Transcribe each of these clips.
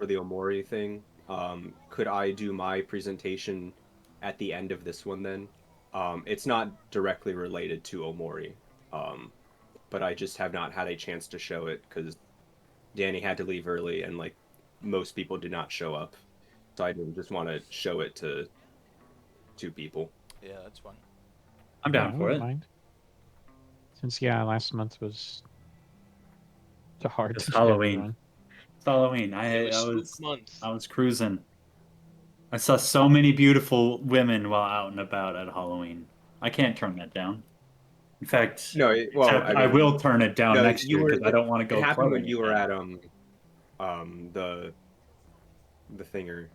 for the Omori thing. Could I do my presentation at the end of this one then? It's not directly related to Omori, um, but I just have not had a chance to show it because Danny had to leave early and like most people did not show up. So I didn't just want to show it to two people. Yeah, that's fun. I'm Yeah, down I for wouldn't it. mind. Since yeah, last month was too hard It's to Halloween. everyone. It's Halloween. It was spook month. I was cruising. I saw so many beautiful women while out and about at Halloween. I can't turn that down. In fact, No, well, I will turn it down no, next year because I don't want to go It happened when clubbing you were again. at the thinger.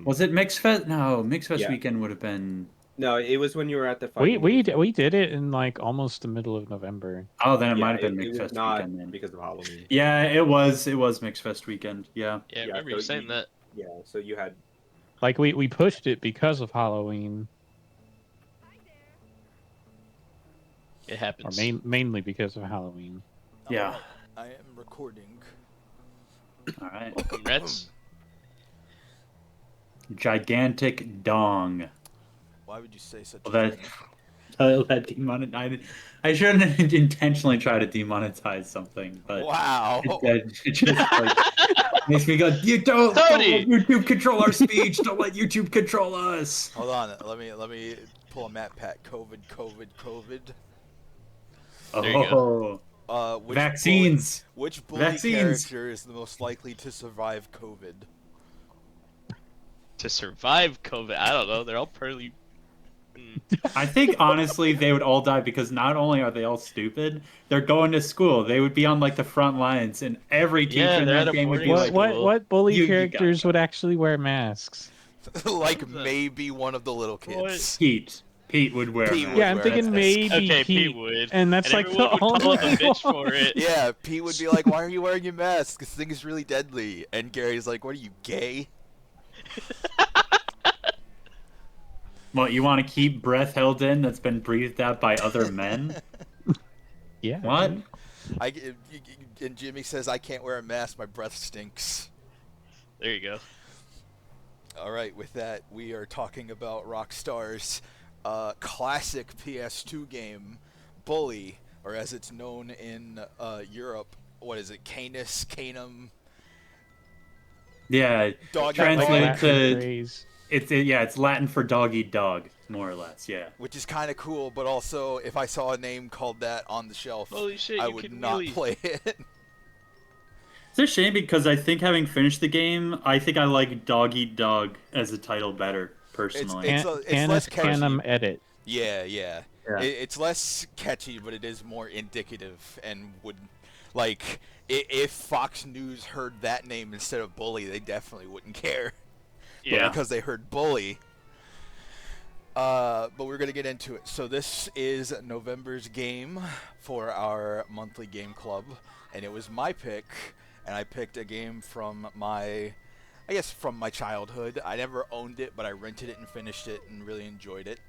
Was it Mix Fest? No, Mix Fest Yeah. weekend would have been. No, it was when you were at the We fucking. we did it in like almost the middle of November. Oh, then it Yeah, might have been it Mix was Fest not weekend then. because of Halloween. Yeah, it was. It was Mix Fest weekend. Yeah. Yeah, I Yeah, remember so you saying that. Yeah, so you had. Like we pushed it because of Halloween, It or happens. mainly because of Halloween. Yeah. I am recording. All right. Congrats. Gigantic dong. Why would you say such Well, a that, thing? that I shouldn't intentionally try to demonetize something, but Wow. it just like makes me go, you don't let Tony! YouTube control our speech. Don't let YouTube control us. Hold on. Let me pull a map pack. COVID. There you go. Oh, Which vaccines. Which bully Vaccines. character is the most likely to survive COVID? To survive COVID, I don't know. They're all pretty. I think honestly they would all die because not only are they all stupid, they're going to school. They would be on like the front lines, and every teacher Yeah, in they're that at a game would be boarding like, school. What bully You gotta characters go. would actually wear masks? Like What the- maybe one of the little What? kids. Pete. Pete would wear. Pete a would Yeah, I'm wear thinking masks. maybe Okay, Pete, Pete would. and that's And like everyone the would call only him a bitch for it. Yeah, Pete would be like, "Why are you wearing your mask? This thing is really deadly." And Gary's like, "What are you, gay?" What, you want to keep breath held in that's been breathed out by other men? Yeah. What? And Jimmy says, "I can't wear a mask. My breath stinks." There you go. All right, with that, we are talking about Rockstar's classic PS2 game, Bully, or as it's known in Europe, what is it, Canis, Canum, Yeah. Dog Translate Latin to phrase. it's Latin for dog eat dog, more or less. Yeah. which is kind of cool, but also if I saw a name called that on the shelf, Holy shit, I you would can not really... play it. It's a shame because I think having finished the game, I think I like Dog Eat Dog as a title better personally. It's less Canis catchy. Canum edit. Yeah. Yeah. It's less catchy, but it is more indicative and would, like, if Fox News heard that name instead of Bully, they definitely wouldn't care. Yeah. Because they heard Bully. But we're going to get into it. So this is November's game for our monthly game club, and it was my pick, and I picked a game from my childhood. I never owned it, but I rented it and finished it and really enjoyed it,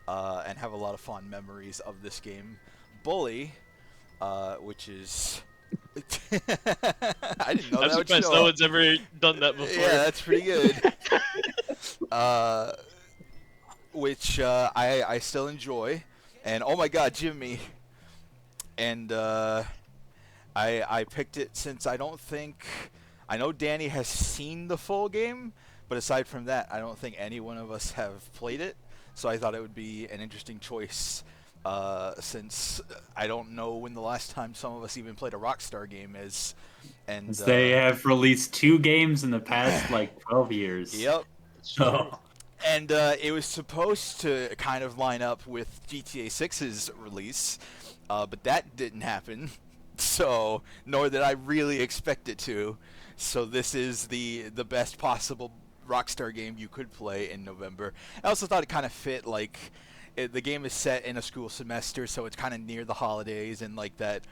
and have a lot of fond memories of this game. Bully, which is... I didn't know I'm that would surprised show no up. one's ever done that before. Yeah, that's pretty good. Which I still enjoy, and oh my God, Jimmy, and I picked it since I know Danny has seen the full game, but aside from that, I don't think any one of us have played it, so I thought it would be an interesting choice. Since I don't know when the last time some of us even played a Rockstar game is, and They have released 2 games in the past like 12 years. Yep. So And it was supposed to kind of line up with GTA 6's release, but that didn't happen. So, nor did I really expect it to. So this is the best possible Rockstar game you could play in November. I also thought it kind of fit, like, the game is set in a school semester, so it's kind of near the holidays and like that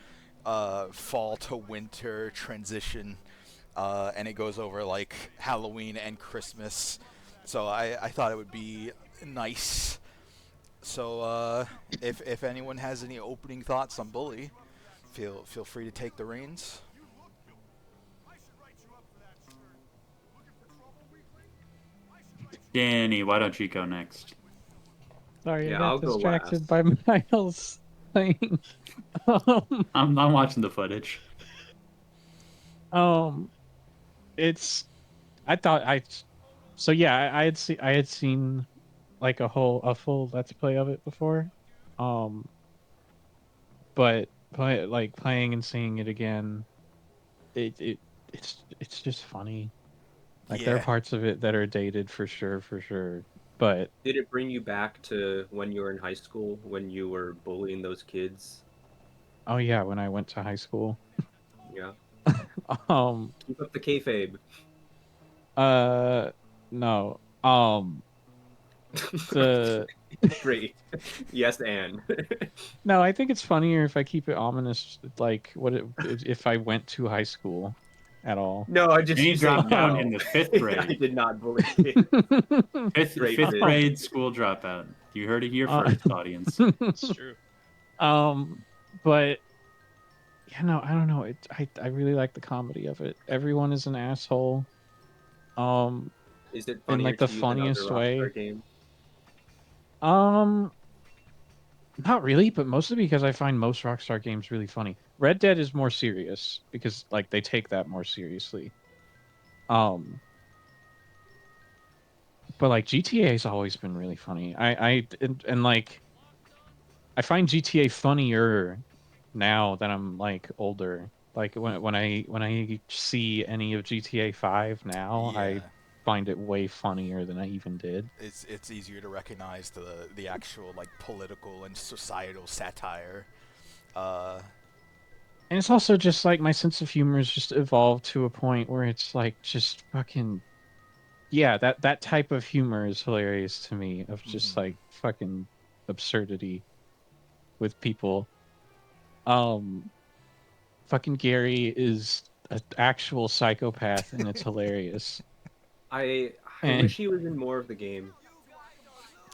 fall to winter transition, and it goes over like Halloween and Christmas. So I thought it would be nice. So if anyone has any opening thoughts on Bully, feel free to take the reins. Danny, why don't you go next? Sorry, I Yeah, got I'll go distracted last. by Miles playing. Um, I'm watching the footage. um, it's. I thought I. So yeah, I had seen like a full Let's Play of it before. Um, but like playing and seeing it again, it's just funny. Like there are Yeah. parts of it that are dated for sure. But Did it bring you back to when you were in high school when you were bullying those kids? oh yeah, when I went to high school, Yeah. um, Keep up the kayfabe. uh, no, the Great. Yes, and. no, I think it's funnier if I keep it ominous, like if I went to high school at all. No, I just Danny you say dropped out no. in the fifth I grade. did not bully kids. Great Fifth vid. grade school dropout. You heard it here Uh, first, audience. It's true. um, but yeah, no, I don't know. I really like the comedy of it. Everyone is an asshole. Um, Is it in funnier like the to you than other funniest way. Rockstar games? Um, not really, but mostly because I find most Rockstar games really funny. Red Dead is more serious because like they take that more seriously. Um, but like GTA has always been really funny. And like I find GTA funnier now that I'm like older. Like when I see any of GTA 5 now, I Yeah. find it way funnier than I even did. It's easier to recognize the actual like political and societal satire. Uh, And it's also just like my sense of humor has just evolved to a point where it's like just fucking yeah, that type of humor is hilarious to me of just mhm. like fucking absurdity with people. Um fucking Gary is an actual psychopath and it's hilarious. I And wish he was in more of the game.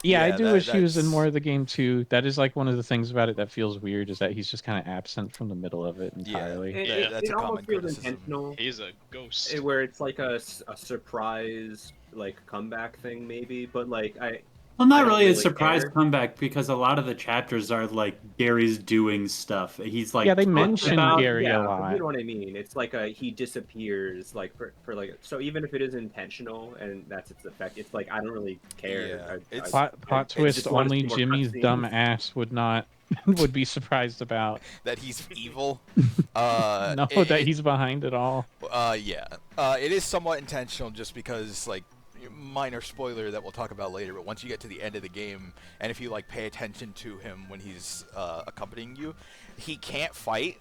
yeah, I Yeah, do wish he was in more that's of the game too. That is like one of the things about it that feels weird is that he's just kind of absent from the middle of it yeah, entirely. It, Yeah, it, that's it a common almost feels criticism. intentional, he's a ghost. where it's like a surprise like comeback thing maybe, but like Well, I not don't really a really surprise care. comeback because a lot of the chapters are like Gary's doing stuff. He's Yeah, like they talked mention about. Gary a Yeah, but you lot. know what I mean. It's like he disappears like for like so even if it is intentional and that's its effect, it's like I don't really care. Yeah, it's I Plot it's twist just want to only see more Jimmy's dumb cutscenes. ass would not would be surprised about. that he's evil. No, that It he's behind it all. yeah. It is somewhat intentional just because, like, minor spoiler that we'll talk about later, but once you get to the end of the game, and if you, like, pay attention to him when he's accompanying you, he can't fight,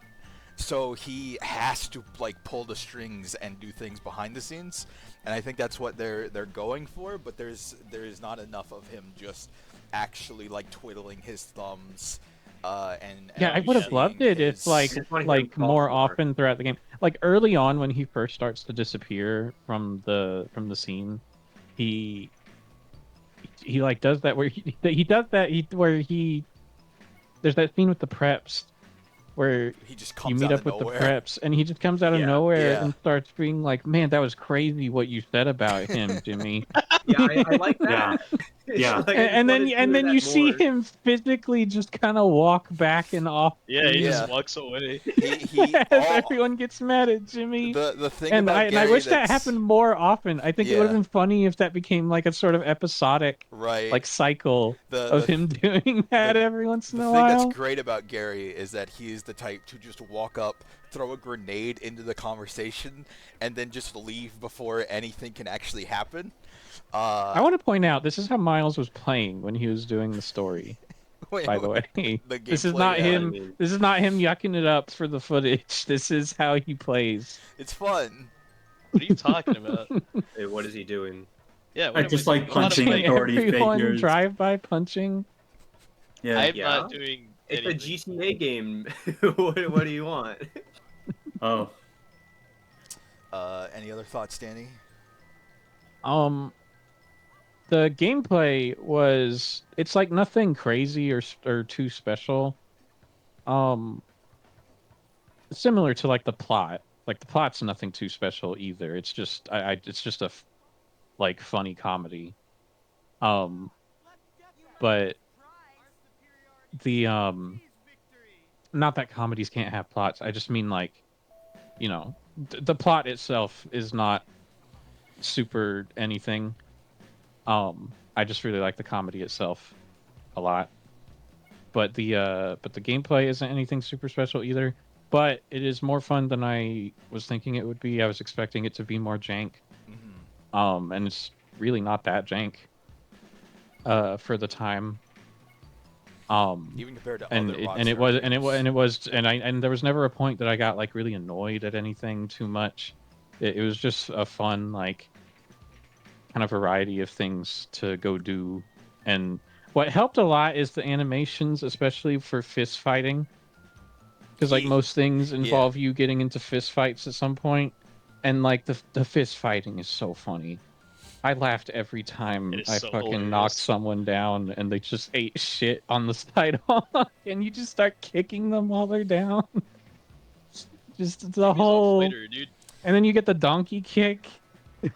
so he has to, like, pull the strings and do things behind the scenes, and I think that's what they're going for, but there's not enough of him just actually, like, twiddling his thumbs Yeah, I and would have loved seeing it if I his just want to hear him like talk more more. often throughout the game. Like early on when he first starts to disappear from the scene, he he like does that where he does that where he there's that scene with the preps where he just you comes meet out up of with the nowhere. preps and he just comes out of Yeah, nowhere Yeah. and starts being like, "Man, that was crazy what you said about him, Jimmy." yeah, I like Yeah, that. yeah. Like I just And want then to hear you that see more. him physically just kind of walk back and off Yeah, he screen just Yeah. walks away. He as all everyone gets mad at Jimmy. the thing about And I Gary wish that that's happened more often. I think it would have yeah, been funny if that became like a sort of episodic right. like cycle The of the him doing the that every once in the a thing that's while. great about Gary is that he's the type to just walk up, throw a grenade into the conversation, and then just leave before anything can actually happen. I Uh, want to point out this is how Miles was playing when he was doing the story, wait, by the way. the This is gameplay, not I know what yeah, you him mean. this is not him yucking it up for the footage. This is how he plays. it's fun. What are you talking about? Hey, what is he doing? Yeah, I what am I just like doing? I'm not punching Punching fighting. authority everyone, figures. drive-by punching. Yeah. I'm Yeah, not doing it's a anything. GTA game. What do you want? Oh, Any other thoughts, Danny? Um, the gameplay was it's like nothing crazy or too special. Um, similar to like the plot. Like the plot's nothing too special either. It's just it's just a like funny comedy. Um, but the not that comedies can't have plots. I just mean like, the plot itself is not super anything. I just really like the comedy itself a lot. But the gameplay isn't anything super special either. But it is more fun than I was thinking it would be. I was expecting it to be more jank. And it's really not that jank. For the time. Even compared to And other it, Rockstar and it was and it games. was and it was and there was never a point that I got like really annoyed at anything too much. It was just a fun like kind of variety of things to go do. And what helped a lot is the animations, especially for fist fighting, because like most things involve you getting into fist fights at some point, and like the fist fighting is so funny. I laughed every time It is I so fucking knocked hilarious. someone down and they just ate shit on the sidewalk and you just start kicking them while they're down. Just the Jimmy's off whole later, dude. and then you get the donkey kick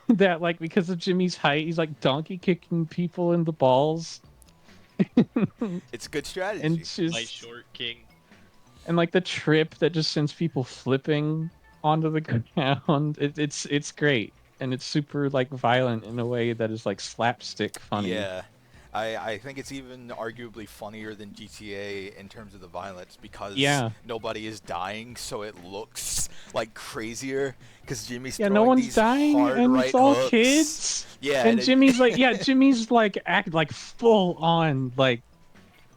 that like because of Jimmy's height, he's like donkey kicking people in the balls. It's good strategy. And My just short king. and like the trip that just sends people flipping onto the ground. It's great. And it's super like violent in a way that is like slapstick funny. Yeah. I think it's even arguably funnier than GTA in terms of the violence because Yeah. nobody is dying, so it looks like crazier. Because Jimmy's Yeah, throwing no one's these dying, hard and right it's all hooks. kids. Yeah, And Jimmy's like, yeah, Jimmy's like act like full on like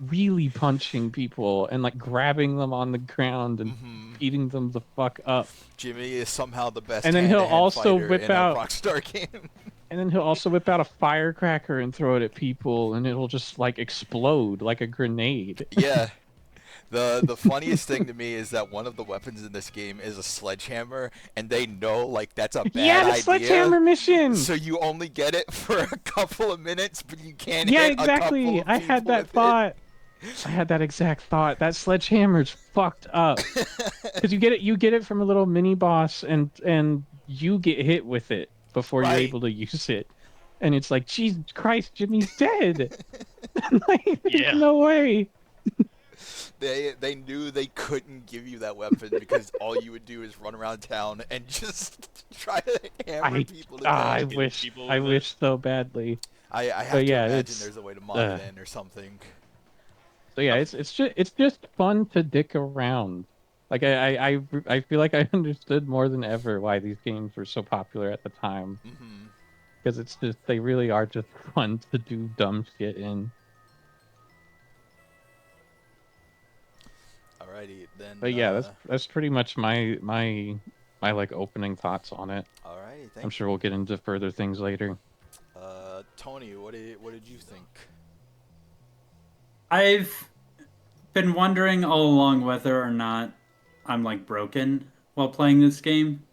really punching people and like grabbing them on the ground and beating them the fuck up. Jimmy is somehow the best And then he'll hand-to-hand also fighter whip in a out Rockstar game. and then he'll also whip out a firecracker and throw it at people, and it'll just like explode like a grenade. Yeah. The funniest thing to me is that one of the weapons in this game is a sledgehammer, and they know like that's a bad Yeah, the idea. sledgehammer mission. So you only get it for a couple of minutes, but you can't Yeah, hit a couple exactly. of I had people that with thought. I had that exact thought. That sledgehammer's fucked up. Because you get it from a little mini boss, and you get hit with it before you're Right. able to use it, and it's like, Jesus Christ, Jimmy's dead. Like, there's Yeah. no way. They knew they couldn't give you that weapon because all you would do is run around town and just try to hammer people to death. I Get wish people I with wish so badly. I have But to yeah, imagine it's, there's a way to mod it in or something. So yeah, it's just fun to dick around. Like I feel like I understood more than ever why these games were so popular at the time. Because it's just they really are just fun to do dumb shit in. Alrighty, then. But yeah, that's pretty much my like opening thoughts on it. Alrighty, I'm thank sure we'll get into further things later. you. Tony, what did you think? I've been wondering all along whether or not I'm like broken while playing this game.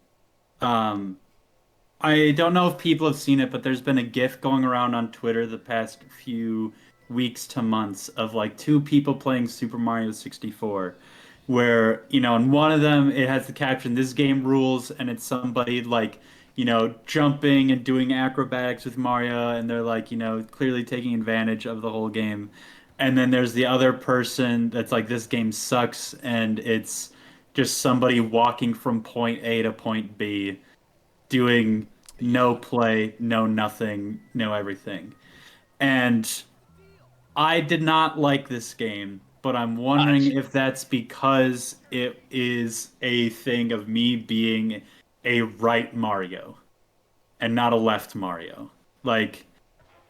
I don't know if people have seen it, but there's been a GIF going around on Twitter the past few weeks to months of like two people playing Super Mario 64, where, in one of them it has the caption, "This game rules," and it's somebody like, jumping and doing acrobatics with Mario, and they're like, clearly taking advantage of the whole game. And then there's the other person that's like, "This game sucks," and it's just somebody walking from point A to point B, doing no play, no nothing, no everything. And I did not like this game, but I'm wondering if that's because it is a thing of me being a right Mario and not a left Mario. Like,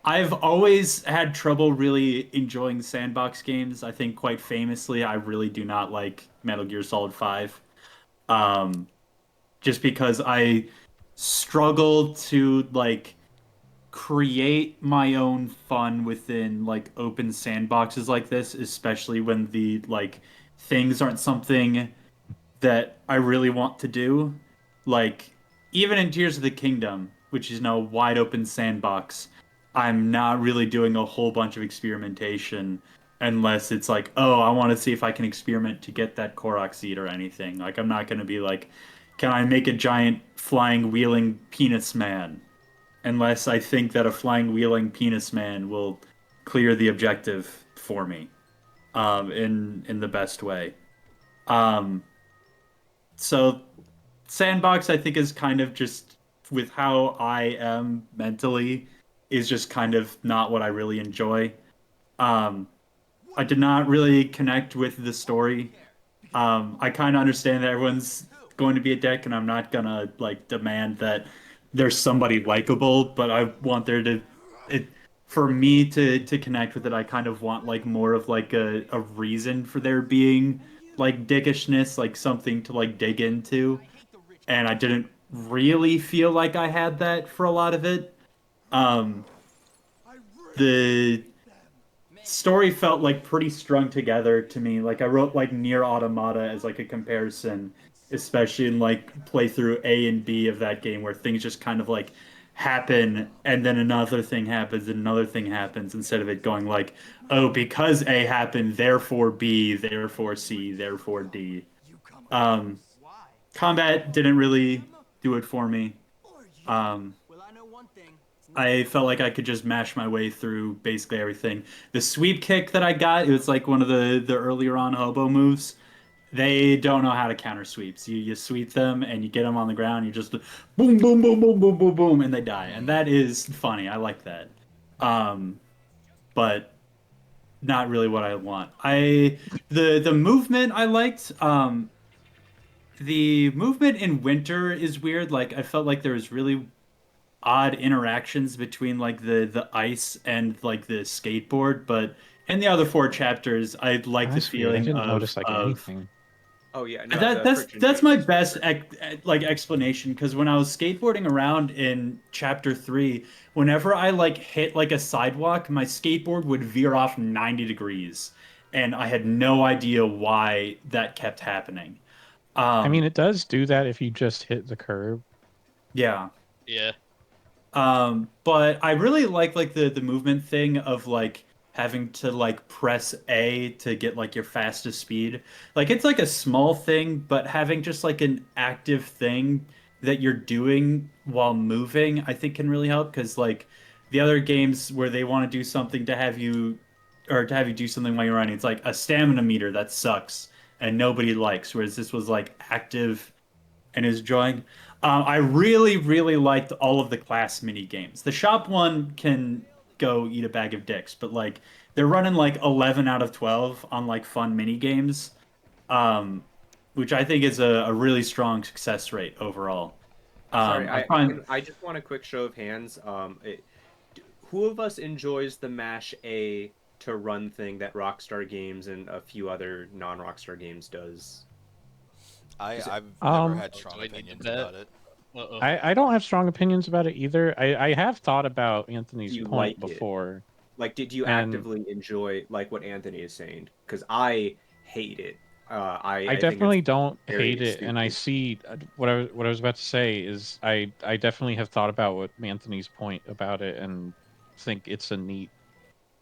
I've always had trouble really enjoying sandbox games. I think quite famously, I really do not like Metal Gear Solid 5. Just because I struggle to like create my own fun within like open sandboxes like this, especially when the like things aren't something that I really want to do. Like even in Tears of the Kingdom, which is now a wide open sandbox, I'm not really doing a whole bunch of experimentation unless it's like, oh, I want to see if I can experiment to get that Korok seed or anything. Like I'm not going to be like, can I make a giant flying wheeling penis man? unless I think that a flying wheeling penis man will clear the objective for me, in the best way. Um, so Sandbox, I think, is kind of just with how I am mentally, is just kind of not what I really enjoy. Um, I did not really connect with the story. I kind of understand that everyone's going to be a dick, and I'm not gonna like demand that there's somebody likable, but I want there to it for me to connect with it. I kind of want like more of like a reason for there being like dickishness, like something to like dig into, and I didn't really feel like I had that for a lot of it. Um, the story felt like pretty strung together to me. Like I wrote like Near Automata as like a comparison, especially in like playthrough A and B of that game where things just kind of like happen and then another thing happens and another thing happens instead of it going like, oh, because A happened, therefore B, therefore C, therefore D. Um, Combat didn't really do it for me. Um, I felt like I could just mash my way through basically everything. The sweep kick that I got, it was like one of the earlier on hobo moves. They don't know how to counter sweeps. You sweep them and you get them on the ground. You just boom boom boom boom boom boom boom and they die. And that is funny. I like that. Um, but not really what I want. The movement I liked. The movement in Winter is weird. Like I felt like there was really odd interactions between like the ice and like the skateboard, but in the other four chapters, I like the That's weird. I feeling didn't notice like of anything. Oh yeah, no, that the friction that's my changes for best sure. like explanation because when I was skateboarding around in chapter 3, whenever I like hit like a sidewalk, my skateboard would veer off 90 degrees and I had no idea why that kept happening. I mean, Um it does do that if you just hit the curb. yeah. Yeah. But I really like the movement thing of like having to like press A to get like your fastest speed. Like it's like a small thing, but having just like an active thing that you're doing while moving, I think can really help because like the other games where they want to do something to have you or to have you do something while you're running, it's like a stamina meter that sucks and nobody likes, whereas this was like active and is drawing. I really, really liked all of the class mini games. The shop one can go eat a bag of dicks, but like they're running like 11 out of 12 on like fun mini games, um, which I think is a really strong success rate overall. Sorry, I find I just want a quick show of hands. Who of us enjoys the mash A to run thing that Rockstar Games and a few other non-Rockstar games does? Is it, I've never Um, had Oh, strong do I need opinions that? about it. Uh-oh. I don't have strong opinions about it either. I have thought about do Anthony's you point like it? before, Like, did you and actively enjoy like what Anthony is saying? Because I hate it. I I think it's definitely don't hate very it. And I stupid. see what I was about to say is I definitely have thought about what Anthony's point about it and think it's a neat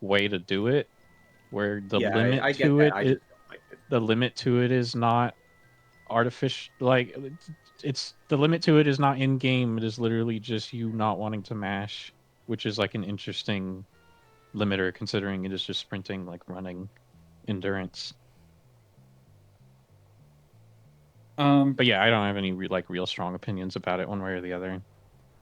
way to do it, where Yeah, I get that. I just don't like it. the limit to it is not artificial. Like it's the limit to it is not in game. It is literally just you not wanting to mash, which is like an interesting limiter considering it is just sprinting, like running endurance. um, But yeah, I don't have any like real strong opinions about it one way or the other.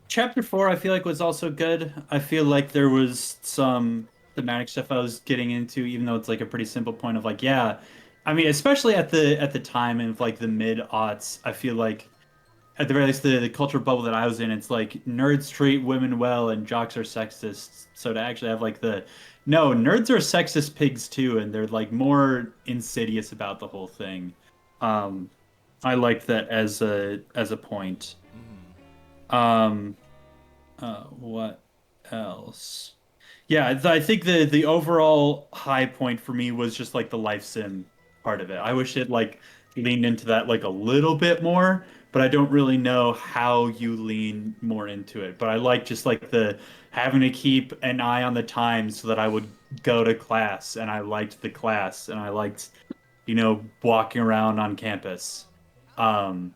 chapter 4 I feel like was also good. I feel like there was some thematic stuff I was getting into, even though it's like a pretty simple point of like, yeah, I mean, especially at the time of like the mid aughts, I feel like at the very least the cultural bubble that I was in, it's like nerds treat women well and jocks are sexist. So to actually have like the no, nerds are sexist pigs too, and they're like more insidious about the whole thing. Um, I liked that as a point. Um, what else? Yeah, I think the overall high point for me was just like the life sim part of it. I wish it like leaned into that like a little bit more, but I don't really know how you lean more into it. But I like just like the having to keep an eye on the time so that I would go to class and I liked the class and I liked, walking around on campus. Um,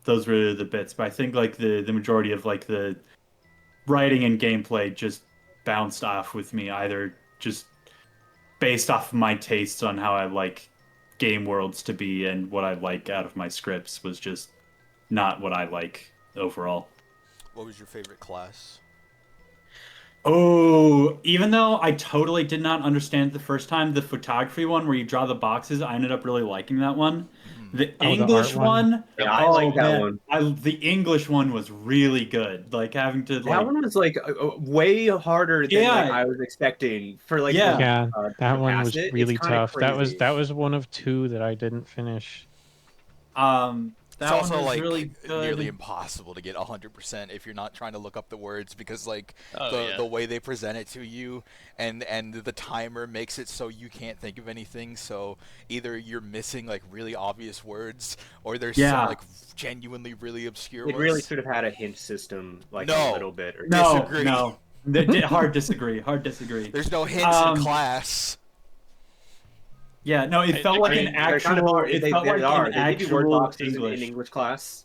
those were the bits, but I think like the majority of like the writing and gameplay just bounced off with me, either just based off of my tastes on how I like game worlds to be and what I like out of my scripts was just not what I like overall. What was your favorite class? Oh, even though I totally did not understand it the first time, the photography one where you draw the boxes, I ended up really liking that one. The Oh, the English art one? Yeah, I like that one. The English one was really good. Like having to That like one was like way harder than Yeah. like, I was expecting for like Yeah. Yeah, to that one pass was it. It's really kinda tough. That crazy. was one of two that I didn't finish. that It's also one was like really good. nearly impossible to get 100% if you're not trying to look up the words because like Oh, the yeah. the way they present it to you and the timer makes it so you can't think of anything. So either you're missing like really obvious words or there's Yeah. some like genuinely really obscure It ones. really should have had a hint system, like No. a little bit. Or No, Disagree. no. Hard disagree. Hard disagree. There's no hints Um, in class. Yeah, no, it I felt like agree. an They're kind of actual. hard. It They felt like are. an They give you word actual boxes in English. English class.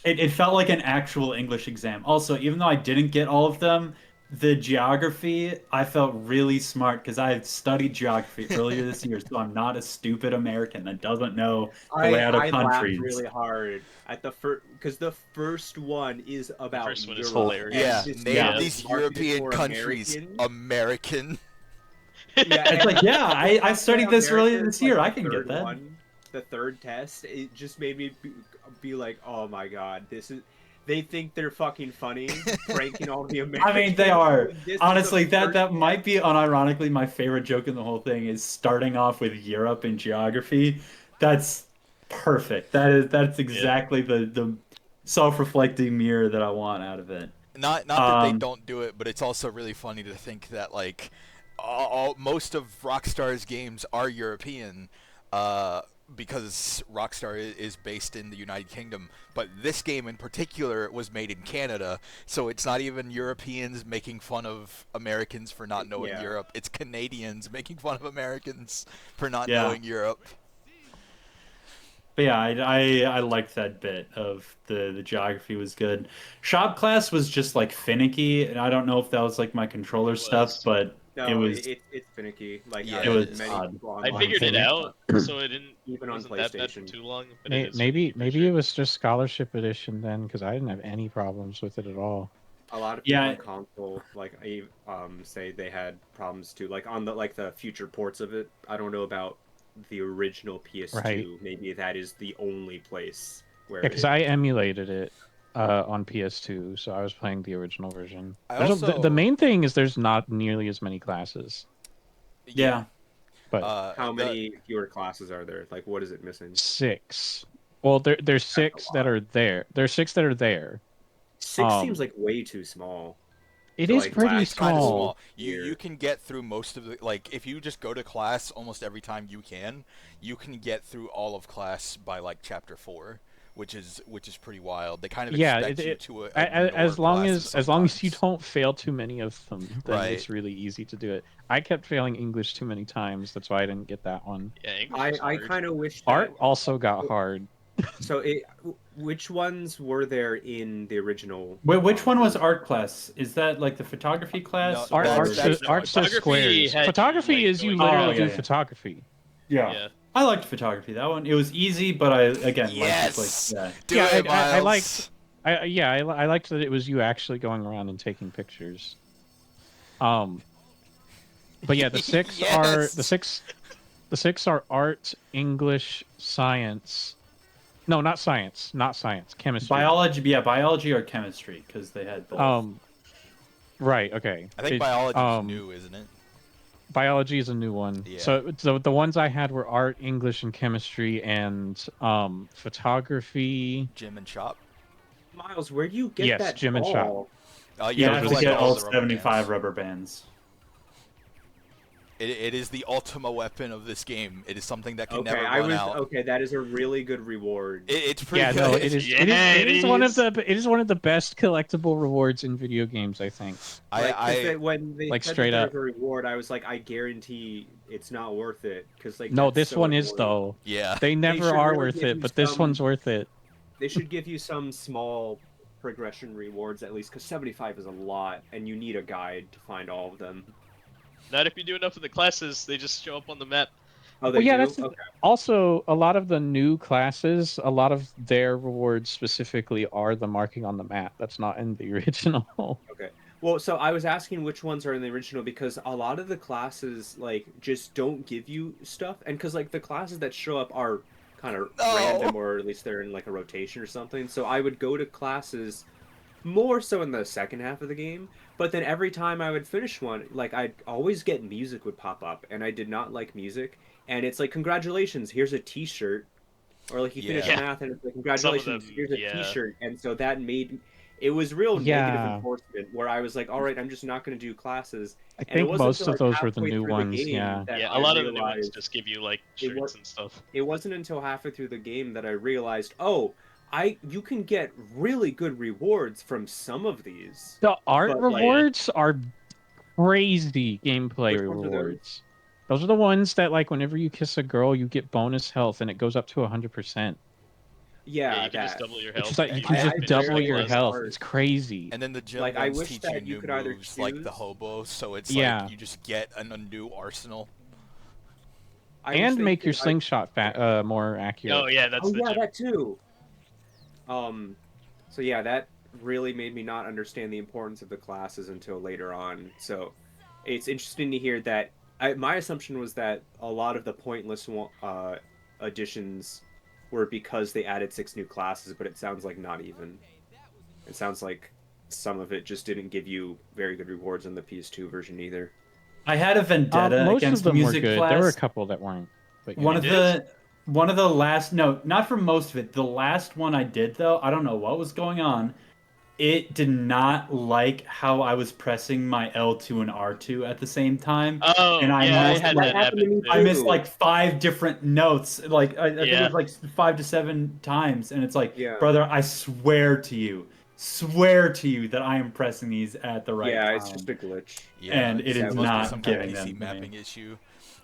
It felt like an actual English exam. Also, even though I didn't get all of them, the geography I felt really smart because I had studied geography earlier this year, so I'm not a stupid American that doesn't know the layout of I laughed countries. really hard at the first because the first one is about first one is Europe, hilarious. and Yeah, it's name yeah. these marketed European for countries American. American. Yeah, It's like, yeah, I studied this America earlier is, this year. like, I the can get third that. one, the third test, it just made me be like, oh my god, this is. They think they're fucking funny, pranking all the Americans. I mean, they are. This is Honestly, the that first might be unironically my favorite joke in the whole thing is starting off with Europe and geography. That's perfect. That's exactly the self-reflecting mirror that I want out of it. Not that they Um, don't do it, but it's also really funny to think that like most of Rockstar's games are European, because Rockstar is based in the United Kingdom. But this game in particular was made in Canada, so it's not even Europeans making fun of Americans for not knowing Yeah. Europe. It's Canadians making fun of Americans for not Yeah. knowing Europe. But yeah, I liked that bit of the geography was good. Shop class was just like finicky, and I don't know if that was like my controller was. stuff, but No, it was it's finicky. Like Yeah, it was many odd. people I online figured it say out, so it didn't even on wasn't that bad for PlayStation. too long. But it is Maybe for maybe sure. it was just scholarship edition then, because I didn't have any problems with it at all. A lot of people Yeah. on console say they had problems too. Like on the future ports of it. I don't know about the original PS2. Right. Maybe that is the only place where Yeah, because it- I emulated it on PS2, so I was playing the original version. I There's the also- main thing is there's not nearly as many classes, yeah. but how many fewer classes are there? Like what is it missing? 6. Well, there's 6 that are there. There's 6 that are there. 6 Um, seems like way too small. It So, is like, pretty class Kinda small. small. You Here. can get through most of the like if you just go to class almost every time you can get through all of class by like chapter 4, which is pretty wild. They kind of Yeah, expect you it- to As long as you sometimes. don't fail too many of them, then Right. it's really easy to do it. I kept failing English too many times. That's why I didn't get that one. Yeah, English I was hard. kind of wish Art that, also got hard. so which ones were there in the original? Wait, which one was art class? Is that like the photography class? No, Art, that's- art, that's- says, art says photography squares. had you, Photography like, is you going- literally Oh, do yeah, yeah. photography. Yeah. I liked photography. That one, it was easy, but I again Yes! liked like Do Yeah, it, I Miles. liked- I liked that it was you actually going around and taking pictures. But yeah, the 6 are Yes! the six are art, English, science. No, not science, chemistry. biology. Yeah, biology or chemistry because they had both. Right. Okay. I think It- biology's new, isn't it? Biology is a new one. Yeah. So the ones I had were art, English, and chemistry, and photography. Gym and shop. Miles, where do you get Yes, that gym and shop. ball? You Yeah, have those to are get like all the rubber 75 bands. rubber bands. It is the ultimate weapon of this game. It is something that can Okay, never I run was out. okay. That is a really good reward. It's pretty Yeah, good. no, it is. Yeah, it is one of is. the. It is one of the best collectible rewards in video games. I think. Like, 'cause I when they like, said straight that up. there was a reward, I was like, I guarantee it's not worth it because like. No, that's this so one is annoying. though. yeah. They never should are really worth give it, you but this some- one's worth it. They should give you some small progression rewards at least, because 75 is a lot, and you need a guide to find all of them. Not if you do enough of the classes, they just show up on the map. Oh, they Well, yeah, do? that's Okay. also a lot of the new classes. A lot of their rewards specifically are the marking on the map. That's not in the original. Okay. Well, so I was asking which ones are in the original because a lot of the classes like just don't give you stuff, and because like the classes that show up are kind of No. random, or at least they're in like a rotation or something. So I would go to classes more so in the second half of the game, but then every time I would finish one, like I'd always get music would pop up, and I did not like music. And it's like, congratulations, here's a T-shirt, or like you finish Yeah. math and it's like, congratulations, them, here's a yeah. T-shirt, and so that made it was real negative Yeah. enforcement where I was like, all right, I'm just not going to do classes. I And it think wasn't most until, of like, those were the halfway new through ones. game Yeah. that Yeah, I a lot of the new ones realized just give you like it shirts was- and stuff. it wasn't until halfway through the game that I realized, oh, you can get really good rewards from some of these. The art But, like- rewards are crazy gameplay Which ones are those? rewards. Those are the ones that, like, whenever you kiss a girl, you get bonus health, and it goes up to 100%. Yeah, you can just that. double your It's health. just like if you can I- just I double rarely your was health. art. It's crazy. And then the gym Like, I guns wish teach that you you new could either moves like the choose- hobo, so it's Yeah. like you just get a new arsenal. I wish And they make your could- slingshot more accurate. Oh yeah, that's Oh the yeah, gym. that too. So yeah, that really made me not understand the importance of the classes until later on. So it's interesting to hear that. My assumption was that a lot of the pointless additions were because they added 6 new classes, but it sounds like not even. It sounds like some of it just didn't give you very good rewards in the PS2 version either. I had a vendetta Most against of them were music good. class. There were a couple that weren't. But yeah. One of the last, no, not for most of it. The last one I did though, I don't know what was going on. It did not like how I was pressing my L2 and R2 at the same time. Oh And I yeah, I missed- had what that happened to happen. me too. I Ew. missed like 5 different notes. Like I think it Yeah. was like 5 to 7 times, and it's like, Yeah. brother, I swear to you that I am pressing these at the right yeah, time. it's just a glitch. And it it's is supposed to be not some kind of giving PC them to me. mapping issue.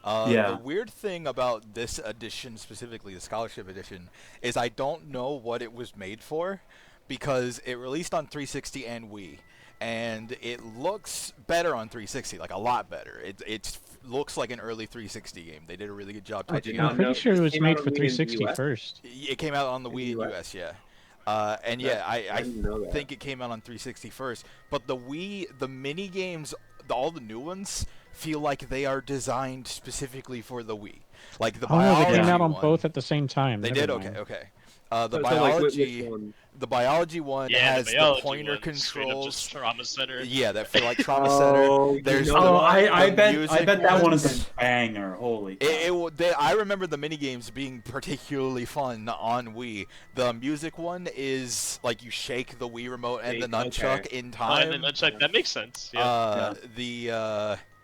Yeah. The weird thing about this edition, specifically the Scholarship Edition, is I don't know what it was made for, because it released on 360 and Wii, and it looks better on 360, like a lot better. It looks like an early 360 game. They did a really good job I touching did it not I'm up. know. pretty sure it This was came made out for on Wii in the 360 US? first. It came out on the In Wii the in US? US, yeah. And yeah, I didn't know that. think it came out on 360 first. But the Wii, the mini games, all the new ones feel like they are designed specifically for the Wii. Like the Oh, no, biology they came out on one, both at the same time. They Never did. mind. Okay, okay. So, The like, which biology, one? the biology one Yeah, has the the biology pointer one, straight up controls. just trauma center. Yeah, that feel like trauma Oh, center. you There's know the Oh, one- I the bet music that one is ones. a banger. Holy. I remember the mini games being particularly fun on Wii. The music one is like you shake the Wii remote and the nunchuck in And time. then nunchuck, that makes sense. Yeah.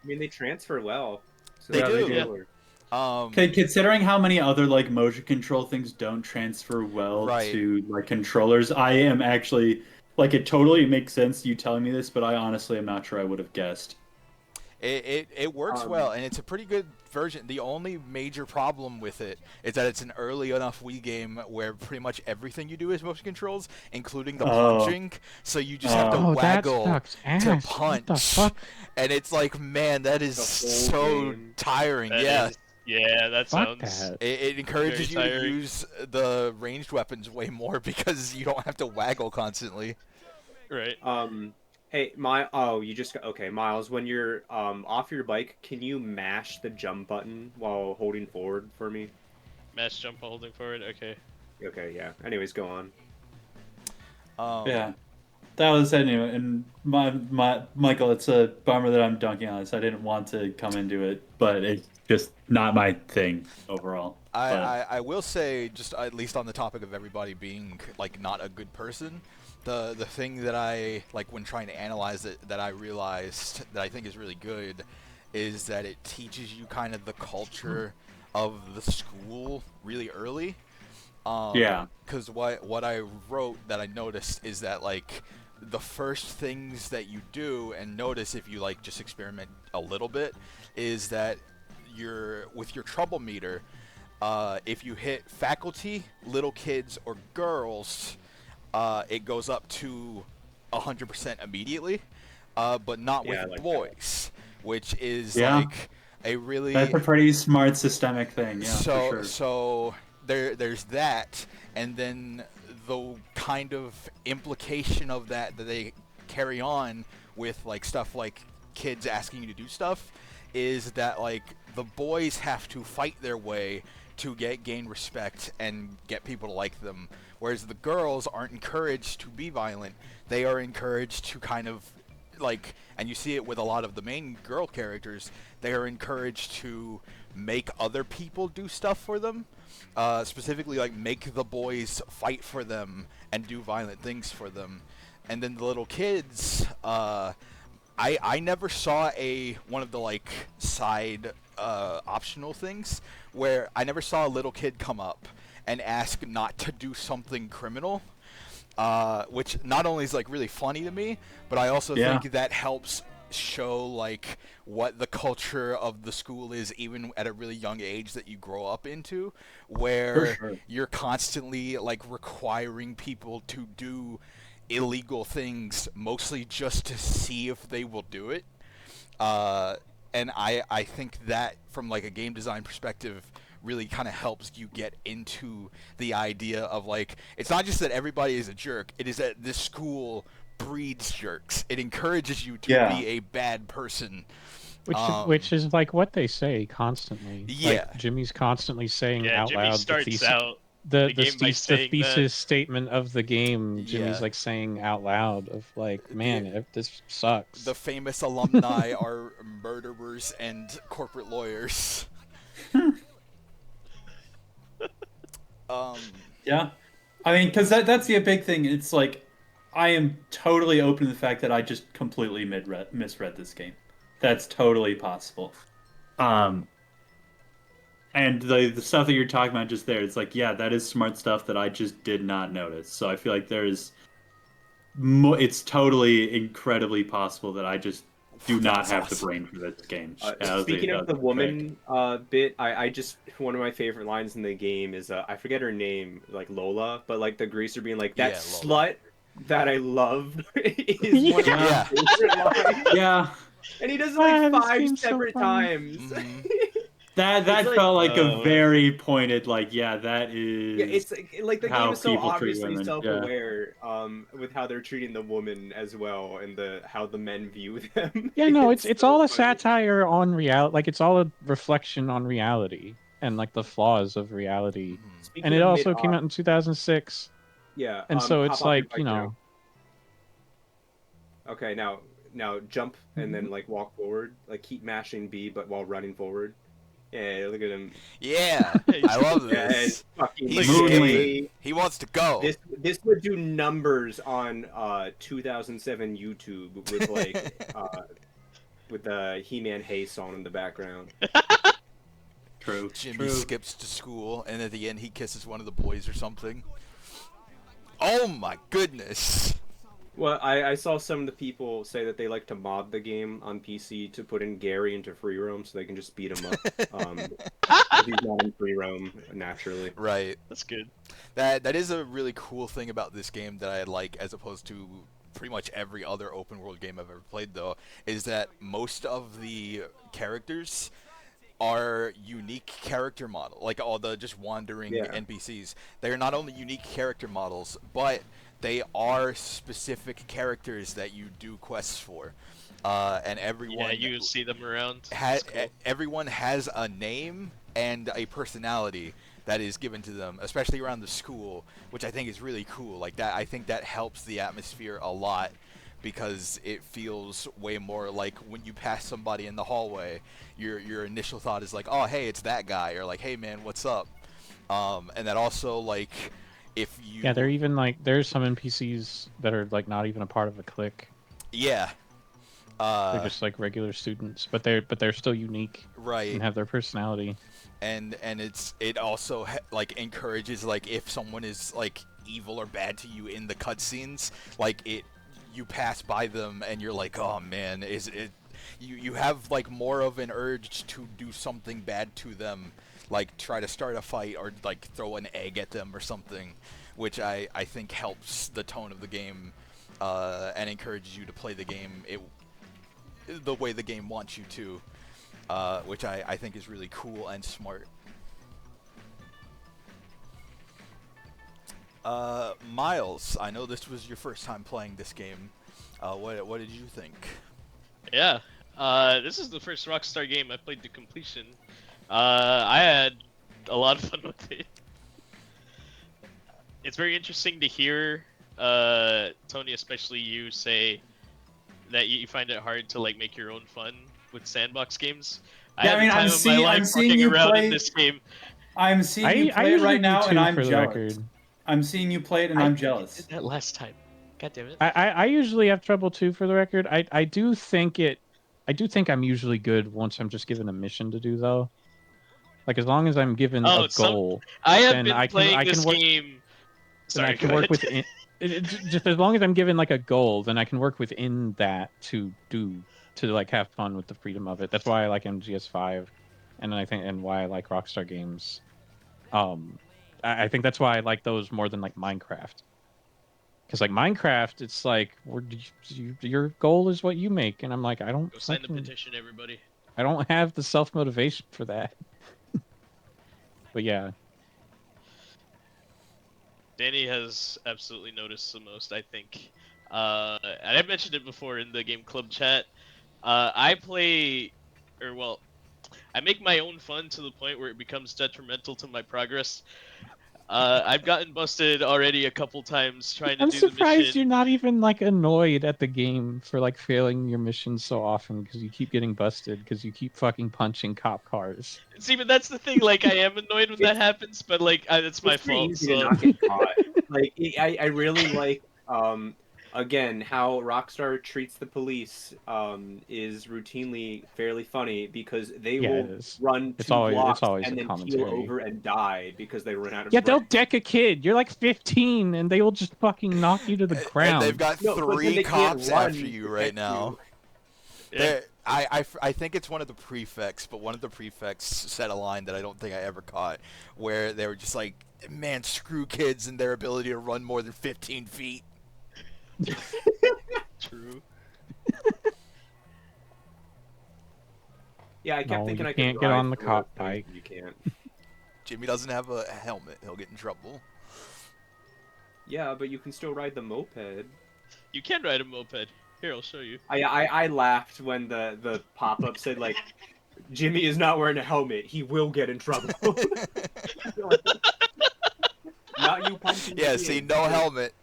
I mean, they transfer well. So They that's do. killer. Okay, considering how many other like motion control things don't transfer well Right. to like controllers, I am actually like it totally makes sense you telling me this, but I honestly am not sure I would have guessed. It works well, and it's a pretty good version. The only major problem with it is that it's an early enough Wii game where pretty much everything you do is motion controls, including the Oh. punching. So you just have to Oh, that waggle sucks ass. to What punch. the fuck? And it's like, man, that is The whole so game. tiring. That Yeah. is- yeah, that Fuck sounds. that. It encourages you Very to tiring. use the ranged weapons way more because you don't have to waggle constantly. Right. Hey, you just got, okay, Miles, when you're off your bike, can you mash the jump button while holding forward for me? Mash jump while holding forward. Okay. Okay, yeah. Anyways, go on. Yeah. That was anyway, and my Michael, it's a bummer that I'm dunking on this. I didn't want to come into it, but it's just not my thing overall. But- I will say, just at least on the topic of everybody being like not a good person, the thing that I like when trying to analyze it that I realized that I think is really good is that it teaches you kind of the culture of the school really early. Yeah. Because what I wrote that I noticed is that like the first things that you do and notice if you like just experiment a little bit is that with your trouble meter, if you hit faculty, little kids, or girls, it goes up to 100% immediately, but not Yeah, I with like that. boys, which is Yeah. like a really That's a pretty smart systemic thing. Yeah, so for sure. so there's that, and then the kind of implication of that they carry on with like stuff like kids asking you to do stuff is that like the boys have to fight their way to gain respect and get people to like them, whereas the girls aren't encouraged to be violent. They are encouraged to kind of like, and you see it with a lot of the main girl characters, they are encouraged to make other people do stuff for them, specifically like make the boys fight for them and do violent things for them. And then the little kids, I never saw one of the like side optional things where I never saw a little kid come up and ask not to do something criminal, which not only is like really funny to me, but I also Yeah. think that helps show like what the culture of the school is, even at a really young age that you grow up into, where sure. you're constantly like requiring people to do illegal things, mostly just to see if they will do it. And I think that from like a game design perspective really kind of helps you get into the idea of like, it's not just that everybody is a jerk, it is that this school breeds jerks. It encourages you to Yeah. be a bad person. Which is like what they say constantly. Yeah. Like Jimmy's constantly saying Yeah, out Jimmy loud starts out the the game by the saying that. thesis statement of the game. Jimmy's Yeah. like saying out loud of like, man, this sucks. The famous alumni are murderers and corporate lawyers. Yeah, I mean, because that's the big thing. It's like I am totally open to the fact that I just completely misread this game. That's totally possible. And the stuff that you're talking about just there, it's like, yeah, that is smart stuff that I just did not notice. So I feel like it's totally incredibly possible that I just do not That's have awesome. the brain for this game. Speaking of the woman bit, I just, one of my favorite lines in the game is I forget her name, like Lola, but like the greaser being like, that Yeah, Lola. slut that I loved is one of my Yeah. favorite lines. Yeah, And he does it Ah, like this 5 game's so separate funny. times. Mhm. that It's like, felt like a very pointed, like, yeah, that is. Yeah, it's like the how game is so people treat obviously women, yeah. self-aware with how they're treating the woman as well, and how the men view them. Yeah, no, it's so all a funny. satire on reality. Like it's all a reflection on reality and like the flaws of reality. Speaking And it of also mid- came out in 2006, Yeah, and so hop it's off your like, bike you now. know, Okay, now jump and then like walk forward, like keep mashing B but while running forward. Yeah, look at him. Yeah, I love Yeah, this. it's fucking He's Moonlight. skipping. He wants to go. This would do numbers on 2007 YouTube with like with the He-Man Hey song in the background. True. Jimmy skips to school, and at the end he kisses one of the boys or something. Oh my goodness! Well, I saw some of the people say that they like to mod the game on PC to put in Gary into free roam so they can just beat him up. If he's not in free roam naturally. Right. That's good. That is a really cool thing about this game that I like, as opposed to pretty much every other open world game I've ever played, though, is that most of the characters are unique character model, like all the just wandering Yeah. NPCs. They are not only unique character models, but they are specific characters that you do quests for, and everyone Yeah, you see them around. has That's cool. everyone has a name and a personality that is given to them, especially around the school, which I think is really cool. Like that, I think that helps the atmosphere a lot, because it feels way more like when you pass somebody in the hallway, your initial thought is like, oh hey, it's that guy, or like, hey man, what's up? And that also, like, if you yeah, they're even like there's some NPCs that are like not even a part of a clique. yeah They're just like regular students, but they're still unique right. and have their personality. And it also like encourages, like, if someone is like evil or bad to you in the cutscenes, like you pass by them and you're like, oh man, is it you have like more of an urge to do something bad to them, like try to start a fight or like throw an egg at them or something, which I think helps the tone of the game and encourages you to play the game the way the game wants you to, which I think is really cool and smart. Miles, I know this was your first time playing this game. What did you think? Yeah. This is the first Rockstar game I played to completion. I had a lot of fun with it. It's very interesting to hear, Tony, especially you say that you find it hard to like make your own fun with sandbox games. Yeah, I mean, I'm seeing you around play in this game. I'm seeing you play it usually right do now, too, and I'm for the jealous. record. I'm seeing you play it, and I'm jealous. Did that last time. God damn it. I usually have trouble too, for the record. I do think I'm usually good once I'm just given a mission to do, though. Like, as long as I'm given a goal, I have then been I playing can this work, game. then I Sorry, can go work ahead. within. Just as long as I'm given like a goal, then I can work within that to like have fun with the freedom of it. That's why I like MGS5, and why I like Rockstar games. I think that's why I like those more than like Minecraft. Because like Minecraft, it's like your goal is what you make, and I'm like, I don't Go sign the petition, everybody. I don't have the self motivation for that. But yeah, Danny has absolutely noticed the most, I think. And I mentioned it before in the game club chat. I make my own fun to the point where it becomes detrimental to my progress. I've gotten busted already a couple times trying to I'm do the surprised mission. you're not even like annoyed at the game for like failing your missions so often because you keep getting busted because you keep fucking punching cop cars. See, but that's the thing. Like, I am annoyed when that happens, but like, it's my It's pretty fault. easy So to not get caught. Like I really like again how Rockstar treats the police is routinely fairly funny because they Yeah, it will is. run It's two always blocks a and then keel commentary. over and die because they run out of Yeah, they'll breath. deck a kid. You're like 15, and they will just fucking knock you to the ground. And they've got No, but then 3 they can't cops run after you to right get now. you. yeah. I think it's one of the prefects, but one of the prefects said a line that I don't think I ever caught, where they were just like, man, screw kids and their ability to run more than 15 feet. True. Yeah, I kept No, thinking you I could can't get drive on the to cop work, but bike. You can't. Jimmy doesn't have a helmet. He'll get in trouble. Yeah, but you can still ride the moped. You can ride a moped. Here, I'll show you. I laughed when the pop-up said like Jimmy is not wearing a helmet. He will get in trouble. Not you punching. Yeah, kids. see, no helmet.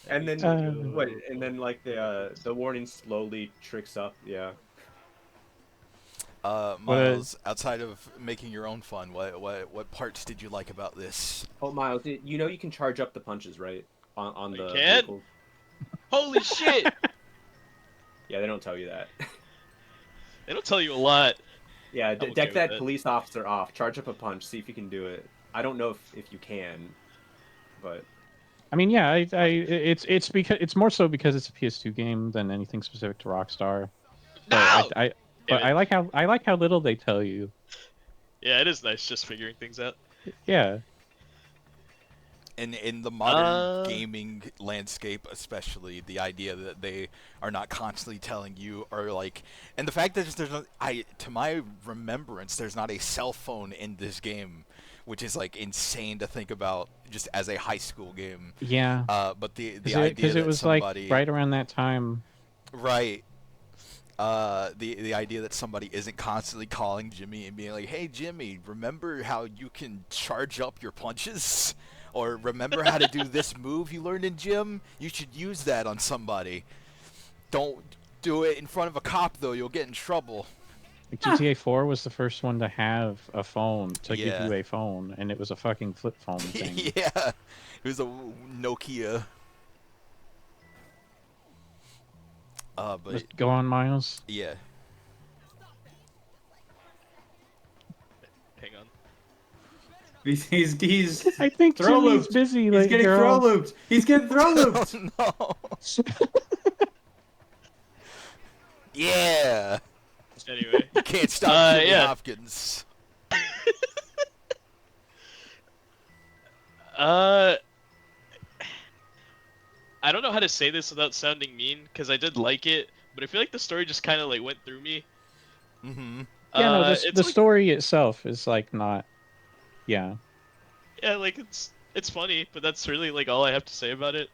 And then what? And then like the warning slowly tricks up. Yeah. Miles, outside of making your own fun, what parts did you like about this? Oh, Miles, you know you can charge up the punches, right? On I the can? vehicle. Holy shit! Yeah, they don't tell you that. They don't tell you a lot. Yeah, I'm okay deck with that that. police officer off. Charge up a punch. See if you can do it. I don't know if you can, but I mean, yeah, it's because it's more so because it's a PS2 game than anything specific to Rockstar. No! But I like how little they tell you. Yeah, it is nice just figuring things out. Yeah. In the modern gaming landscape, especially, the idea that they are not constantly telling you, or like, and the fact that there's no, to my remembrance, there's not a cell phone in this game, which is like insane to think about just as a high school game. Yeah. But the idea Because that it was somebody, like right around that time. right. The idea that somebody isn't constantly calling Jimmy and being like, "Hey Jimmy, remember how you can charge up your punches? Or remember how to do this move you learned in gym? You should use that on somebody. Don't do it in front of a cop though, you'll get in trouble." Like, GTA 4 was the first one to have a phone, to give Yeah. you a phone, and it was a fucking flip phone thing. Yeah. It was a Nokia. But Just go on, Miles. yeah. Hang on. He's I think throw Jimmy's looped. busy. He's Like, getting throw looped. He's getting throw looped. Oh no. Yeah. Anyway. You can't stop Jimmy yeah. Hopkins. Uh, I don't know how to say this without sounding mean, because I did like it, but I feel like the story just kind of like went through me. Mm-hmm. Yeah, no, It's the like, story itself is like not. Yeah. yeah, like it's funny, but that's really like all I have to say about it.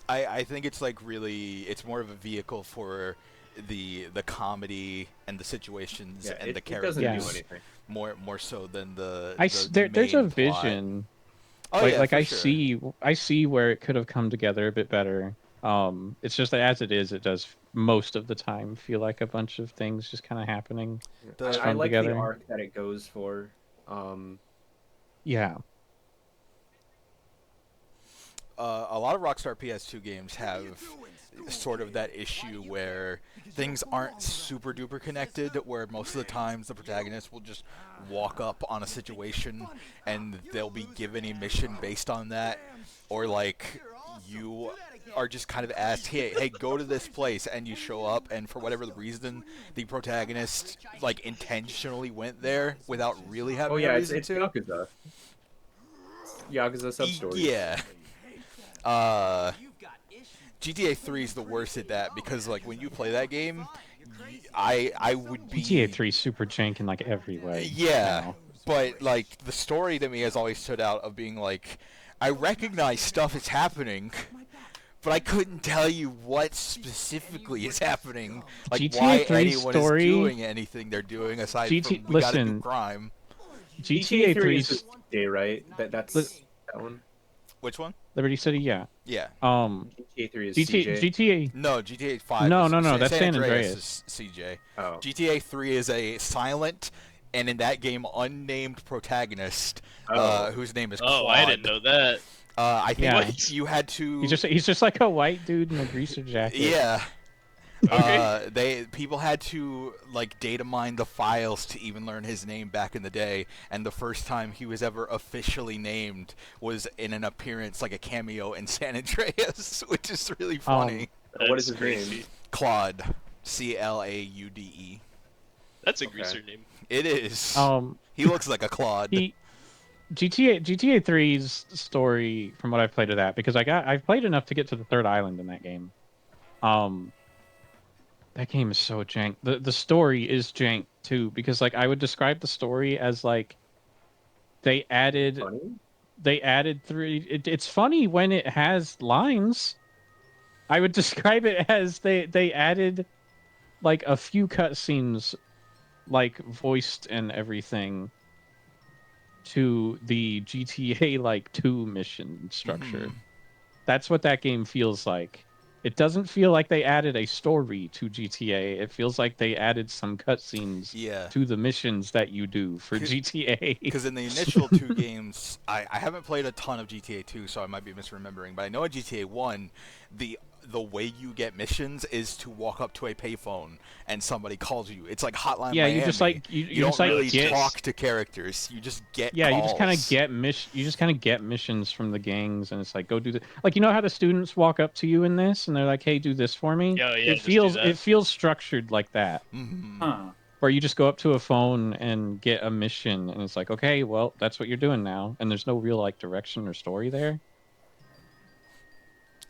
I think it's like really it's more of a vehicle for the comedy and the situations Yeah, and the it doesn't do characters anything. more so than the There's a main plot. vision. Oh like yeah, like for I sure. see where it could have come together a bit better. It's just that as it is, it does most of the time feel like a bunch of things just kind of happening, The I strung like the together. arc that it goes for. Um, Yeah. a lot of Rockstar PS2 games have sort of that issue where things aren't super duper connected, where most of the times the protagonist will just walk up on a situation and they'll be given a mission based on that, or like you are just kind of asked, hey, go to this place, and you show up, and for whatever the reason, the protagonist like intentionally went there without really oh having a yeah, reason it's to. Yakuza. Yakuza sub-story. Yeah. Uh, GTA 3 is the worst at that because like when you play that game, I would be GTA 3 is super jank in like every way. Yeah, now. but like the story to me has always stood out of being like I recognize stuff is happening, but I couldn't tell you what specifically is happening. Like GTA why 3 anyone story- is doing anything they're doing aside from we gotta do listen. crime. GTA 3 3 is just day, right? That's Li- that one. Which one? Liberty City, yeah. Yeah. GTA 3 is CJ. GTA. No, GTA 5. No, is, no, no, that's San San Andreas. Andreas. Is CJ. Oh. GTA 3 is a silent and in that game unnamed protagonist Oh. whose name is Oh, Claude. I didn't know that. I think Yeah. you had to. He's just like a white dude in a greaser jacket. Yeah. Okay. People had to like data mine the files to even learn his name back in the day, and the first time he was ever officially named was in an appearance, like a cameo in San Andreas, which is really funny. What is That's his name? crazy. Claude, Claude. That's a Okay. greaser name. It is. Um, He looks like a Claude. GTA 3's story, from what I've played of that, because I've played enough to get to the third island in that game. That game is so jank. The story is jank too, because like I would describe the story as like they added Funny? three. It's funny when it has lines. I would describe it as they added like a few cutscenes, like voiced and everything, to the GTA like 2 mission structure. Mhm. That's what that game feels like. It doesn't feel like they added a story to GTA. It feels like they added some cutscenes Yeah. to the missions that you do for 'Cause- GTA. Because in the initial two games, I haven't played a ton of GTA 2, so I might be misremembering, but I know in GTA 1, the way you get missions is to walk up to a payphone and somebody calls you. It's like Hotline Yeah, Miami. you just like you You don't just like really get talk to characters. You just get yeah, you just kind of calls. get you just kind of get missions from the gangs, and it's like go do the like you know how the students walk up to you in this and they're like, "Hey, do this for me." Yeah, yeah, it just do feels that. it feels structured like that, Mhm. Huh. where you just go up to a phone and get a mission, and it's like, okay, well, that's what you're doing now, and there's no real like direction or story there.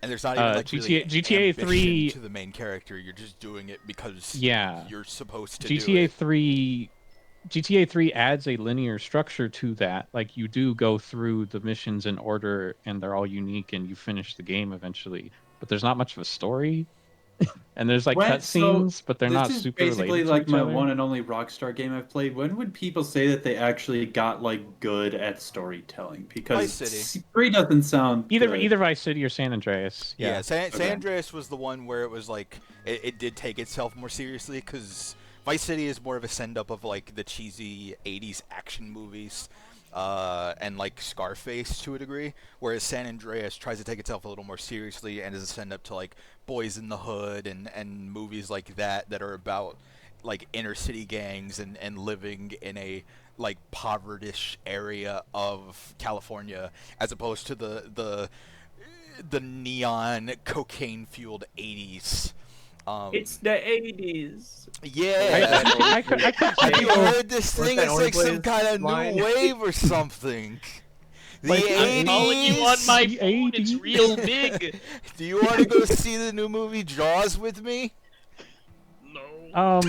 And there's not even like really GTA ambition 3 to the main character. You're just doing it because Yeah. you're supposed to do GTA it. 3 GTA 3 adds a linear structure to that. Like you do go through the missions in order and they're all unique and you finish the game eventually. But there's not much of a story. And there's like cutscenes, but they're not this is super basically related like to each my other. one and only Rockstar game I've played. When would people say that they actually got like good at storytelling? Because Vice City. 3 doesn't sound Either good. either Vice City or San Andreas. Yeah, San Okay. Andreas was the one where it was like it did take itself more seriously because Vice City is more of a send up of like the cheesy '80s action movies, and like Scarface to a degree, whereas San Andreas tries to take itself a little more seriously and is a send up to like Boys in the Hood and movies like that are about like inner city gangs and living in a like povertish area of California as opposed to the neon cocaine fueled 80s It's the 80s. Yeah. Have you heard this What's thing? that It's only like some plays kind of line? new wave or something. The Like, I'm calling you on 80s? my The phone. It's 80s? real big. Do you want to go see the new movie Jaws with me? No.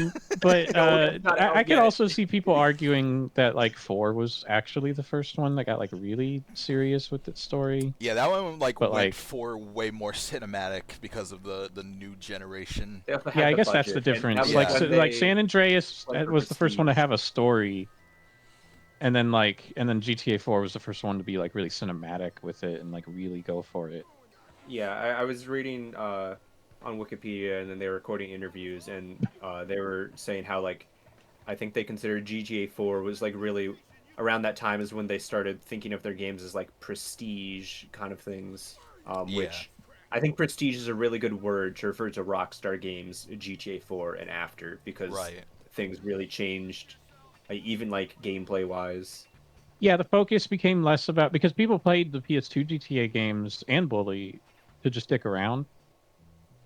But No, it's not out I could yet. also see people arguing that like 4 was actually the first one that got like really serious with its story. Yeah, that one But, went like- for way more cinematic because of the new generation. They also Yeah, had I the guess that's the budget, and difference. that was Like when so, like they San Andreas went for was the first one to prestige. have a story, and then GTA 4 was the first one to be like really cinematic with it and like really go for it. Yeah, I was reading on Wikipedia, and then they were recording interviews, and they were saying how like I think they considered GTA 4 was like really around that time is when they started thinking of their games as like prestige kind of things, Yeah. which I think prestige is a really good word to refer to Rockstar Games, GTA 4 and after, because Right. things really changed, even like gameplay wise. Yeah, the focus became less about because people played the PS2 GTA games and Bully to just stick around.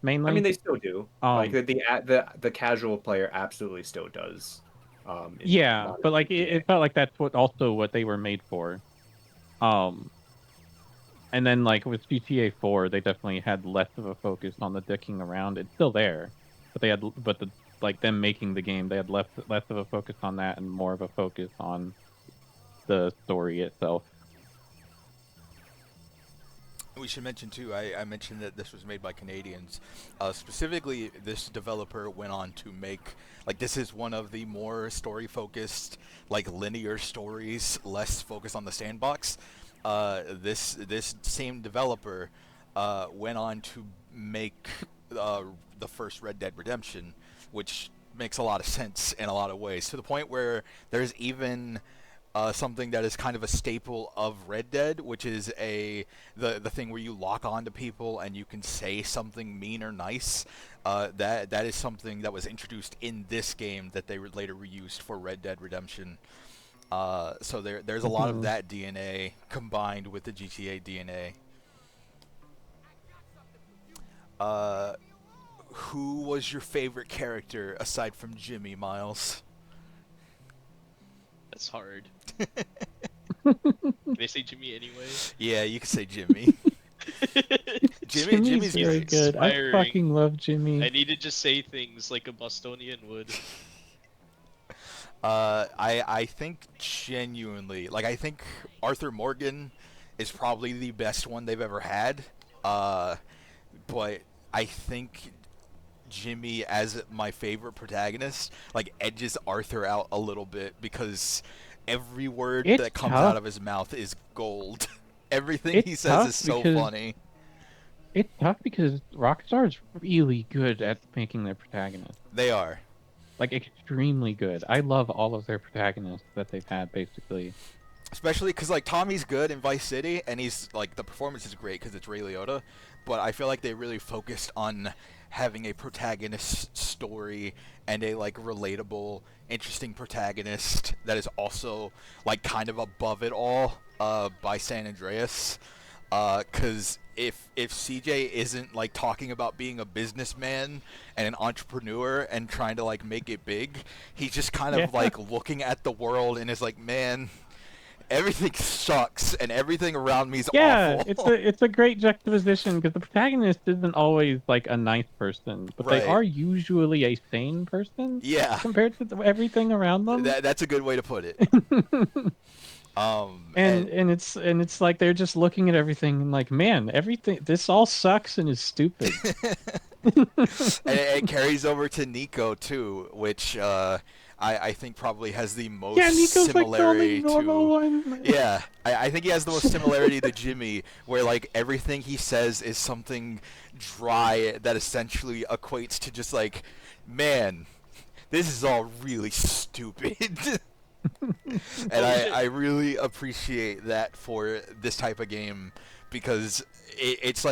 Mainly, I mean, they still do. Like Um, the casual player absolutely still does. In yeah, modern but like GTA. it felt like that's what they were made for. And then like with GTA 4, they definitely had less of a focus on the dicking around. It's still there, but the like them making the game, they had less of a focus on that and more of a focus on the story itself. We should mention too. I mentioned that this was made by Canadians. Specifically, this developer went on to make this is one of the more story-focused, like linear stories, less focused on the sandbox. This same developer went on to make the first Red Dead Redemption, which makes a lot of sense in a lot of ways. To the point where there's even something that is kind of a staple of Red Dead, which is the thing where you lock onto people and you can say something mean or nice. That is something that was introduced in this game that they later reused for Red Dead Redemption. So there's a lot of that DNA combined with the GTA DNA. Who was your favorite character aside from Jimmy, Miles? That's hard. Can I say Jimmy anyway? Yeah, you can say Jimmy. Jimmy's really great. good. I Inspiring. fucking love Jimmy. I need to just say things like a Bostonian would. I think genuinely, I think Arthur Morgan is probably the best one they've ever had. But I think Jimmy as my favorite protagonist edges Arthur out a little bit because every word It's that comes tough. out of his mouth is gold. Everything It's he says tough is so because- funny. It's tough because Rockstar is really good at making their protagonists. They are. Like extremely good. I love all of their protagonists that they've had basically. Especially because Tommy's good in Vice City, and he's the performance is great because it's Ray Liotta. But I feel like they really focused on having a protagonist story and a relatable, interesting protagonist that is also kind of above it all by San Andreas. Because if CJ isn't talking about being a businessman and an entrepreneur and trying to make it big, he's just kind of Yeah. looking at the world and is like, man, everything sucks and everything around me is Yeah, awful. it's a great juxtaposition because the protagonist isn't always a nice person, but Right. they are usually a sane person Yeah, compared to everything around them. that's a good way to put it. And it's like they're just looking at everything and man, everything this all sucks and is stupid. and it carries over to Nico too, which I think probably has the most Yeah, Nico's the similarity only normal to. one. Yeah, I think he has the most similarity to Jimmy, where everything he says is something dry that essentially equates to just man, this is all really stupid. And I really appreciate that for this type of game because it's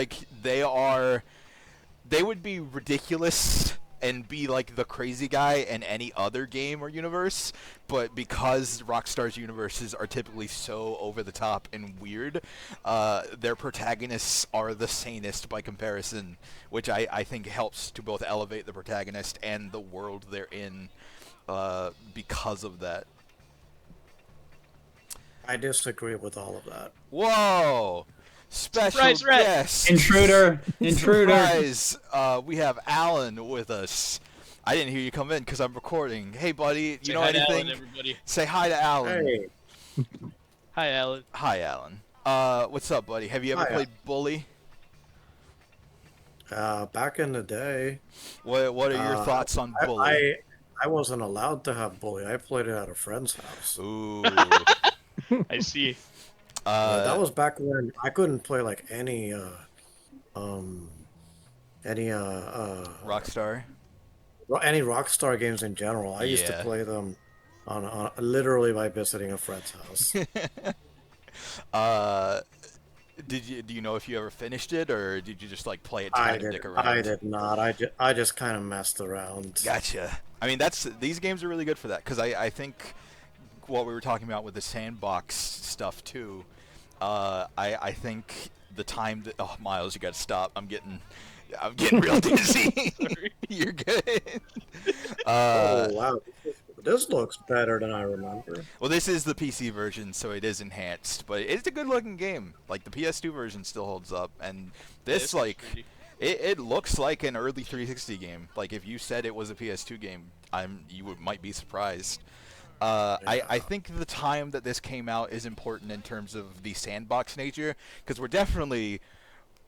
they would be ridiculous and be like the crazy guy in any other game or universe, but because Rockstar's universes are typically so over the top and weird, their protagonists are the sanest by comparison, which I think helps to both elevate the protagonist and the world they're in because of that. I disagree with all of that. Whoa! Special Surprise, Red. guest! Intruder. Surprise! We have Alan with us. I didn't hear you come in because I'm recording. Hey, buddy, you Say know hi to anything? Alan, everybody. Say hi to Alan. Hey, Hi, Alan. Hi, Alan. What's up, buddy? Have you ever Hi, played Bully? back in the day, What are your thoughts on Bully? I wasn't allowed to have Bully. I played it at a friend's house. Ooh. I see. That was back when I couldn't play like any Rockstar. any Rockstar games in general. I used to Yeah. play them on literally by visiting a friend's house. Do you know if you ever finished it, or did you just like play it to I kind of did. dick around? I did not. I just kind of messed around. Gotcha. I mean, these games are really good for that because I think what we were talking about with the sandbox stuff too. I think the time that Miles, you got to stop. I'm getting real dizzy. You're good. Oh wow, this looks better than I remember. Well, this is the PC version, so it is enhanced, but it's a good-looking game. Like the PS2 version still holds up, and this like. It looks like an early 360 game. Like if you said it was a PS2 game, might be surprised. I think the time that this came out is important in terms of the sandbox nature, because we're definitely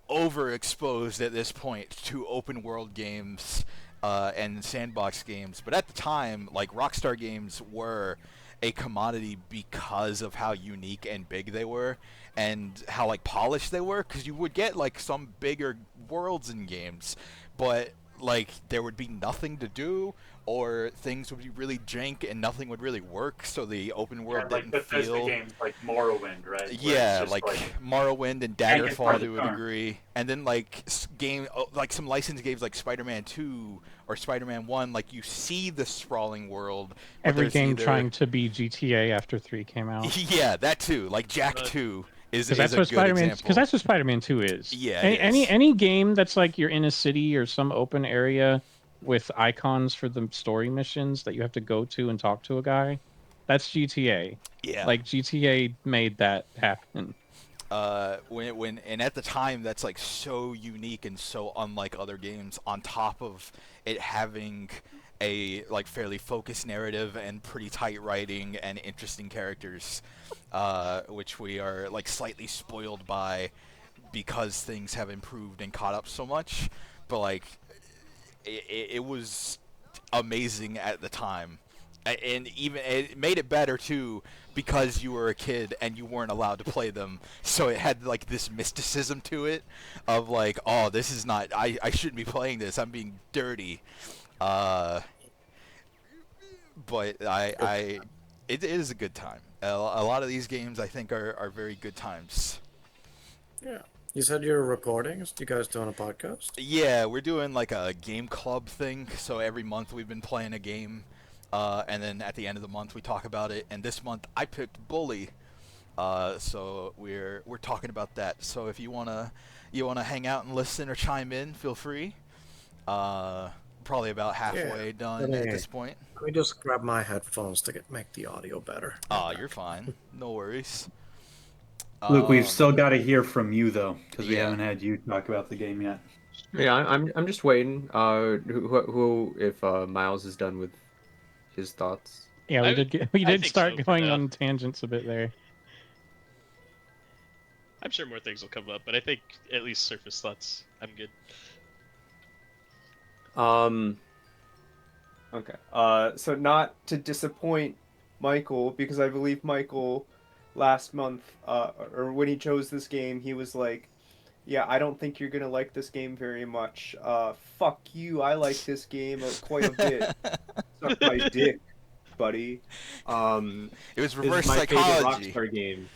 overexposed at this point to open world games and sandbox games. But at the time, like Rockstar games were a commodity because of how unique and big they were and how like polished they were, because you would get like some bigger worlds in games, but like there would be nothing to do, or things would be really jank and nothing would really work, so the open world like didn't Bethesda feel games like Morrowind, right? Where yeah, it's just, like Morrowind and Daggerfall to a charm. degree, and then like like some licensed games like Spider-Man 2 or Spider-Man 1, like you see the sprawling world. but Every there's game either- trying to be GTA after 3 came out. yeah, that too. Like Jack 2 is Because that's a what good Spider-Man. example. Because that's what Spider-Man 2 is. Yeah, Any, it any is. any game that's like you're in a city or some open area with icons for the story missions that you have to go to and talk to a guy, that's GTA. yeah. Like GTA made that happen. When and at the time that's like so unique and so unlike other games, on top of it having a like fairly focused narrative and pretty tight writing and interesting characters, which we are like slightly spoiled by because things have improved and caught up so much, but like it was amazing at the time. And even it made it better too because you were a kid and you weren't allowed to play them, so it had like this mysticism to it of like, oh, this is not, I shouldn't be playing this, I'm being dirty. But it is a good time. A lot of these games I think are very good times. Yeah. You said you were recording. You guys doing a podcast? Yeah, we're doing like a game club thing, so every month we've been playing a game. And then at the end of the month we talk about it. And this month I picked Bully, so we're talking about that. So if you wanna hang out and listen or chime in, feel free. Probably about halfway done at this point. Let me just grab my headphones to make the audio better. Oh, you're fine. No worries. Luke, we've still got to hear from you though, because we yeah. haven't had you talk about the game yet. Yeah, I'm just waiting. Who if Miles is done with his thoughts? Yeah, I we did think start so for going now. on tangents a bit there. I'm sure more things will come up, but I think at least surface thoughts. I'm good. Okay. So not to disappoint Michael, because I believe Michael last month, or when he chose this game, he was like, "Yeah, I don't think you're gonna like this game very much. Fuck you. I like this game quite a bit. Suck my dick, buddy." It was This reverse is my psychology. favorite Rockstar game.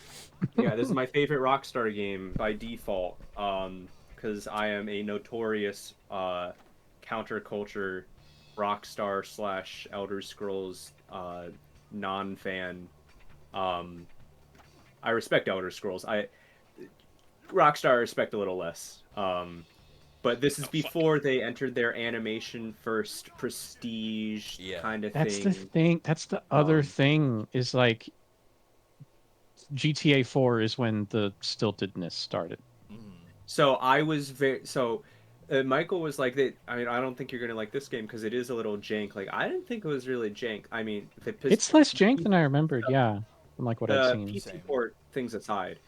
Yeah, this is my favorite Rockstar game by default. Because I am a notorious counterculture Rockstar slash Elder Scrolls non-fan. I respect Elder Scrolls. Rockstar I respect a little less. But this is Oh, fuck. before they entered their animation first prestige Yeah. kind of That's thing. the thing. That's the other Um, thing is like GTA 4 is when the stiltedness started. So I was Michael was like that. I mean, I don't think you're gonna like this game because it is a little jank. Like I didn't think it was really jank. I mean, It's less jank than I remembered, yeah, from like what I'd the seen. PC Same. port things aside,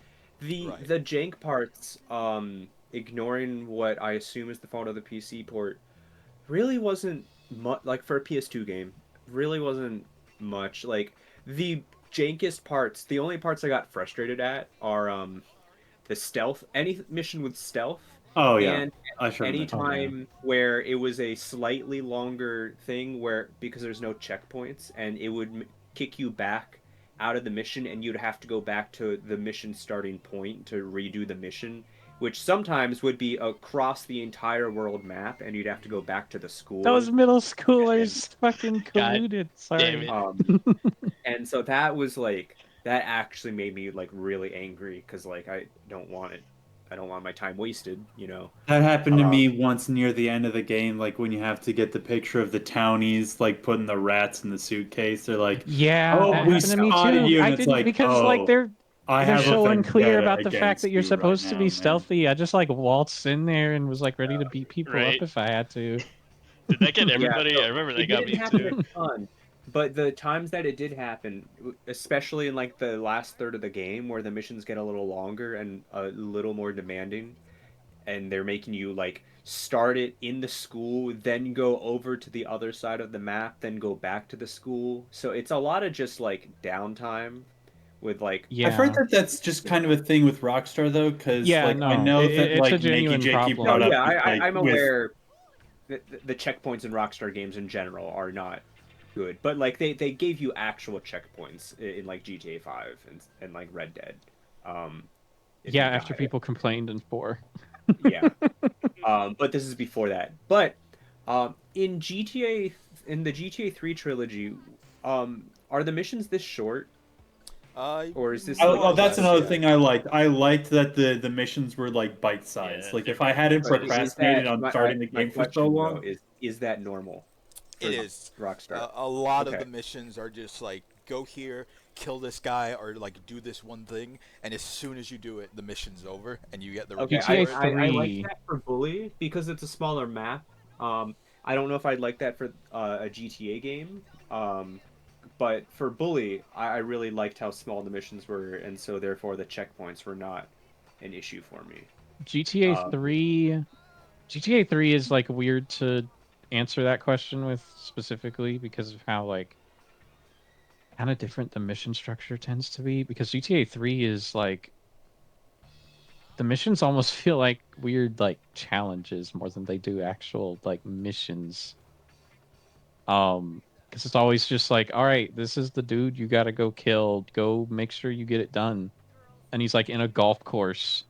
Right. the jank parts, ignoring what I assume is the fault of the PC port, really wasn't much. Like for a PS2 game, really wasn't much. Like the jankest parts, the only parts I got frustrated at are the stealth, any mission with stealth, Oh yeah, and I sure any remember. time where it was a slightly longer thing where because there's no checkpoints and it would kick you back out of the mission and you'd have to go back to the mission starting point to redo the mission, which sometimes would be across the entire world map and you'd have to go back to the school. Those middle schoolers fucking God colluded. damn Sorry. it. And so that was like that actually made me like really angry because like I don't want it. I don't want my time wasted, you know. That happened to me once near the end of the game, like when you have to get the picture of the townies, like putting the rats in the suitcase. They're like, Yeah, "Oh, that we happened to me spotted too. you," and I it's didn't like, because "Oh, like they're I they're have so a unclear vendetta about the fact against that you're you supposed right to now, be man." stealthy. I just like waltzed in there and was like ready to beat people Right. up if I had to. Did that get everybody? Yeah, so I remember it that got didn't me happen too. a ton, but the times that it did happen, especially in like the last third of the game where the missions get a little longer and a little more demanding, and they're making you like start it in the school, then go over to the other side of the map, then go back to the school. So it's a lot of just like downtime with like Yeah. I've heard that that's just kind of a thing with Rockstar though, because Yeah, like I no, know it- that it's a like genuine Nakey Jakey problem. brought no, up yeah, with, like, I'm with aware the checkpoints in Rockstar games in general are not good, but like they gave you actual checkpoints in like GTA 5 and like Red Dead. If Yeah, you after died. people complained in 4. Yeah. But this is before that. But in GTA in the GTA 3 trilogy, are the missions this short? Or is this Oh, like oh, that's another yeah. thing I liked. I liked that the missions were like bite sized. Yeah, like they're if I hadn't very But is procrastinated that on starting the my game for so question long, though is that normal? It is. Rockstar. A lot of Okay. the missions are just like go here, kill this guy, or like do this one thing, and as soon as you do it, the mission's over, and you get the Okay, reward GTA for it. I like 3. that for Bully because it's a smaller map. I don't know if I'd like that for a GTA game. But for Bully, I really liked how small the missions were, and so therefore the checkpoints were not an issue for me. GTA 3 GTA 3 is like weird to answer that question with specifically because of how like kind of different the mission structure tends to be because GTA 3 is like the missions almost feel like weird like challenges more than they do actual like missions. Because it's always just like, all right, this is the dude you got to go kill. Go make sure you get it done. And he's like in a golf course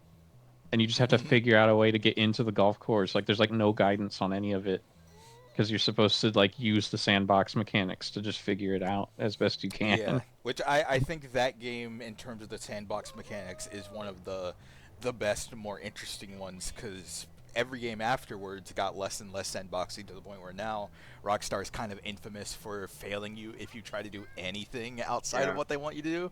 and you just have to figure out a way to get into the golf course. Like there's like no guidance on any of it because you're supposed to like use the sandbox mechanics to just figure it out as best you can. Yeah, which I think that game in terms of the sandbox mechanics is one of the best, more interesting ones because every game afterwards got less and less sandboxy to the point where now Rockstar is kind of infamous for failing you if you try to do anything outside of what they want you to do.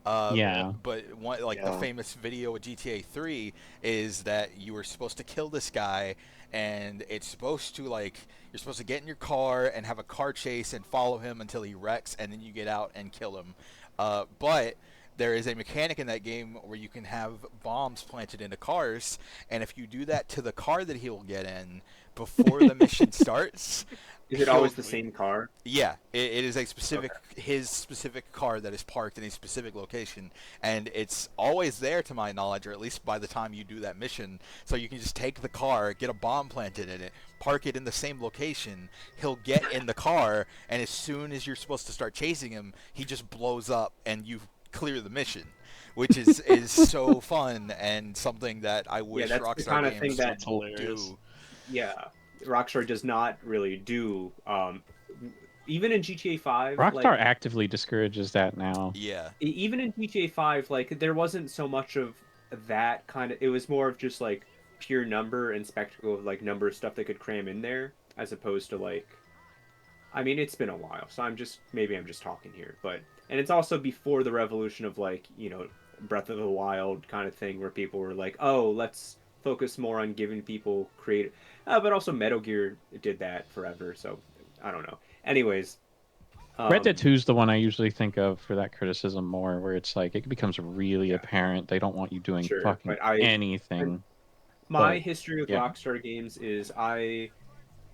Yeah. But one, like the famous video of GTA 3 is that you were supposed to kill this guy, and it's supposed to like you're supposed to get in your car and have a car chase and follow him until he wrecks, and then you get out and kill him. But there is a mechanic in that game where you can have bombs planted into cars, and if you do that to the car that he will get in before the mission starts, Is it always the same car? yeah, it is a specific his specific car that is parked in a specific location, and it's always there to my knowledge, or at least by the time you do that mission. So you can just take the car, get a bomb planted in it, park it in the same location. He'll get in the car, and as soon as you're supposed to start chasing him, he just blows up, and you clear the mission, which is so fun and something that I wish that's the Rockstar kind of games thing that's would hilarious. do. Yeah. Rockstar does not really do. Even in GTA 5, like Rockstar actively discourages that now. Yeah. even in GTA 5, like there wasn't so much of that kind of. It was more of just like pure number and spectacle of like number of stuff they could cram in there, as opposed to like. I mean, it's been a while, so I'm just talking here, but and it's also before the revolution of like Breath of the Wild kind of thing where people were like, oh, let's focus more on giving people creative. But also Metal Gear did that forever, so I don't know. Anyways, Red Dead um, 2 is the one I usually think of for that criticism more, where it's like it becomes really yeah, apparent they don't want you doing sure, fucking but I anything. my But history with yeah, Rockstar games is I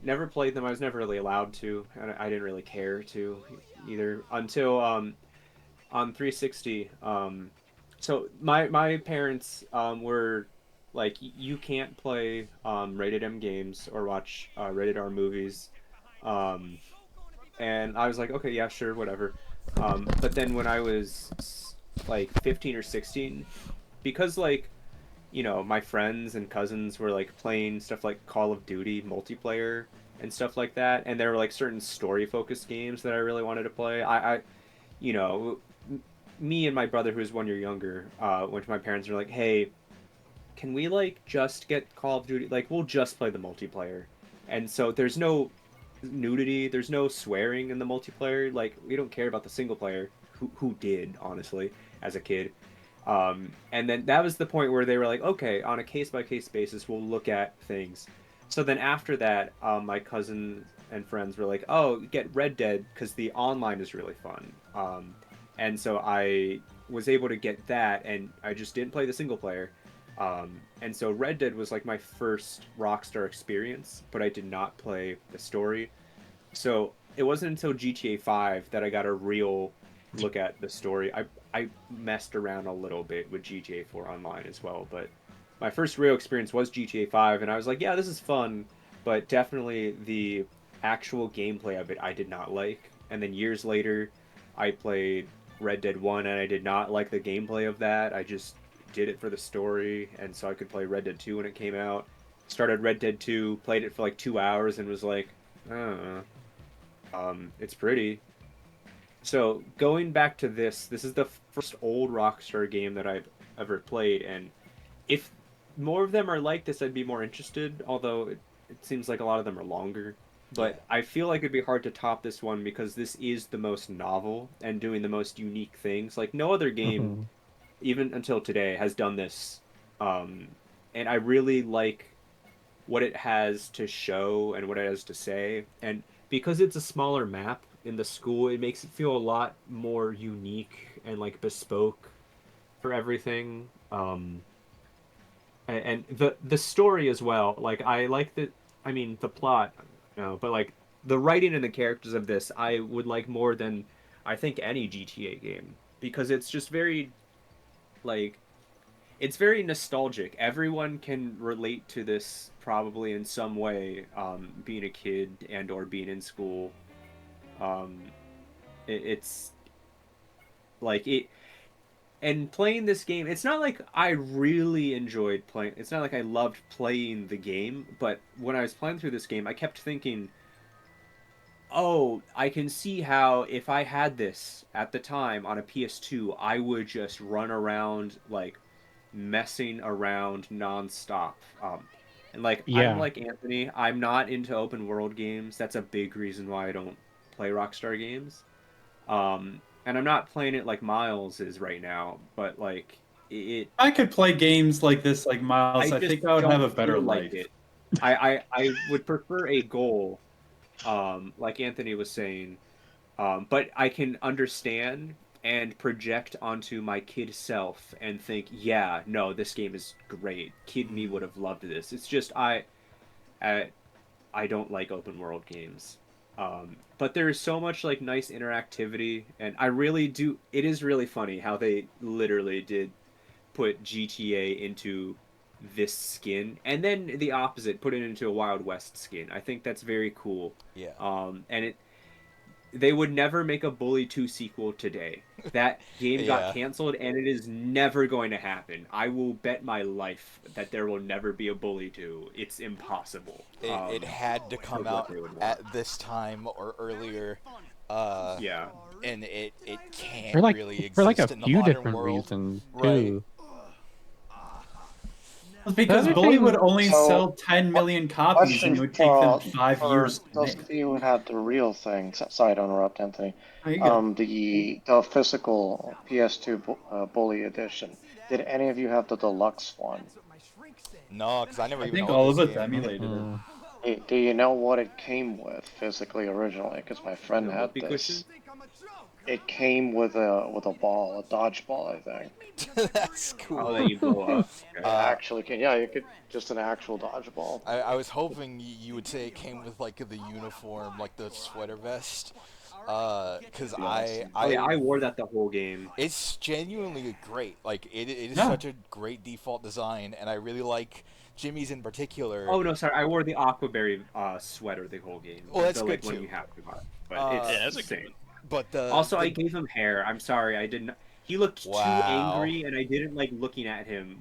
never played them. I was never really allowed to, and I didn't really care to either until on 360. So my parents were like, you can't play rated M games or watch rated R movies, um, and I was like, okay, yeah, sure, whatever. But then when I was like 15 or 16, because like my friends and cousins were like playing stuff like Call of Duty multiplayer and stuff like that, and there were like certain story focused games that I really wanted to play. I you know, me and my brother, who is 1 year younger, went to my parents and were like, "Hey, can we like just get Call of Duty? Like, we'll just play the multiplayer." And so there's no nudity, there's no swearing in the multiplayer. Like, we don't care about the single player. Who did, honestly, as a kid. And then that was the point where they were like, okay, on a case by case basis, we'll look at things. So then after that, my cousins and friends were like, oh, get Red Dead because the online is really fun. And so I was able to get that, and I just didn't play the single player. And so Red Dead was like my first Rockstar experience, but I did not play the story. So it wasn't until GTA 5 that I got a real look at the story. I messed around a little bit with GTA 4 online as well, but my first real experience was GTA 5, and I was like, yeah, this is fun, but definitely the actual gameplay of it I did not like. And then years later, I played Red Dead 1, and I did not like the gameplay of that. I just did it for the story, and so I could play Red Dead 2 when it came out. Started Red Dead 2, played it for like 2 hours, and was like, uh, it's pretty. So going back to this is the first old Rockstar game that I've ever played, and if more of them are like this, I'd be more interested. Although it seems like a lot of them are longer, Yeah. but I feel like it'd be hard to top this one because this is the most novel and doing the most unique things. Like no other game, mhm. even until today, has done this. Um, and I really like what it has to show and what it has to say. And because it's a smaller map in the school, it makes it feel a lot more unique and like bespoke for everything. And the story as well. Like I like the, I mean the plot, but like the writing and the characters of this, I would like more than I think any GTA game because it's just very like it's very nostalgic. Everyone can relate to this probably in some way, being a kid and or being in school. Um, it's like it and playing this game. It's not like I really enjoyed playing. It's not like I loved playing the game, but when I was playing through this game, I kept thinking, "Oh, I can see how if I had this at the time on a PS2, I would just run around like messing around nonstop. And like I'm Yeah, like Anthony, I'm not into open world games. That's a big reason why I don't play Rockstar games. And I'm not playing it like Miles is right now, but like it, I could play games like this, like I Miles. I just think I would have don't a better feel like life. it. I would prefer a goal, like Anthony was saying, but I can understand and project onto my kid self and think, yeah, no, this game is great. Kid me would have loved this. It's just I, I don't like open world games. But there is so much like nice interactivity, and I really do. It is really funny how they literally did put GTA into this skin, and then the opposite, put it into a Wild West skin. I think that's very cool. Yeah. And it they would never make a Bully 2 sequel today. That game Yeah. got canceled, and it is never going to happen. I will bet my life that there will never be a Bully 2. It's impossible. It had to come for what out they would want. at this time or earlier. Yeah. And it can't For like really exist for like a in the few modern different world. reasons Right. too. Because Other Bully thing- would only So, sell 10 million copies, and it would take them 5 for years to those make. of you who had the real thing. Sorry to interrupt, Anthony. There you go. The physical PS2 Bully edition. Did any of you have the deluxe one? No, because I never I even think know all this of us game. emulated it. Mm. Do you know what it came with physically originally? Because my friend The had whoopee this. cushion? It came with a ball, a dodgeball, I think. That's cool. I'll let you blow up. Okay. Actually, yeah, you could just an actual dodgeball. I was hoping you would say it came with like the uniform, like the sweater vest, because Oh yeah, I wore that the whole game. it's genuinely great. Like it is Yeah. such a great default design, and I really like Jimmy's in particular. Oh no, sorry, I wore the Aquaberry sweater the whole game. Well, that's the, like, good, one too. you have to buy. But Uh, it's Yeah, that's a insane. But Also, the, I gave him hair. I'm sorry, I didn't. He looked Wow. too angry, and I didn't like looking at him.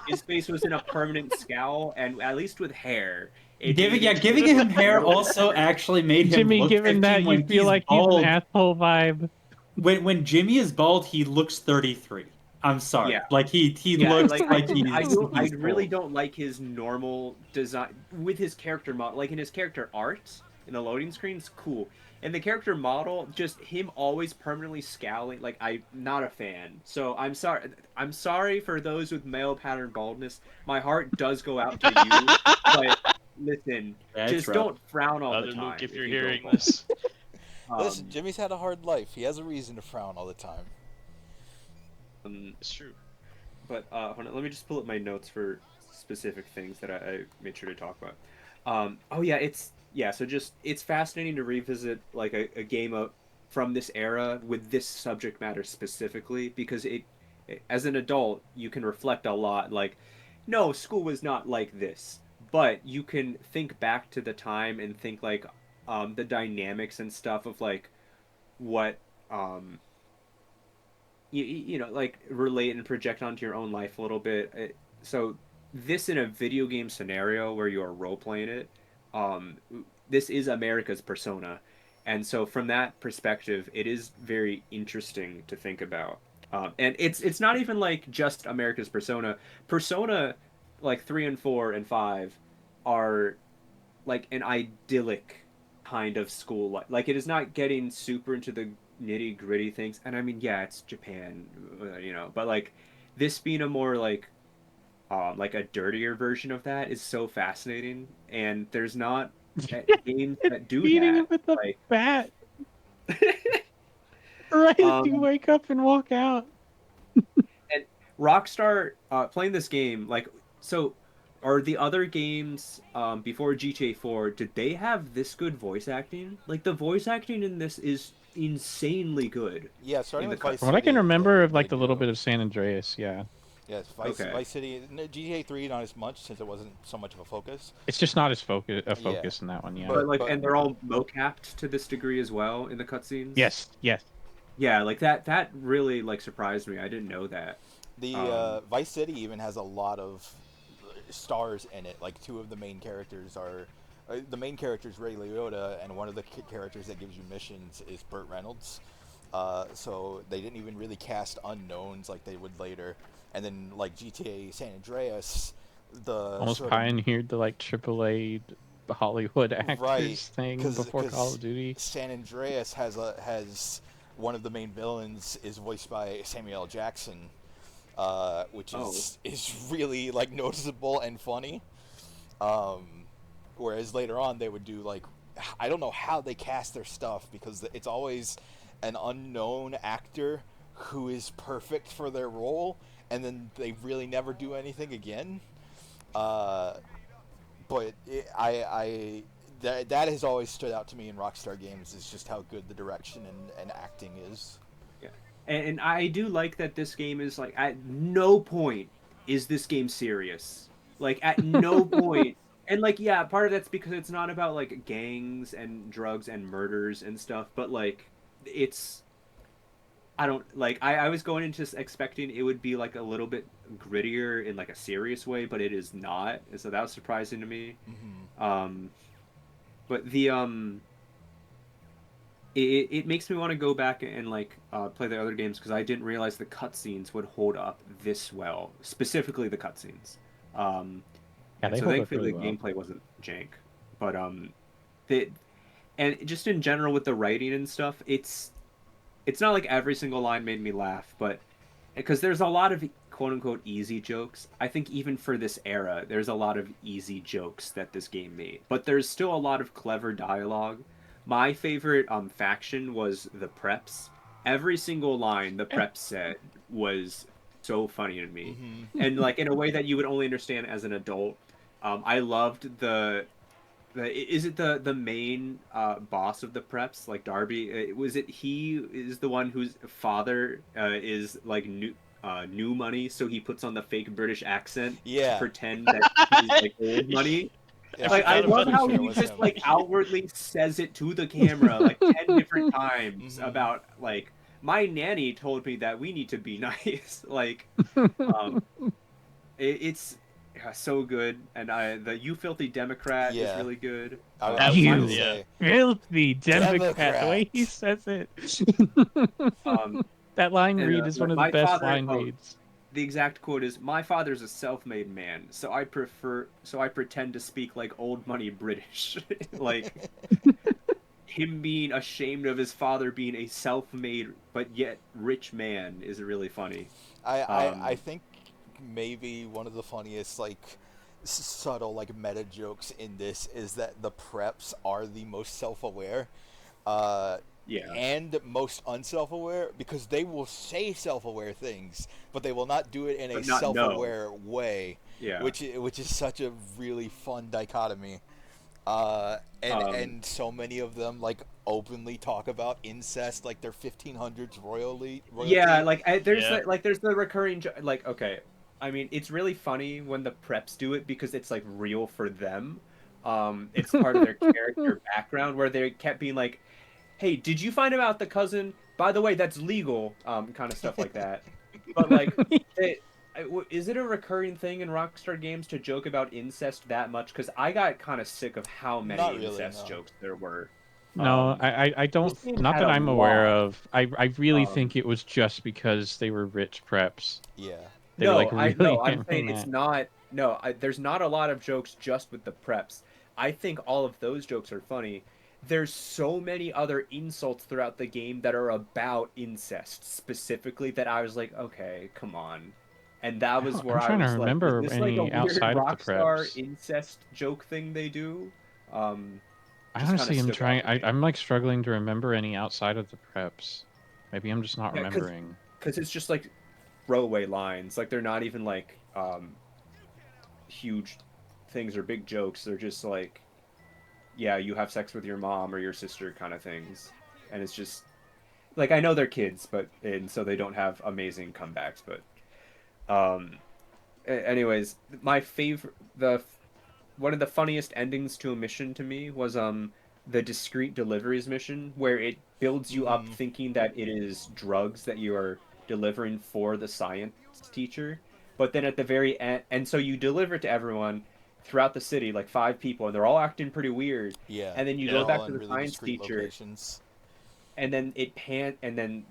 His face was in a permanent scowl, and at least with hair. Giving him hair also actually made him Jimmy, look given 15 that you when feel he's like he's bald. an asshole vibe. When Jimmy is bald, he looks 33. I'm sorry. Yeah. Like he Yeah, looks like, like he's. I he's really bald. don't like his normal design with his character model. Like in his character art in the loading screens, cool. And the character model, just him always permanently scowling. Like I'm not a fan. So I'm sorry. I'm sorry for those with male pattern baldness. My heart does go out to you. But listen, Yeah, it's just rough. don't frown all Other the time. Luke, if you're you go hearing bald. this. listen, Jimmy's had a hard life. He has a reason to frown all the time. It's true. But hold on, let me just pull up my notes for specific things that I made sure to talk about. Oh yeah, so just it's fascinating to revisit like a game from this era with this subject matter specifically because it as an adult you can reflect a lot. Like, no, school was not like this, but you can think back to the time and think like the dynamics and stuff of like what you know, like relate and project onto your own life a little bit. So this in a video game scenario where you are role playing it, this is America's Persona, and so from that perspective, it is very interesting to think about. And it's not even like just America's Persona. Persona, like 3 and 4 and 5, are like an idyllic kind of school life. Like it is not getting super into the nitty gritty things. And I mean, yeah, it's Japan, you know, but like this being a more like a dirtier version of that is so fascinating. And there's not games that do Beating that. him with the Like, bat. Right as you wake up and walk out. Rockstar playing this game, like, so are the other games before GTA 4, did they have this good voice acting? Like the voice acting in this is insanely good. Yeah, starting In with the Vice From what I can City, remember they- of like they the little do. bit of San Andreas, yeah. Yes, Okay. Vice City, GTA 3 not as much since it wasn't so much of a focus. It's just not as focus in that one, yeah. But like, but- and they're all mocapped to this degree as well in the cutscenes. Yes, yes. Yeah, like that really like surprised me. I didn't know that. The Vice City even has a lot of stars in it. Like two of the main characters are the main character is Ray Liotta, and one of the characters that gives you missions is Burt Reynolds. So they didn't even really cast unknowns like they would later. And then like GTA San Andreas, the Almost sort of- pioneered the like AAA Hollywood actors Right, thing 'cause- before 'cause Call of Duty. San Andreas has one of the main villains is voiced by Samuel L. Jackson, which is really like noticeable and funny. Whereas later on they would do like, I don't know how they cast their stuff because it's always an unknown actor who is perfect for their role, and then they really never do anything again. But that has always stood out to me in Rockstar games is just how good the direction and acting is. Yeah, and I do like that this game is like at no point is this game serious. Like at no point And like, yeah, part of that's because it's not about like gangs and drugs and murders and stuff, but like it's I don't like I was going into this expecting it would be like a little bit grittier in like a serious way, but it is not. And so that was surprising to me. Mm-hmm. But it makes me want to go back and like play the other games because I didn't realize the cutscenes would hold up this well, specifically the cutscenes. Yeah, And they so hold up thankfully really the well. gameplay wasn't jank, but the and just in general with the writing and stuff, it's not like every single line made me laugh, but because there's a lot of quote unquote easy jokes. I think even for this era, there's a lot of easy jokes that this game made, but there's still a lot of clever dialogue. My favorite faction was the preps. Every single line the preps said was so funny to me, Mm-hmm. and like in a way that you would only understand as an adult. I loved is it the main boss of the preps like Darby? Was it he is the one whose father is like new money, so he puts on the fake British accent to Yeah. pretend that he's like old money. Yeah, Like I forgot love about how sure it he was just him. like outwardly says it to the camera like 10 different times Mhm. about like my nanny told me that we need to be nice. Like it's yeah, so good, and the "You Filthy Democrat" is Yeah. really good. I That was was- gonna You say, filthy Democrat. The way he Democrat. says it. Um, That line and, read is one of the my best father. line Oh, reads. the exact quote is, "My father's a self-made man, so I pretend to speak like old money British." Like him being ashamed of his father being a self-made but yet rich man is really funny. I think maybe one of the funniest like subtle like meta jokes in this is that the preps are the most self-aware Yeah. and most unself-aware because they will say self-aware things but they will not do it in a But not know. self-aware way, Yeah. which is such a really fun dichotomy. And so many of them like openly talk about incest like they're 1500s royalty. Yeah, like there's Yeah. there's the recurring like okay, I mean it's really funny when the preps do it because it's like real for them. It's part of their character background where they kept being like, "Hey, did you find out the cousin? By the way, that's legal." Kind of stuff like that. But like, is it a recurring thing in Rockstar games to joke about incest that much? Because I got kind of sick of how many Not really, incest no. jokes there were. No, Um, I don't. this game Not had that a I'm aware lot. of. I really Um, think it was just because they were rich preps. Yeah. They were like I really no, I'm hammering saying it's that. not. No, there's not a lot of jokes just with the preps. I think all of those jokes are funny. There's so many other insults throughout the game that are about incest specifically that I was like, okay, come on. And that was where I'm I trying to was like, is remember this like a any weird outside of the Rockstar preps. incest joke thing they do? I Just honestly am kinda stood out trying. to me. I'm like struggling to remember any outside of the preps. Maybe I'm just not Yeah, remembering. because it's just like throwaway lines. Like they're not even like huge things or big jokes. They're just like, yeah, you have sex with your mom or your sister kind of things. And it's just like I know they're kids, but and so they don't have amazing comebacks, but anyways, my favorite the one of the funniest endings to a mission to me was the discreet deliveries mission where it builds you up Mhm. thinking that it is drugs that you are delivering for the science teacher, but then at the very end, and so you deliver it to everyone throughout the city, like 5 people, and they're all acting pretty weird, Yeah. and then you Yeah. go back All to in the really science discreet teacher, locations. and then and then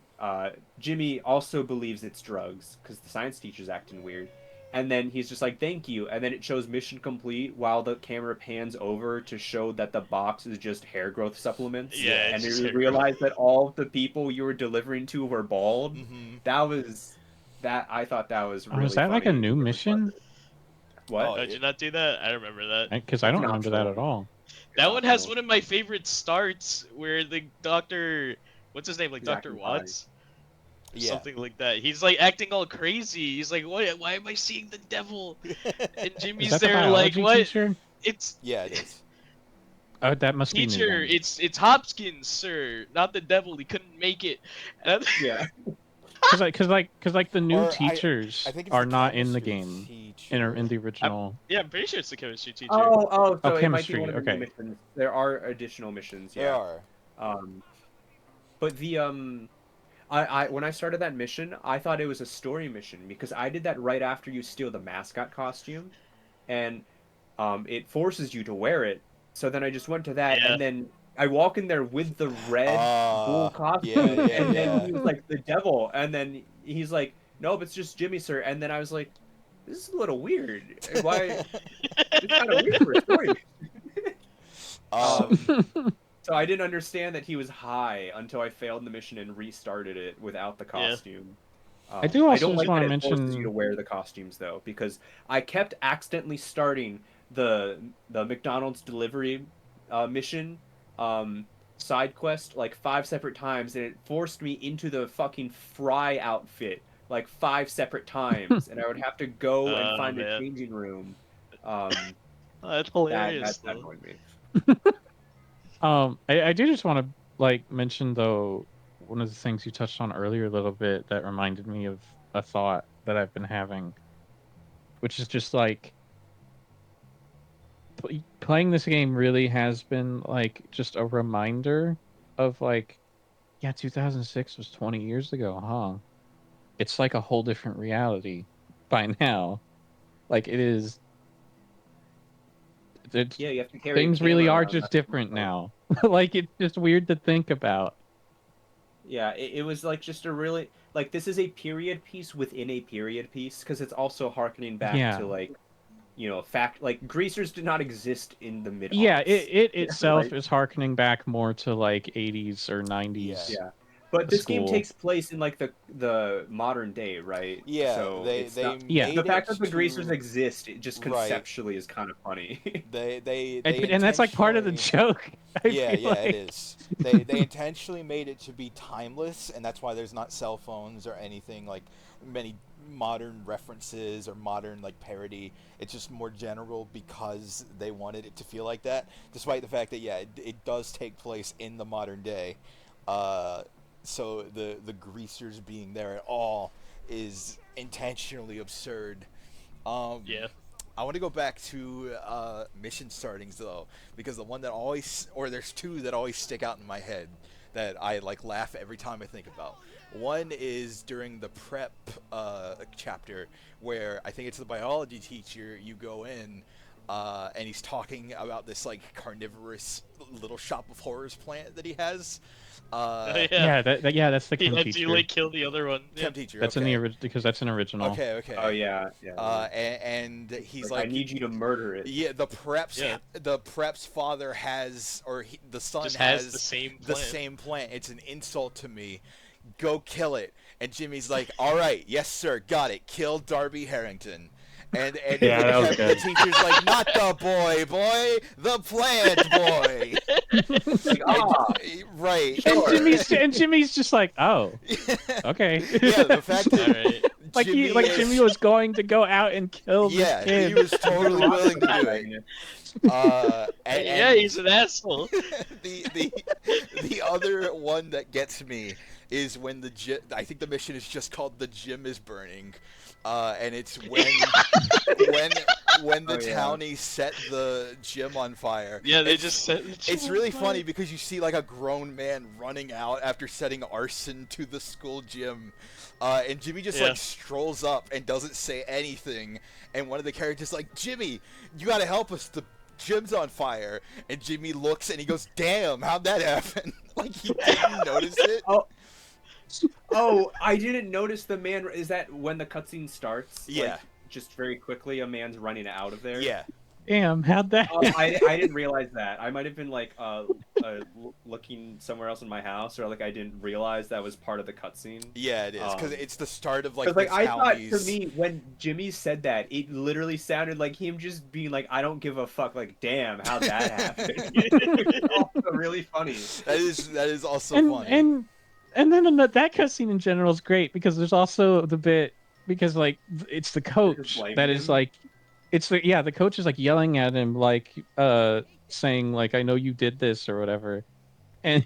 Jimmy also believes it's drugs because the science teacher's acting weird, and then he's just like thank you, and then it shows mission complete while the camera pans over to show that the box is just hair growth supplements. Yeah, And it's just you hair realize that all of the people you were delivering to were bald. Mm-hmm. That I thought that was Oh, really is that like a funny, new really mission? clever. What? Oh, Oh, did you not do that? I remember that. Because I It's don't an remember that optional at one. all. That one has optional. one of my favorite starts where the doctor, what's his name, like He's Dr. acting Watts? Or Yeah. something like that. He's like acting all crazy. He's like, "What? Why am I seeing the devil?" And Is Jimmy's that the there like, biology "What? teacher? It's Yeah, it is. Oh, that must be new teacher. then. It's Hopkins, sir, not the devil. He couldn't make it." And Yeah. because the new Or teachers I think it's are the not in the chemistry game teacher. in the original. Yeah, I'm pretty sure it's the chemistry teacher. So Oh, it might be chemistry, one of the new okay. missions. There are additional missions, There yeah. are. But I when I started that mission, I thought it was a story mission because I did that right after you steal the mascot costume, and it forces you to wear it. So then I just went to that, Yeah. and then I walk in there with the red bull costume, yeah, and then yeah. he was like the devil, and then he's like, "Nope, it's just Jimmy, sir." And then I was like, "This is a little weird. Why? It's kind of weird for a story." So I didn't understand that he was high until I failed the mission and restarted it without the Yeah. costume. I do also don't just like wanna that it forces mention- you to wear the costumes though, because I kept accidentally starting the McDonald's delivery mission side quest like 5 separate times, and it forced me into the fucking Fry outfit like 5 separate times, and I would have to go and Oh, find a man. changing room. Oh, that's That hilarious. that though. annoyed me. I do just want to like mention though one of the things you touched on earlier a little bit that reminded me of a thought that I've been having, which is just like playing this game really has been like just a reminder of like, yeah, 2006 was 20 years ago, huh? It's like a whole different reality by now. Like it is. It's, Yeah, you have to carry a things really camera are around, just that's different what I'm now. Like it's just weird to think about. Yeah, it was like just a really like this is a period piece within a period piece because it's also harkening back Yeah. to like fact like greasers did not exist in the mid Yeah, aughts. it itself Right? is harkening back more to like 80s or 90s. Yeah, but The this game school. takes place in like the modern day, right? Yeah, So they it's they not Yeah. made the fact it that the greasers to- exist, it just Right. conceptually is kind of funny. They And that's like part of the intentionally- joke. I Yeah, feel yeah, like. it is. They intentionally made it to be timeless, and that's why there's not cell phones or anything like many modern references or modern like parody. It's just more general because they wanted it to feel like that, despite the fact that it does take place in the modern day. So the greasers being there at all is intentionally absurd. Yeah. I want to go back to mission startings though, because the one that always, or there's two that always stick out in my head that I like laugh every time I think about. One is during the prep chapter where I think it's the biology teacher. You go in, and he's talking about this like carnivorous little shop of horrors plant that he has. Oh, Yeah, that's the He chem lets teacher. you like kill the other one. Chem teacher. That's okay. in the original because that's an original. Okay. Oh yeah, yeah. And he's I need you to murder it. Yeah, the Yeah. prep's father has, or the son Just has has the same the plant. same plant. It's an insult to me. Go kill it. And Jimmy's like, all right, yes sir, got it. Kill Darby Harrington. And Yeah, that was the good. teacher's like, not the boy, the plant boy. Like, ah, Right. And Jimmy's just like, oh, okay. Yeah, the fact that Alright. like Jimmy is- Jimmy was going to go out and kill this yeah, kid. he was totally willing to do it. Yeah, he's an asshole. the other one that gets me is when I think the mission is just called "The Gym is Burning," and it's when the Oh, yeah. townies set the gym on fire. Yeah, they It's- just said It's really funny because you see like a grown man running out after setting arson to the school gym, and Jimmy just Yeah. like strolls up and doesn't say anything. And one of the characters like, "Jimmy, you gotta help us. The gym's on fire." And Jimmy looks and he goes, "Damn, how'd that happen?" Like he didn't notice it. Oh, I didn't notice the man. Is that when the cutscene starts? Yeah. Like, just very quickly, a man's running out of there. Yeah. Damn, how'd that? Oh, I didn't realize that. I might have been like looking somewhere else in my house, or like I didn't realize that was part of the cutscene. Yeah, it is because it's the start of like Because the like I thought, townies. to me, when Jimmy said that, it literally sounded like him just being like, "I don't give a fuck." Like, damn, how'd that happen? It's also really funny. That is also and funny. and then that cutscene in general is great because there's also the bit because like it's the coach blaming that is him? like the coach is like yelling at him like saying like I know you did this or whatever and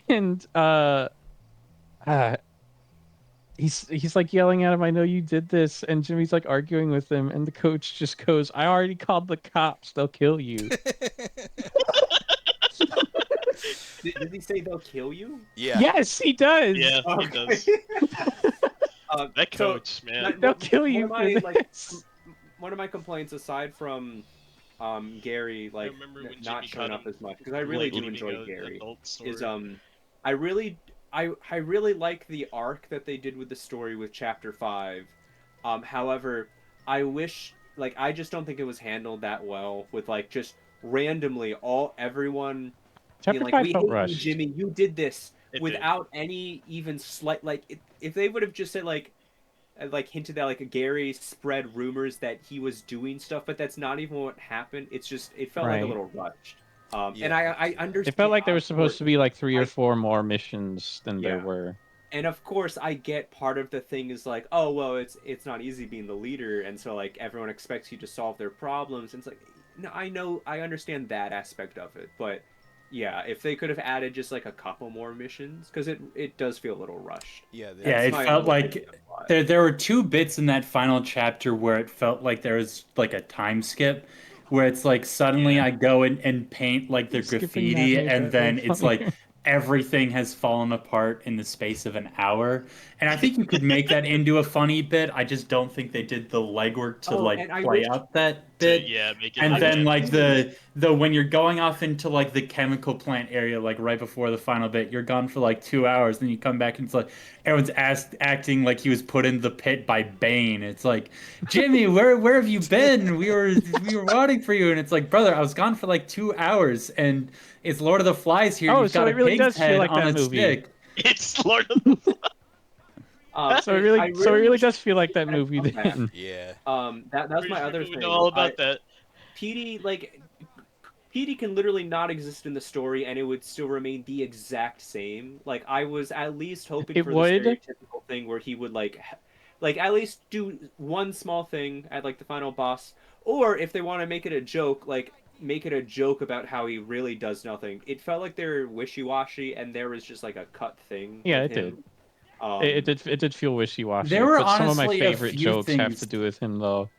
he's like yelling at him, I know you did this, and Jimmy's like arguing with him, and the coach just goes, I already called the cops, they'll kill you. Did he say they'll kill you? Yeah. Yes, he does. Yeah, he Okay. does. That so coach, man. They'll kill you one of for my, this. one of my complaints, aside from Gary like remember when not Jimmy showing caught up him, as much, because I really like, do leaving enjoy a Gary, adult is story. I really like the arc that they did with the story with chapter 5. However, I wish, like, I just don't think it was handled that well with like just randomly everyone being Chapter like, 5 we felt hate you, rushed. Jimmy, you did this, It did. without any even slight, like, if they would have just said like hinted that like Gary spread rumors that he was doing stuff, but that's not even what happened. It's just, it felt like a Right. little rushed. And Yeah. I understand. It felt like there was supposed to be like 3 or I- 4 more missions than there Yeah. were. And of course, I get part of the thing is like, oh well, it's not easy being the leader, and so like everyone expects you to solve their problems. And it's like, no, I understand that aspect of it, but yeah, if they could have added just like a couple more missions, because it does feel a little rushed. Yeah. Yeah, it my felt only like thing about it. there were 2 bits in that final chapter where it felt like there was like a time skip, where it's like suddenly I go and paint like the Skipping that graffiti, made and that then way it's funnier. like everything has fallen apart in the space of an hour. And I think you could make that into a funny bit. I just don't think they did the legwork to like and I play wish out that To, bit. yeah, make it. And I then wish- like the when you're going off into like the chemical plant area, like right before the final bit, you're gone for like 2 hours, then you come back and it's like everyone's acting like he was put in the pit by Bane. It's like, Jimmy, where have you been? We were waiting for you, and it's like, brother, I was gone for like 2 hours, and it's Lord of the Flies here. Oh, You've so got it a really pig's does feel head like on that a movie. stick. It's Lord of the So it really wish- does feel like that movie Okay. then. Yeah. That was Wish my other people would thing. know all about that. PD, like, PD can literally not exist in the story and it would still remain the exact same. Like, I was at least hoping It for would. the stereotypical thing where he would like at least do one small thing at like the final boss, or if they want to make it a joke, like make it a joke about how he really does nothing. It felt like they were wishy-washy and there was just like a cut thing. Yeah, with it him. did. It did feel wishy-washy. There were but some of my honestly a favorite few jokes have things- to do with him though.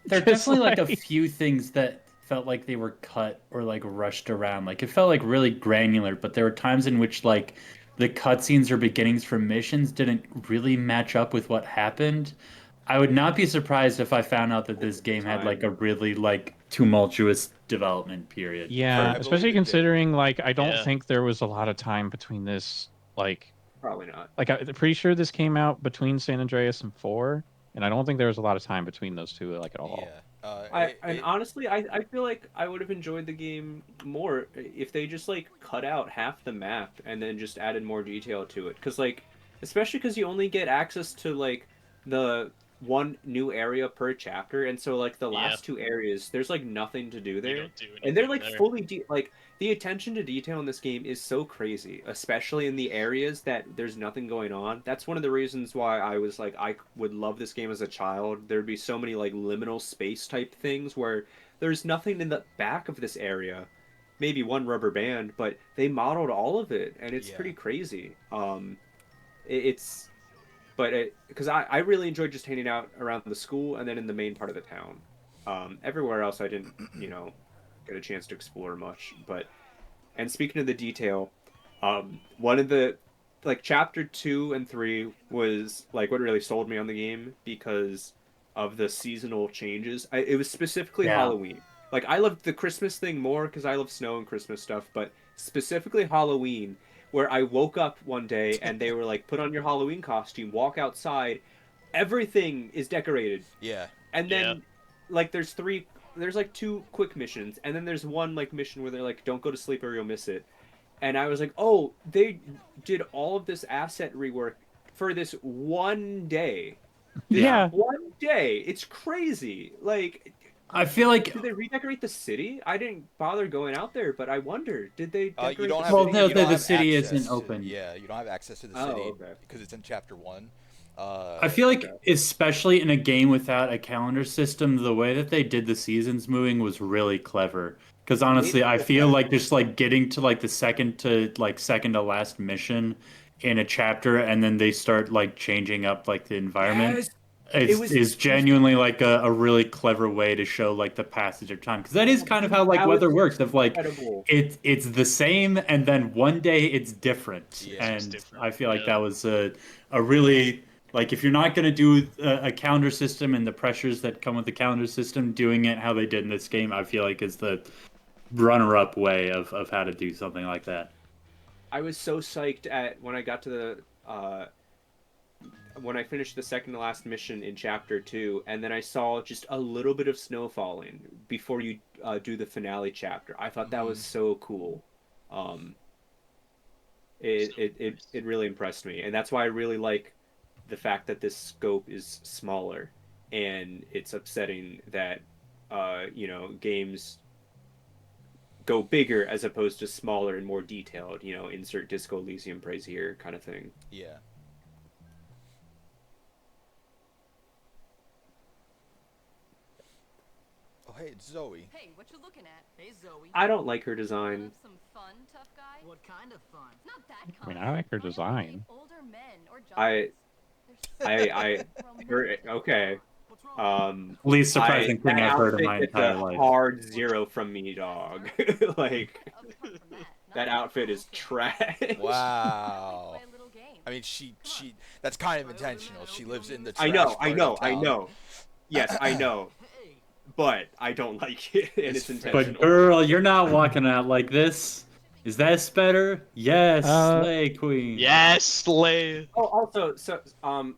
There are Just definitely like a like- few things that felt like they were cut or like rushed around. Like it felt like really granular, but there were times in which like the cutscenes or beginnings from missions didn't really match up with what happened. I would not be surprised if I found out that this game had like a really like tumultuous development period. Yeah, believe especially it did. considering like I don't Yeah. think there was a lot of time between this. Probably not. I'm pretty sure this came out between San Andreas and 4, and I don't think there was a lot of time between those two like at all. Yeah. Honestly, I feel like I would have enjoyed the game more if they just like cut out half the map and then just added more detail to it. Because like, especially because you only get access to like the one new area per chapter, and so like the last 2 areas, there's like nothing to do You there. don't do And they're anything like there. fully like the attention to detail in this game is so crazy, especially in the areas that there's nothing going on. That's one of the reasons why I was like, I would love this game as a child. There'd be so many like liminal space type things where there's nothing in the back of this area, maybe one rubber band, but they modeled all of it, and it's Yeah. pretty crazy. It's because I really enjoyed just hanging out around the school and then in the main part of the town. Everywhere else I didn't, get a chance to explore much. And speaking of the detail, one of the like chapter 2 and 3 was like what really sold me on the game because of the seasonal changes. It was specifically Yeah. Halloween. Like I loved the Christmas thing more because I love snow and Christmas stuff, but specifically Halloween, where I woke up one day and they were like, put on your Halloween costume, walk outside, everything is decorated. Yeah. And then like there's like 2 quick missions, and then there's one like mission where they're like, don't go to sleep or you'll miss it. And I was like, oh, they did all of this asset rework for this one day. Yeah. One day. It's crazy. Like, I feel like did they redecorate the city? I didn't bother going out there, but I wonder, did they decorate You don't the have. Well, city? no, you don't the have city access isn't to- open. Yeah, you don't have access to the Oh, city okay. because it's in chapter 1. I feel like, especially in a game without a calendar system, the way that they did the seasons moving was really clever. Because honestly, I feel like just like getting to like the second to last mission in a chapter and then they start like changing up like the environment. Yes! Is genuinely like a really clever way to show like the passage of time, because that is kind of how like That weather was works. Of like incredible. it's the same and then one day it's different. Yeah. And It's different, I feel like yeah. that was a really, like, if you're not going to do a counter system and the pressures that come with the counter system, doing it how they did in this game, I feel like is the runner-up way of how to do something like that. I was so psyched at when I got to the when I finished the second to last mission in chapter 2, and then I saw just a little bit of snow falling before you do the finale chapter. I thought that was so cool. It really impressed me, and that's why I really like the fact that this scope is smaller, and it's upsetting that games go bigger as opposed to smaller and more detailed. Insert Disco Elysium praise here kind of thing. Yeah. Oh, hey, it's Zoe. Hey, what you looking at? Hey, Zoe. I don't like her Wanna design. have some fun, tough guy? What kind of fun? Not that kind. I mean, I like her Wanna design. date older men or I- giants. Okay. What's wrong? Least surprising thing that I've heard in outfit my gets entire a life. hard 0 from me, dog. Like that outfit is trash. Wow. I mean, she that's kind of intentional. She lives in the I trash know, part of town. Yes, I know. Hey, But I don't like it, and it's It's fair. intentional. But girl, you're not walking out like this. Is that better? Yes, slay queen. Yes, Slay. Oh, also,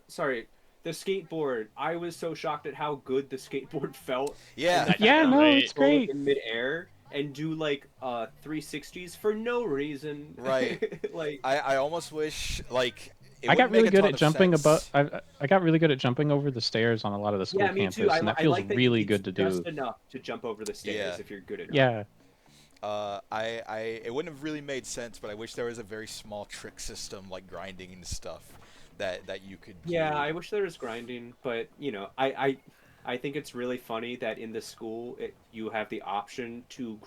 sorry. The skateboard. I was so shocked at how good the skateboard felt. Yeah. And that Yeah, you no, could it's roll it great. in midair and do like 360s for no reason. Right. Like I almost wish like it I got wouldn't make really a good ton at of jumping sense. above. I got really good at jumping over the stairs on a lot of the school yeah, me campus, too. and that I feels like that really it's good to just do. enough to jump over the stairs Yeah. if you're good enough. Yeah, It wouldn't have really made sense, but I wish there was a very small trick system like grinding and stuff that you could do. Yeah, I wish there was grinding, but I think it's really funny that in the school you have the option to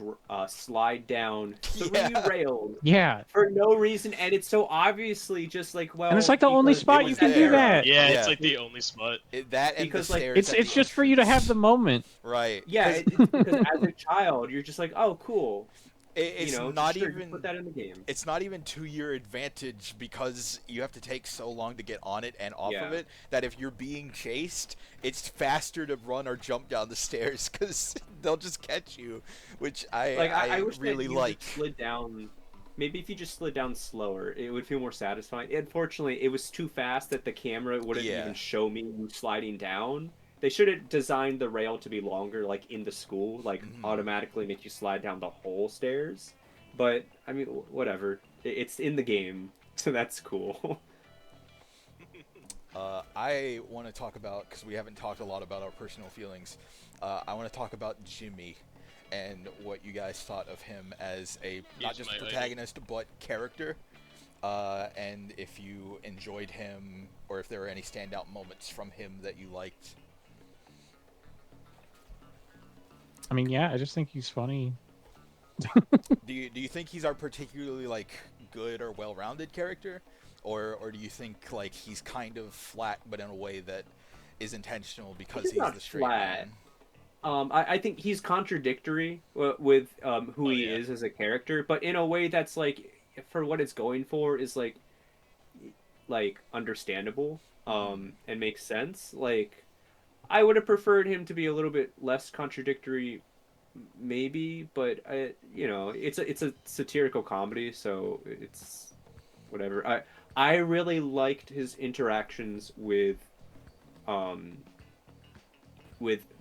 slide down 3 Yeah. rails yeah. for no reason, and it's so obviously just like, well, And it's like the only because it spot was you can there. do that. Yeah, Yeah. it's like the only spot. That and Because, the like, stairs It's at it's the just for you to have entrance. the moment. Right. Yeah, 'cause it's because as a child, you're just like, oh, cool. it's Not not sure, even put that in the game. it's not even to your advantage because you have to take so long to get on it and off of Yeah. it that if you're being chased, it's faster to run or jump down the stairs because they'll just catch you, which I wish really that you like. just slid down. Maybe if you just slid down slower, it would feel more satisfying. Unfortunately, it was too fast that the camera wouldn't Yeah. even show me you sliding down. They should have designed the rail to be longer, like in the school, like Mhm. automatically make you slide down the whole stairs. But I mean, whatever. It's in the game, so that's cool. I want to talk about, because we haven't talked a lot about our personal feelings, I want to talk about Jimmy and what you guys thought of him as a not He's just my idol. protagonist but character, and if you enjoyed him or if there were any standout moments from him that you liked. I mean, yeah, I just think he's funny. Do you think he's our particularly like good or well-rounded character, or do you think like he's kind of flat but in a way that is intentional because He's he's not the straight flat. man? I think he's contradictory with who Oh, he yeah. is as a character, but in a way that's like, for what it's going for, is like understandable and makes sense. Like, I would have preferred him to be a little bit less contradictory, maybe, but it's a satirical comedy, so it's whatever. I really liked his interactions with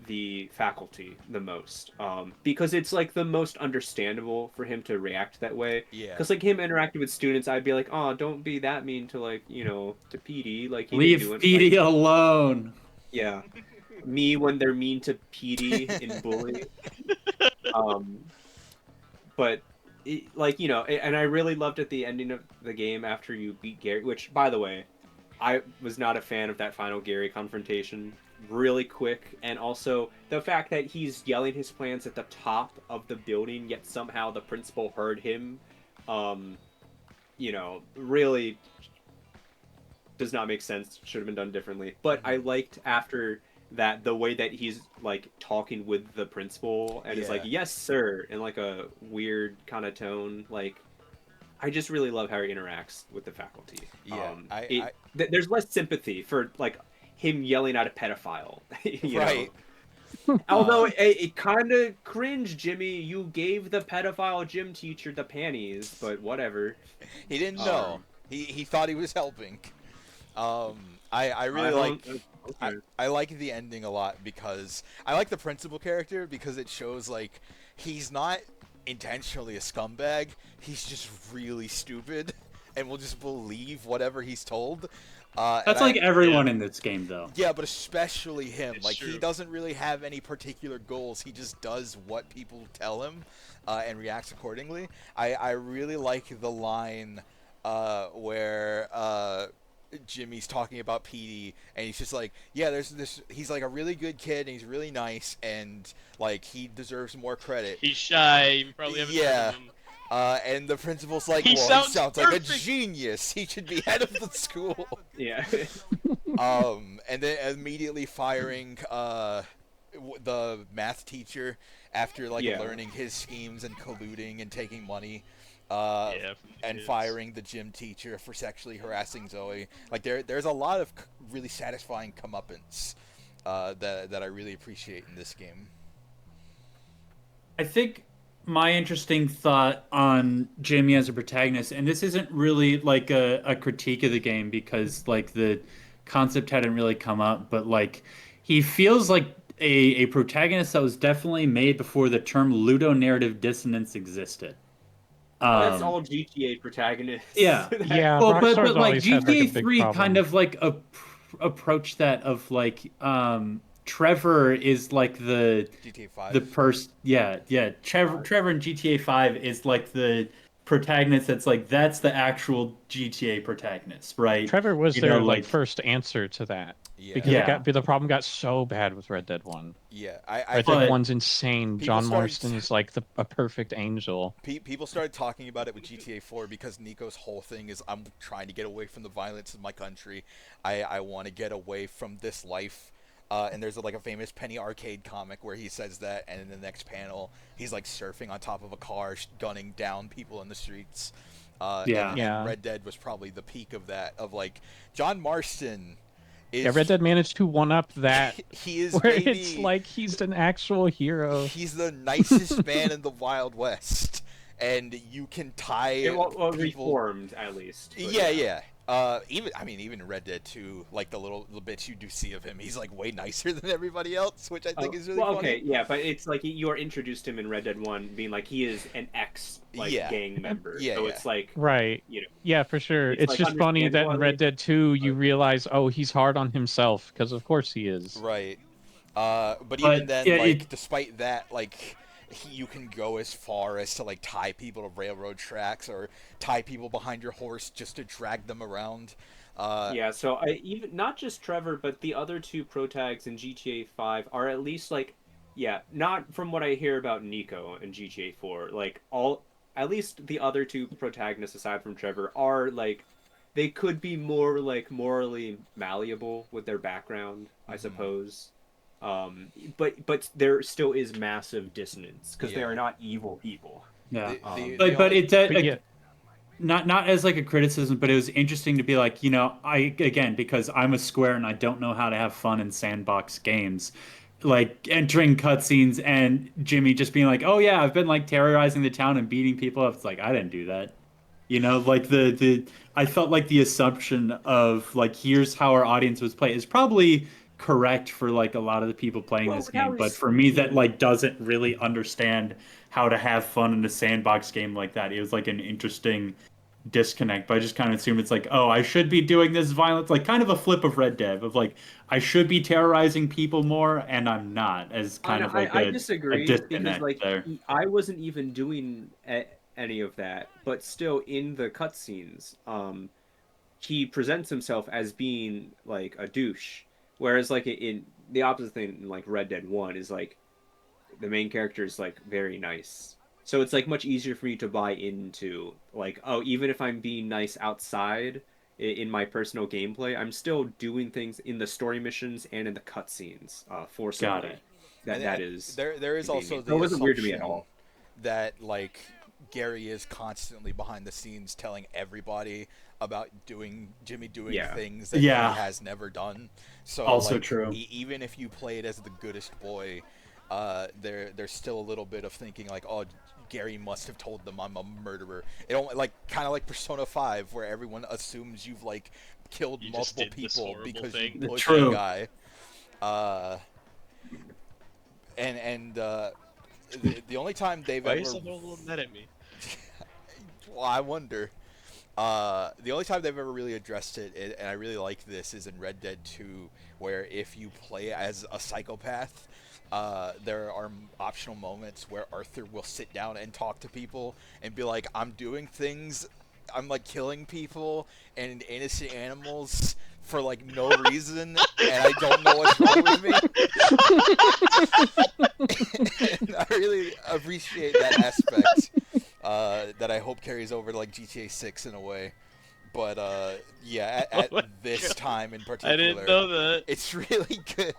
the faculty the most, because it's like the most understandable for him to react that way. Yeah. Because like him interacting with students, I'd be like, oh, don't be that mean to to PD. Like, he Leave didn't do it, PD like, alone. yeah, me when they're mean to PD in Bully. But and I really loved at the ending of the game after you beat Gary, which, by the way, I was not a fan of that final Gary confrontation. Really quick, and also the fact that he's yelling his plans at the top of the building, yet somehow the principal heard him. Really does not make sense. Should have been done differently. But I liked after that the way that he's like talking with the principal and is like, Yeah. "Yes, sir," in like a weird kind of tone. Like, I just really love how he interacts with the faculty. Yeah, There's less sympathy for like him yelling at a pedophile. You right. know? Although it kind of cringe, Jimmy. You gave the pedophile gym teacher the panties, but whatever. He didn't know. He thought he was helping. I really like. I like the ending a lot because I like the principal character because it shows like he's not intentionally a scumbag. He's just really stupid and will just believe whatever he's told. That's like everyone in this game, though. Yeah, but especially him. It's like true. he doesn't really have any particular goals. He just does what people tell him, and reacts accordingly. I really like the line where Jimmy's talking about Petey, and he's just like, yeah, there's this. He's like a really good kid, and he's really nice, and like he deserves more credit. He's shy. You probably haven't Yeah. heard of him. And the principal's like, He well, he sounds sounds like a perfect." genius. He should be head of the school. Yeah. And then immediately firing the math teacher after like Yeah. learning his schemes and colluding and taking money. Yeah, from the And kids. firing the gym teacher for sexually harassing Zoe. Like there's a lot of really satisfying comeuppance that I really appreciate in this game. I think my interesting thought on Jimmy as a protagonist, and this isn't really like a critique of the game because like the concept hadn't really come up, but like he feels like a protagonist that was definitely made before the term ludonarrative dissonance existed. That's all GTA protagonists. Yeah. Yeah, Well, Rockstar's but like always had, like, a GTA big 3 problem. kind of like approach that of like Trevor is like the GTA 5. Trevor in GTA 5 is like the protagonist that's like that's the actual GTA protagonist, right? Trevor was You their know, like like- first answer to that Yeah. because Yeah. the problem got so bad with Red Dead 1. Yeah. Red But- Dead 1's insane. People John started- Marston is like a perfect angel. People started talking about it with GTA 4 because Nico's whole thing is I'm trying to get away from the violence in my country. I want to get away from this life. And there's like a famous Penny Arcade comic where he says that, and in the next panel, he's like surfing on top of a car, gunning down people in the streets. Yeah. And Yeah. Red Dead was probably the peak of that. Of like John Marston is Yeah, Red Dead managed to one up that he is where maybe it's like he's an actual hero. he's the nicest man in the Wild West, and you can tie Well, people. reformed at least. but Yeah. Even in Red Dead 2, like the little bits you do see of him, he's like way nicer than everybody else, which I think is really well, funny. okay, yeah, but it's like you are introduced to him in Red Dead 1 being like he is an ex Yeah. gang member. Yeah, so yeah. it's like Right. you know, Yeah, for sure. It's, It's like, just funny that in understandable, Red Dead 2 you realize, oh, he's hard on himself because of course he is. Right. But even then, yeah, like despite that, like you can go as far as to like tie people to railroad tracks or tie people behind your horse just to drag them around. yeah. So I even not just Trevor, but the other two protags in GTA 5 are at least like, yeah, not from what I hear about Nico in GTA 4. Like at least the other two protagonists aside from Trevor are like, they could be more like morally malleable with their background, I suppose. But there still is massive dissonance because they Yeah. are not evil people. Yeah. only- But it's But yeah, not as like a criticism, but it was interesting to be like, you know, because I'm a Square and I don't know how to have fun in sandbox games, like entering cutscenes and Jimmy just being like, oh yeah, I've been like terrorizing the town and beating people up. It's like I didn't do that, you know, like the I felt like the assumption of like here's how our audience was play is probably correct for like a lot of the people playing Well, this how game, but is- for me that like doesn't really understand how to have fun in a sandbox game like that. It was like an interesting disconnect, but I just kind of assume it's like, oh, I should be doing this violence, like kind of a flip of Red Dead of like I should be terrorizing people more and I'm not, as kind of like I disagree a because disconnect like there. I wasn't even doing any of that, but still in the cutscenes, he presents himself as being like a douche, whereas like in the opposite thing in like Red Dead 1 is like the main character is like very nice. So it's like much easier for me to buy into like, oh, even if I'm being nice outside, in my personal gameplay, I'm still doing things in the story missions and in the cutscenes forcibly. Got it. That is there is also convenient. the So it wasn't weird to me at assumption all. that like Gary is constantly behind the scenes telling everybody about Jimmy doing Yeah. things that Yeah. he has never done. So Also like, true. Even if you play it as the goodest boy, there's still a little bit of thinking like, oh, Gary must have told them I'm a murderer. It don't like kind of like Persona 5, where everyone assumes you've like killed You just multiple did this people horrible because thing. you pushed True. a guy. The only time they've Why ever is someone a little mad at me? well, I wonder. The only time they've ever really addressed it, and I really like this, is in Red Dead 2, where if you play as a psychopath, there are optional moments where Arthur will sit down and talk to people and be like, I'm doing things, I'm like killing people and innocent animals for like no reason, and I don't know what's wrong with me. And I really appreciate that aspect. That I hope carries over to like GTA 6 in a way. But yeah, at Oh my this God. time in particular, I didn't know that. it's really good.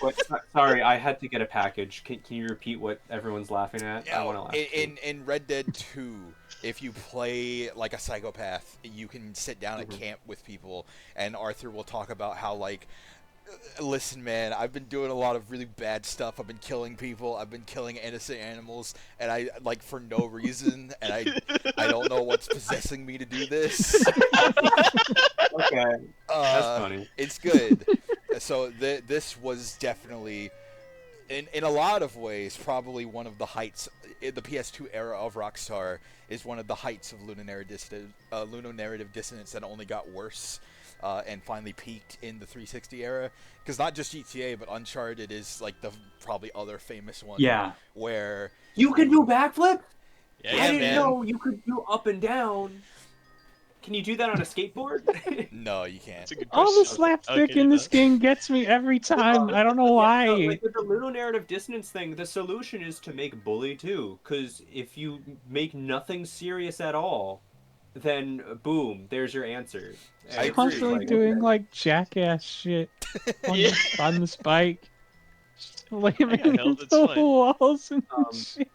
Wait, sorry, I had to get a package. Can you repeat what everyone's laughing at? I want to laugh. In Red Dead 2, if you play like a psychopath, you can sit down at camp with people, and Arthur will talk about how like, listen, man, I've been doing a lot of really bad stuff. I've been killing people. I've been killing innocent animals, and I like for no reason, and I don't know what's possessing me to do this. Okay, that's funny. It's good. So this was definitely, in a lot of ways, probably one of the heights. In the PS2 era of Rockstar is one of the heights of ludonarrative dissonance that only got worse. And finally peaked in the 360 era, because not just GTA but Uncharted is like the probably other famous one. Yeah. Where You can do backflip? Yeah, I yeah, didn't man. know you could do up and down. Can you do that on a skateboard? no, you can't. That's a good All the question. slapstick Okay, in this no. game gets me every time. I don't know Yeah, no, why. like with the ludonarrative dissonance thing, the solution is to make bully too. Because if you make nothing serious at all, then boom, there's your answer. And I it's agree. Constantly like, doing okay. like jackass shit on, Yeah. on the spike, slamming held, it's into fine. walls and Um, shit.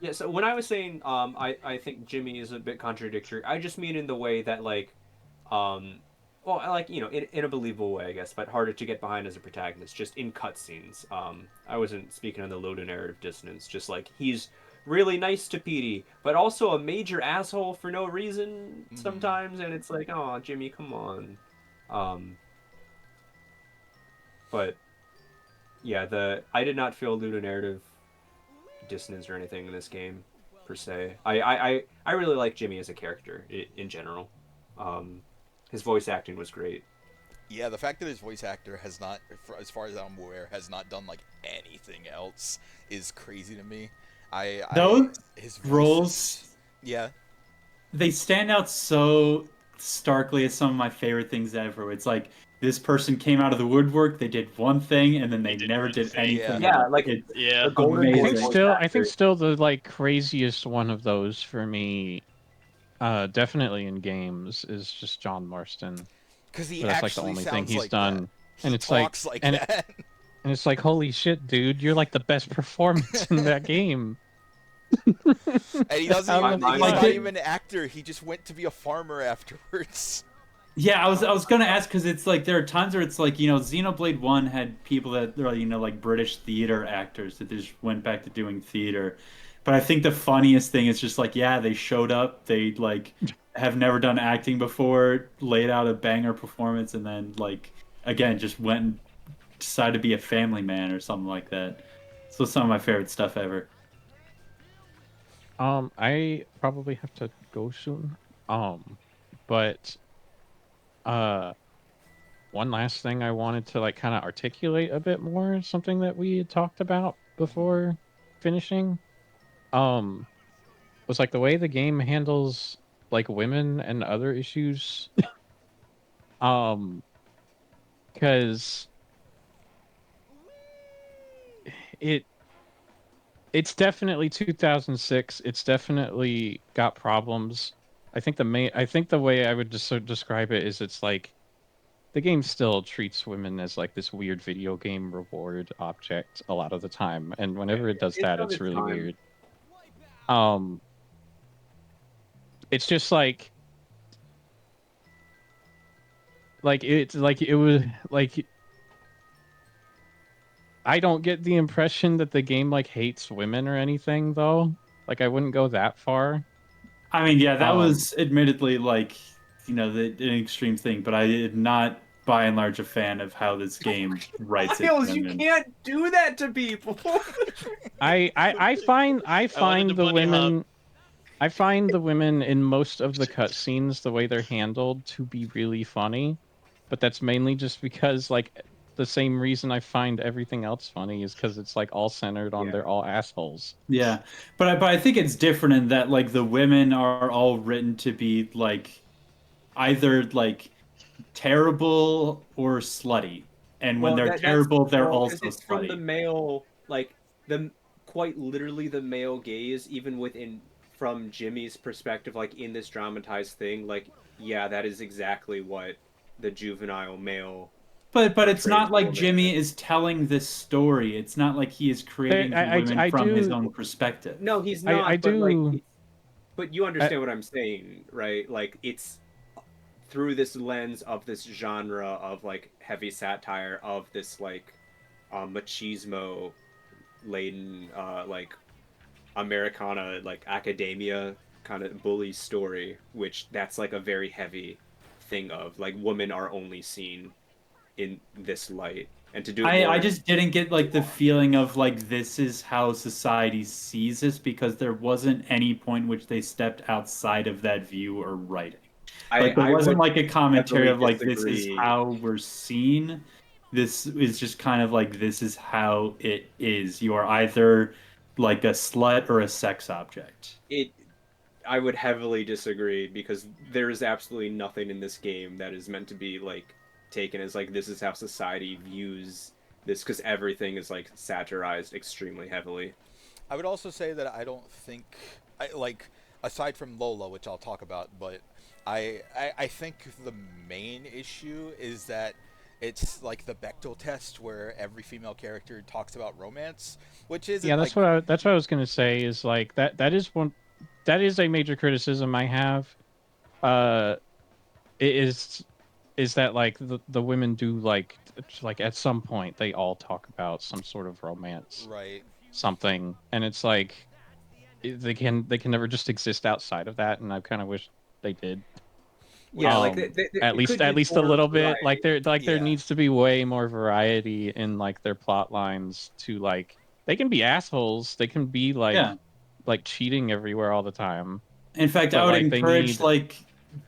Yeah, so when I was saying I think Jimmy is a bit contradictory, I just mean in the way that like well, I like, in a believable way, I guess, but harder to get behind as a protagonist, just in cutscenes. I wasn't speaking on the loader narrative dissonance, just like he's really nice to Petey, but also a major asshole for no reason sometimes, and it's like, oh, Jimmy, come on. But yeah, I did not feel ludonarrative dissonance or anything in this game per se. I really like Jimmy as a character in general. His voice acting was great. Yeah, the fact that his voice actor has not, as far as I'm aware, has not done like anything else is crazy to me. His voice Roles, yeah. they stand out so starkly as some of my favorite things ever. It's like this person came out of the woodwork, they did one thing, and then they did never one did thing. anything. Yeah, else. like It's Yeah. the Golden amazing. Boy I think voice still actor. the like craziest one of those for me, definitely in games, is just John Marston. Because he But that's like actually the only sounds thing he's like done, that. and He it's like, talks like and that. and it's like, holy shit, dude, you're like the best performance in that game. And he doesn't How even, the he's fuck? not even an actor. He just went to be a farmer afterwards. Yeah, I was gonna ask because it's like there are times where it's like Xenoblade 1 had people that are like British theater actors that just went back to doing theater, but I think the funniest thing is just like they showed up, they like have never done acting before, laid out a banger performance, and then like again just went and decided to be a family man or something like that. So some of my favorite stuff ever. I probably have to go soon. But one last thing I wanted to like kind of articulate a bit more, something that we had talked about before finishing, was like the way the game handles like women and other issues. Because it's definitely 2006. It's definitely got problems. I think the way I would describe it is it's like the game still treats women as like this weird video game reward object a lot of the time, and whenever it does It's that, of it's its really time. weird. It's just like it's like it was like I don't get the impression that the game like hates women or anything though. Like I wouldn't go that far. I mean, yeah, that Um, was admittedly like, an extreme thing, but I am not by and large a fan of how this game writes its Miles, you women. can't do that to people. I find to the bunny women I find the women in most of the cutscenes, the way they're handled, to be really funny, but that's mainly just because like the same reason I find everything else funny is because it's like all centered on Yeah. they're all assholes. Yeah, but I think it's different in that like the women are all written to be like either like terrible or slutty, and when Well, they're that's terrible, they're well, because also it's from the slutty. male, like the quite literally the male gaze, even within from Jimmy's perspective, like in this dramatized thing, like yeah, that is exactly what the juvenile male But it's portrays not the like woman Jimmy as. is telling this story. It's not like he is They, creating the women I from his do own perspective. No, he's I not, but like, do but you I, understand what I'm saying, right? Like it's through this lens of this genre of like heavy satire of this like machismo laden like Americana like academia kind of bully story, which that's like a very heavy thing of like women are only seen in this light, and to do it I more just didn't get like the feeling of like this is how society sees this because there wasn't any point in which they stepped outside of that view or writing. Like there I wasn't would like a commentary heavily of like this is disagree. how we're seen. This is just kind of like this is how it is. You are either like a slut or a sex object. It I would heavily disagree because there is absolutely nothing in this game that is meant to be like taken as like this is how society views this, because everything is like satirized extremely heavily. I would also say that I don't think, like, aside from Lola, which I'll talk about, but I think the main issue is that it's like the Bechdel test where every female character talks about romance, which yeah, isn't like, that's what I was gonna say is like that is a major criticism I have. Uh, it is that like the women do like at some point they all talk about some sort of romance right. something, and it's like they can never just exist outside of that, and I kind of wish they did. Yeah, like it could At use least a more little bit. Like variety. there Yeah. needs to be way more variety in like their plot lines to like they can be assholes, they can be Yeah. like cheating everywhere all the time, In fact, I but would like they encourage need like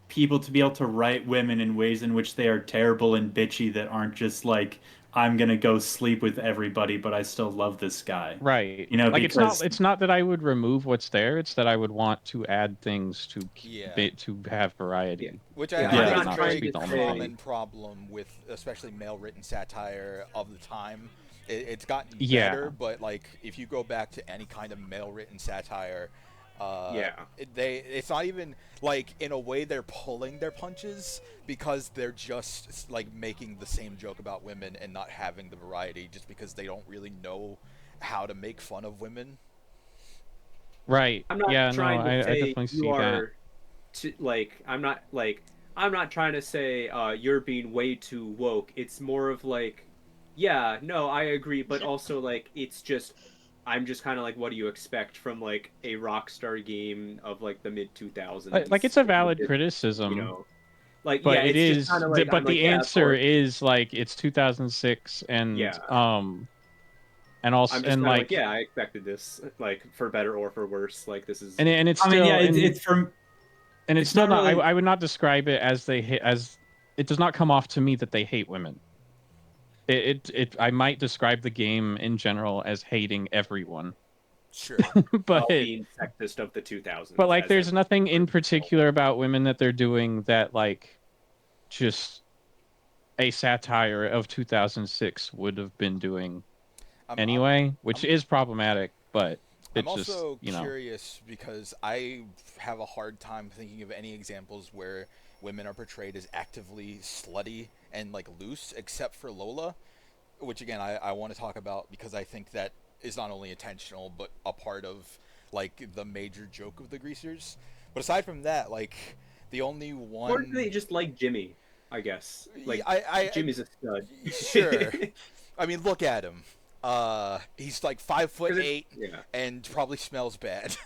people to be able to write women in ways in which they are terrible and bitchy that aren't just like I'm gonna go sleep with everybody, but I still love this guy. right. You know, Like because it's not that I would remove what's there, it's that I would want to add things to Yeah. to have Yeah, variety. Which yeah. I I'm think Yeah. is not a trying very to the only say. common problem with especially male written satire of the time. It's gotten Yeah. better, but like if you go back to any kind of male written satire, Yeah. it's not even like in a way they're pulling their punches because they're just like making the same joke about women and not having the variety just because they don't really know how to make fun of women. Right. I'm not Yeah, no, trying to I say definitely you see that. are I'm not trying to say you're being way too woke. It's more of like yeah, no, I agree, but also like it's just I'm just kind of like what do you expect from like a Rockstar game of like the mid Like 2000s, it's a with valid this, you criticism, know. Like yeah, but it it's just kind is of like I'm but like the yeah, of answer course. is like it's 2006 Yeah. and I'm also just and kind of like like yeah, I expected this like for better or for worse. Like this is and it's I mean, still yeah, and it's it's still not not really I would not describe it as they hate as it does not come off to me that they hate women. I might describe the game in general as hating everyone. Sure. but well being sexist of the but 2000s like as there's every nothing in particular about women that they're doing that like just a satire of 2006 would have been doing I'm anyway, which I'm is problematic, but I'm It's just, also you know, curious because I have a hard time thinking of any examples where women are portrayed as actively slutty and like loose, except for Lola, which again I want to talk about because I think that is not only intentional but a part of like the major joke of the Greasers. But aside from that, like the only Or do one, they just like Jimmy? I guess. Like I Jimmy's a stud. sure. I mean, look at him. He's like 5'8" Yeah. and probably smells bad.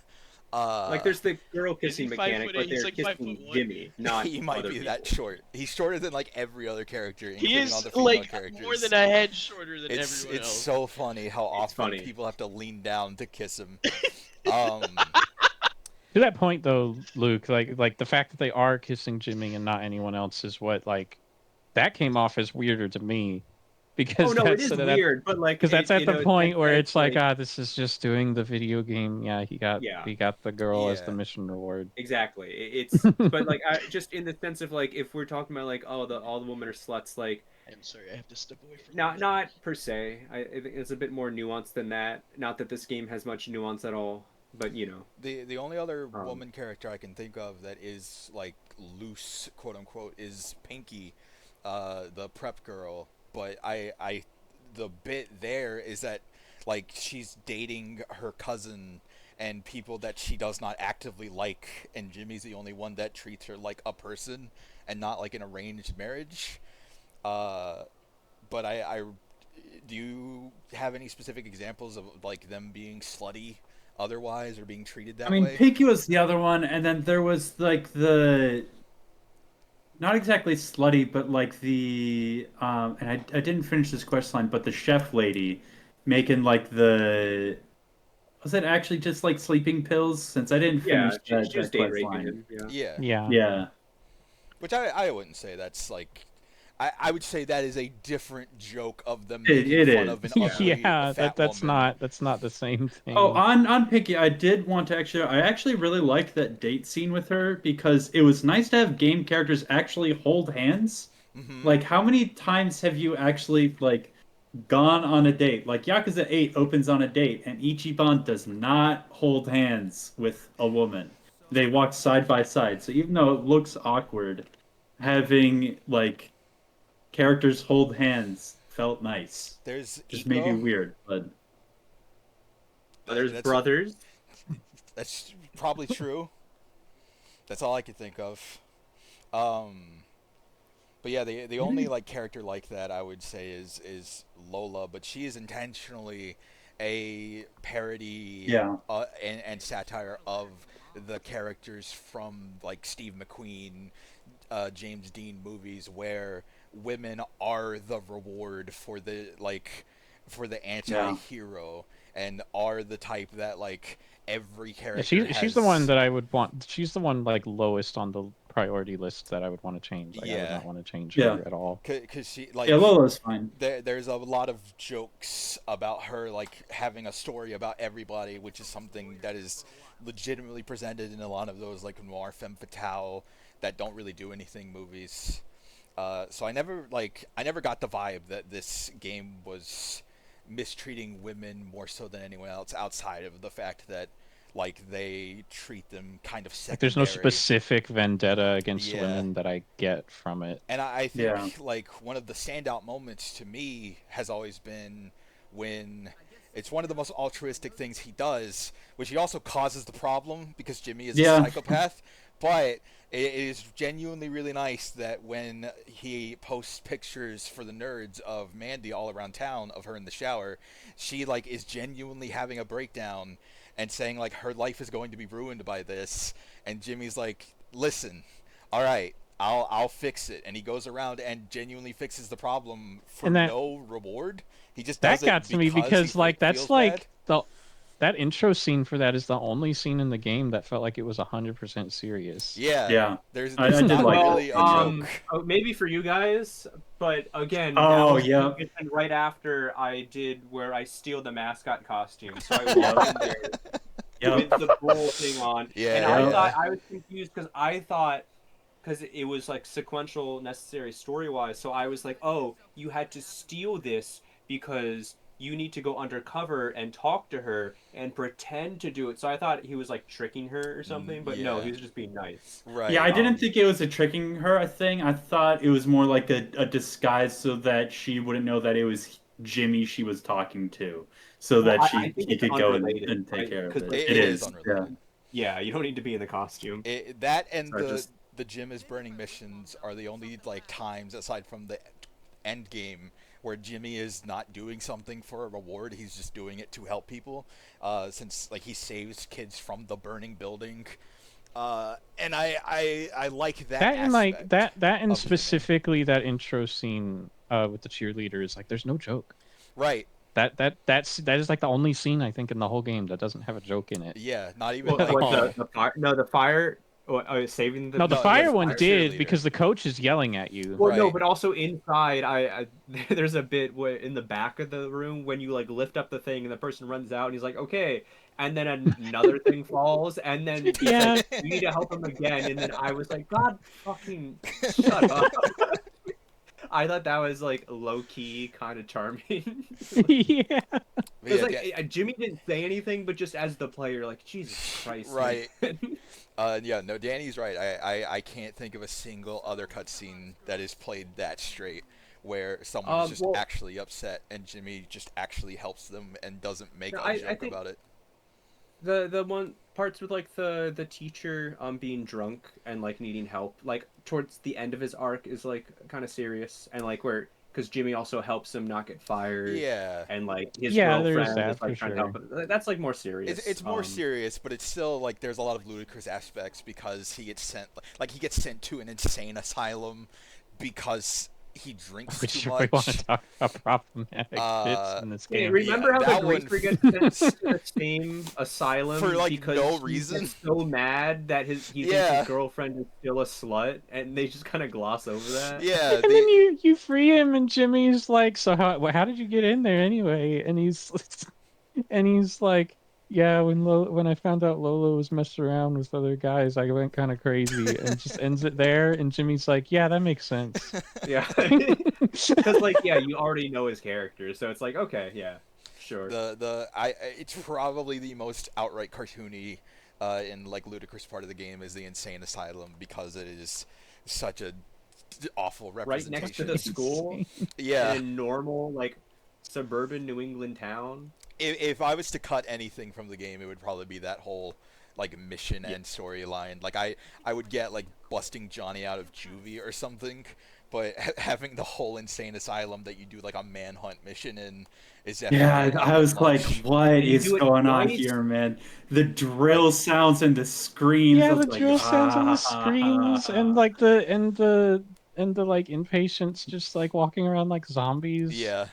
Like there's the girl Is he kissing mechanic, 5'8"? but He's they're like kissing 5'1". Jimmy, not he might other be people. that short. He's shorter than like every other character, He including all is the female like characters. more than a head shorter than it's everyone else. so funny how often funny. people have to lean down to kiss him. to that point though, Luke, like the fact that they are kissing Jimmy and not anyone else is what, like, that came off as weirder to me, because Oh no, it that's is that, weird, but like because that's it, at you the know, point where that's it's like, ah, this is just doing the video game. Yeah, he got Yeah. the girl as Yeah. the mission reward. exactly. It's but like just in the sense of like if we're talking about like all the women are sluts, like I'm sorry, I have to step away from not per se. I think it's a bit more nuanced than that. Not that this game has much nuance at all, but you know. The only other Um, woman character I can think of that is like loose, quote unquote, is Pinky, the prep girl. But I the bit there is that like she's dating her cousin and people that she does not actively like, and Jimmy's the only one that treats her like a person and not like an arranged marriage. But I do you have any specific examples of like them being slutty otherwise or being treated that I mean, way? Pinky was the other one, and then there was like the not exactly slutty, but like the and I didn't finish this quest line, but the chef lady making like the was it actually just like sleeping pills? Since I didn't Yeah, finish she that was date quest raping line. him. Yeah. Yeah. Yeah. Yeah. Which I wouldn't say that's like. I would say that is a different joke of them It making fun is. of an ugly Yeah, fat that's woman. not the same thing. Oh, on Pinky, I did want to I actually really liked that date scene with her because it was nice to have game characters actually hold hands. Mhm. Like, how many times have you actually like gone on a date? Like Yakuza 8 opens on a date, and Ichiban does not hold hands with a woman. They walk side by side. So even though it looks awkward, having like characters hold hands felt nice. There's Just Iko. maybe weird, but There's That's- brothers. That's probably true. That's all I could think of. But yeah, the only like character like that I would say is Lola, but she is intentionally a parody Yeah. and satire of the characters from like Steve McQueen, James Dean movies where women are the reward for the anti-hero and are the type that like every character Yeah, she's the one that I would want. She's the one like lowest on the priority list that I would want to change. Like, I would Yeah. not want to change Yeah. her at all. because she like yeah, Lola's fine. there's a lot of jokes about her like having a story about everybody, which is something that is legitimately presented in a lot of those like noir femme fatale that don't really do anything movies. So I never got the vibe that this game was mistreating women more so than anyone else outside of the fact that like they treat them kind of secondary. Like, there's no specific vendetta against Yeah. women that I get from it. And I think Yeah. like one of the standout moments to me has always been when it's one of the most altruistic things he does, which he also causes the problem because Jimmy is Yeah. a psychopath. But it is genuinely really nice that when he posts pictures for the nerds of Mandy all around town of her in the shower, she like is genuinely having a breakdown and saying like her life is going to be ruined by this, and Jimmy's like, "Listen, all right, I'll fix it," and he goes around and genuinely fixes the problem for And that- no reward. He just That does it got to me because he like that's feels like bad. that intro scene for that is the only scene in the game that felt like it was 100% serious. Yeah. Yeah. There's I did not like that. really a joke. Maybe for you guys, but again, Oh, that was yeah. and right after I did where I steal the mascot costume, so I walked in there Yeah. with the bull thing on, Yeah, and I yeah. thought I was confused because I thought because it was like sequential necessary story wise, so I was like, oh, you had to steal this because you need to go undercover and talk to her and pretend to do it. So I thought he was like tricking her or something, but no, yeah. he was just being nice. Right. Yeah, I didn't think it was a tricking her thing. I thought it was more like a disguise so that she wouldn't know that it was Jimmy she was talking to, so Well, that I think he it's could go unrelated, and take right? care of 'Cause, it. like, It It is is. unrelated. Yeah, you don't need to be in the costume. That and Or just the gym is burning missions are the only like times aside from the end game where Jimmy is not doing something for a reward. He's just doing it to help people. Since like he saves kids from the burning building. And I like that. That and like aspect that and of Jimmy. specifically that intro scene with the cheerleaders, like there's no joke. Right. That is like the only scene I think in the whole game that doesn't have a joke in it. Yeah. Not even Well, like what, the fire? No, the fire. Saving the. No, the No, fire the one fire did cheerleader. because the coach is yelling at you. Well, no, Right. but also inside, there's a bit where in the back of the room when you like lift up the thing and the person runs out and he's like, okay, and then another thing falls and then it's Yeah. like, you need to help him again, and then I was like, God fucking shut up. I thought that was like low key kind of charming. Yeah. But It's yeah, like Jimmy didn't say anything, but just as the player, like Jesus Christ. Right. man. Yeah, no, Danny's right. I can't think of a single other cutscene that is played that straight, where someone is just well- actually upset and Jimmy just actually helps them and doesn't make No, a I joke think- about it. The one parts with like the teacher being drunk and like needing help, like towards the end of his arc is like kind of serious, and like where because Jimmy also helps him not get fired. Yeah. And like his Yeah, there's girlfriend that is like for trying to help him. That's like more serious. It's more serious, but it's still like there's a lot of ludicrous aspects because he gets sent he gets sent to an insane asylum because he drinks We too should much. want to talk about problematic bits in this Hey, game. remember how that the one- Gracer gets sent to the same asylum For, like, because no he reason? gets so mad that he thinks Yeah. his girlfriend is still a slut, and they just kind of gloss over that. Yeah, And then you free him, and Jimmy's like, "So how did you get in there anyway?" And he's like, "Yeah, when I found out Lola was messing around with other guys, I went kind of crazy," and just ends it there. And Jimmy's like, "Yeah, that makes sense." Yeah, because like you already know his character, so it's like okay, yeah, sure. It's probably the most outright cartoony and like ludicrous part of the game is the insane asylum because it is such a awful Right representation. next to the school Yeah. in a normal like suburban New England town. If I was to cut anything from the game, it would probably be that whole like mission and storyline. Like I would get like busting Johnny out of juvie or something, but having the whole insane asylum that you do like a manhunt mission in is definitely Yeah, I was like, much. what You is do it going on twice? here, man? The drill sounds and the screams. I Yeah, was the like, drill sounds and the screams and like the like inpatients just like walking around like zombies. Yeah.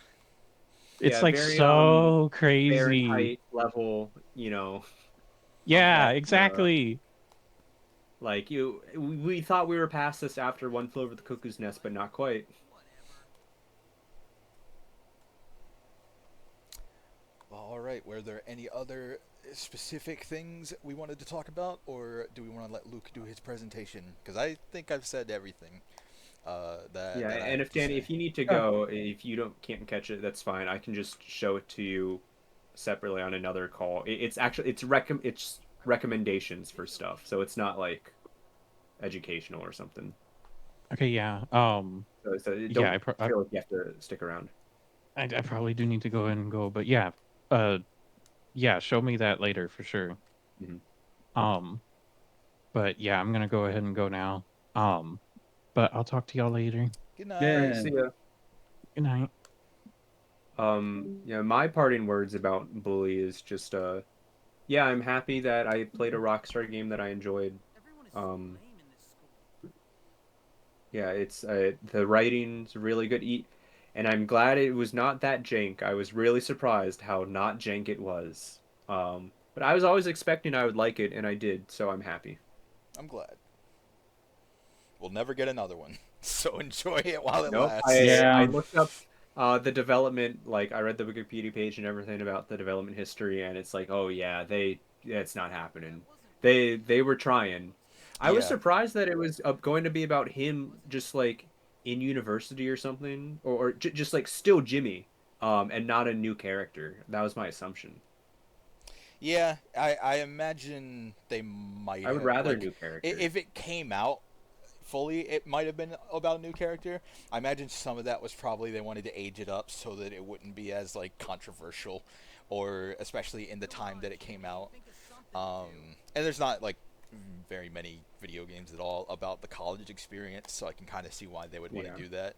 It's Yeah, like very, so crazy. Fahrenheit level, Yeah, that, exactly. like we thought we were past this after One Flew Over the Cuckoo's Nest, but not quite. All right. Were there any other specific things we wanted to talk about, or do we want to let Luke do his presentation? Because I think I've said everything. That I And have if to Danny, say. if you need to go, if you can't catch it, that's fine. I can just show it to you separately on another call. It's actually it's recommendations for stuff, so it's not like educational or something. Okay, yeah. So don't Yeah, I feel like you have to stick around. I probably do need to go in and go, but yeah. Yeah, show me that later for sure. Mhm. But yeah, I'm gonna go ahead and go now. But I'll talk to y'all later. Good night. Yeah. See ya. Good night. My parting words about Bully is just yeah, I'm happy that I played a Rockstar game that I enjoyed. Yeah, it's the writing's really good. And I'm glad it was not that jank. I was really surprised how not jank it was. But I was always expecting I would like it, and I did, so I'm happy. I'm glad. We'll never get another one, so enjoy it while it Nope, lasts. I looked up the development, like I read the Wikipedia page and everything about the development history, and it's like, oh yeah, it's not happening. They were trying. I was Yeah. surprised that it was going to be about him just like in university or something, or just like still Jimmy. and not a new character. That was my assumption. Yeah, I imagine they might. I would have, rather a like, new character. If it came out fully, it might have been about a new character. I imagine some of that was probably they wanted to age it up so that it wouldn't be as like controversial, or especially in the time that it came out. And there's not like very many video games at all about the college experience, so I can kind of see why they would want to do that.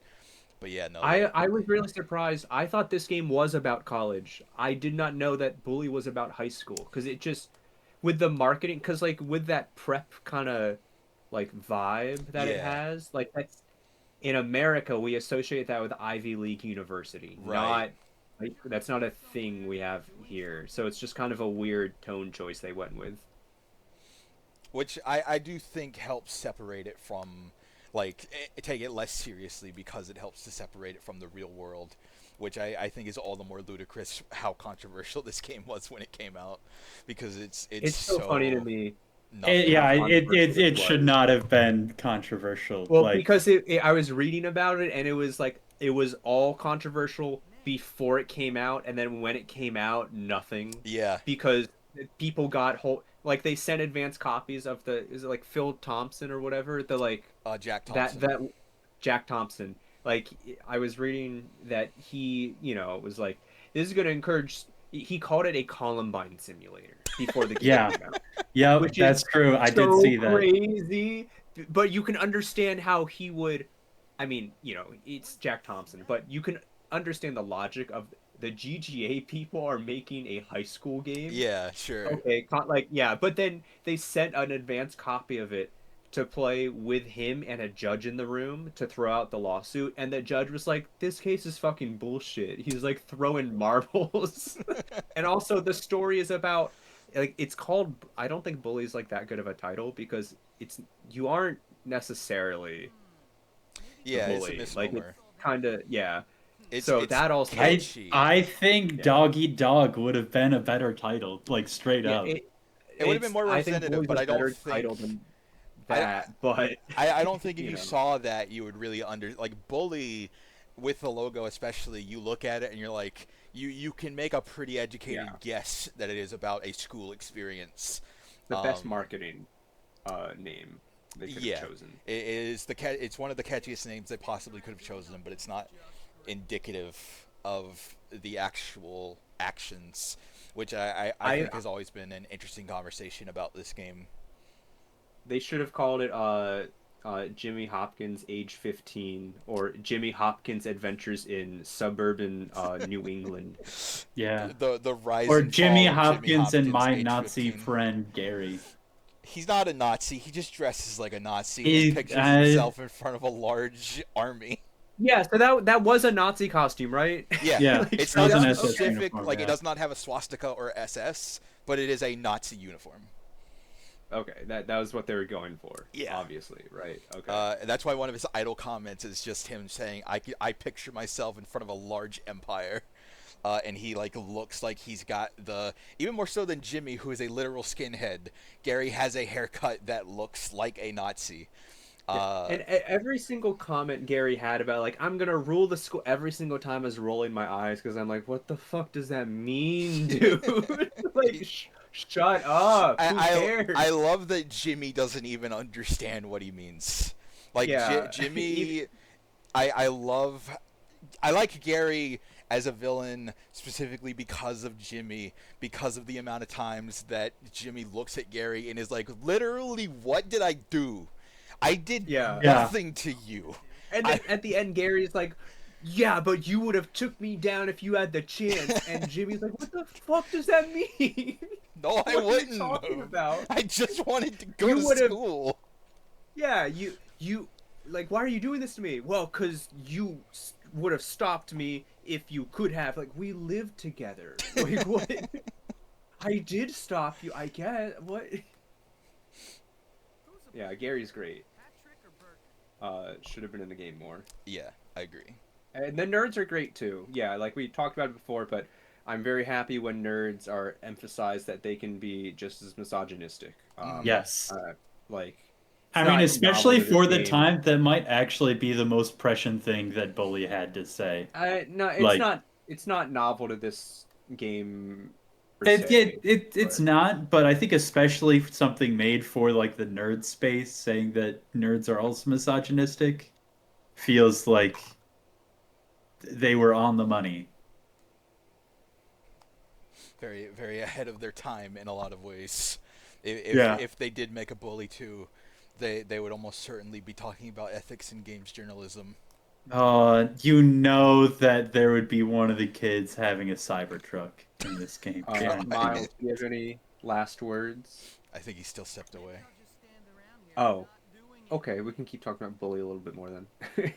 But yeah, no. I was really surprised. I thought this game was about college. I did not know that Bully was about high school, because it just, with the marketing, because like with that prep kind of like vibe that it Yeah. has, like that's in America we associate that with Ivy League University. Right. That's not a thing we have here. So it's just kind of a weird tone choice they went with. Which I do think helps separate it from, like, take it less seriously, because it helps to separate it from the real world, which I think is all the more ludicrous how controversial this game was when it came out, because it's so funny to me. It should not have been controversial. Well, like, because I was reading about it, and it was like it was all controversial before it came out, and then when it came out, nothing. Yeah. Because people got like they sent advanced copies of is it like Phil Thompson or whatever, the like Jack Thompson. that Jack Thompson. Like I was reading that he, was like, this is going to encourage. He called it a Columbine simulator before the game came out. Yeah, Which that's is true. I did so see that. Crazy, but you can understand how he would. I mean, it's Jack Thompson, but you can understand the logic of the GGA people are making a high school game. Yeah, sure. Okay, but then they sent an advanced copy of it to play with him and a judge in the room to throw out the lawsuit, and the judge was like, this case is fucking bullshit. He's like throwing marbles. And also the story is about, like, it's called, I don't think Bully's like that good of a title, because you aren't necessarily yeah, bully. It's a misnomer. Like, it's kind of, yeah. It's that also catchy. I think Dog Eat Dog would have been a better title, like straight up. It would have been more representative, but I don't think title than that. But I don't think if you saw that, you would really like Bully with the logo, especially. You look at it and you're like, you can make a pretty educated guess that it is about a school experience. The best marketing name they could have chosen. It is it's one of the catchiest names they possibly could have chosen, but it's not indicative of the actual actions, which I think has always been an interesting conversation about this game. They should have called it Jimmy Hopkins Age 15, or Jimmy Hopkins Adventures in Suburban New England. Yeah. The rise or and Jimmy fall of Hopkins and my Age Nazi 15. friend Gary. He's not a Nazi. He just dresses like a Nazi. He and pictures himself in front of a large army. Yeah, so that was a Nazi costume, right? Yeah, Yeah, it's it was not an SS specific. uniform, Like yeah. it does not have a swastika or SS, but it is a Nazi uniform. Okay, that was what they were going for. Yeah. Obviously, right? Okay. And that's why one of his idle comments is just him saying, "I picture myself in front of a large empire." And he like looks like he's got even more so than Jimmy, who is a literal skinhead. Gary has a haircut that looks like a Nazi. And every single comment Gary had about like, I'm gonna rule the school, every single time I was rolling my eyes, because I'm like, what the fuck does that mean, dude? Like, shut up. Who cares? I love that Jimmy doesn't even understand what he means. Like Jimmy, I like Gary as a villain specifically because of Jimmy, because of the amount of times that Jimmy looks at Gary and is like, literally, what did I do? I did nothing to you. And then at the end, Gary's like, yeah, but you would have took me down if you had the chance. And Jimmy's like, what the fuck does that mean? No, I wouldn't. What are you talking about? I just wanted to go to school. Yeah, you like, why are you doing this to me? Well, because you would have stopped me if you could have. Like, we lived together. Like, what? I did stop you, I guess. What? Yeah, Gary's great. Should have been in the game more. Yeah, I agree. And the nerds are great too. Yeah, like we talked about it before, but I'm very happy when nerds are emphasized that they can be just as misogynistic. Yes. Like, I mean, especially novel to for this the game. time, that might actually be the most prescient thing that Bully had to say. No, it's Like- not. it's not novel to this game per It's se. it's but- not, but I think especially something made for like the nerd space, saying that nerds are also misogynistic, feels like they were on the money. Very, very ahead of their time in a lot of ways. Yeah. If they did make a Bully 2, they would almost certainly be talking about ethics in games journalism. You know that there would be one of the kids having a Cybertruck in this game. guaranteed. Miles, do you have any last words? I think he still stepped away. Oh, okay. We can keep talking about Bully a little bit more then.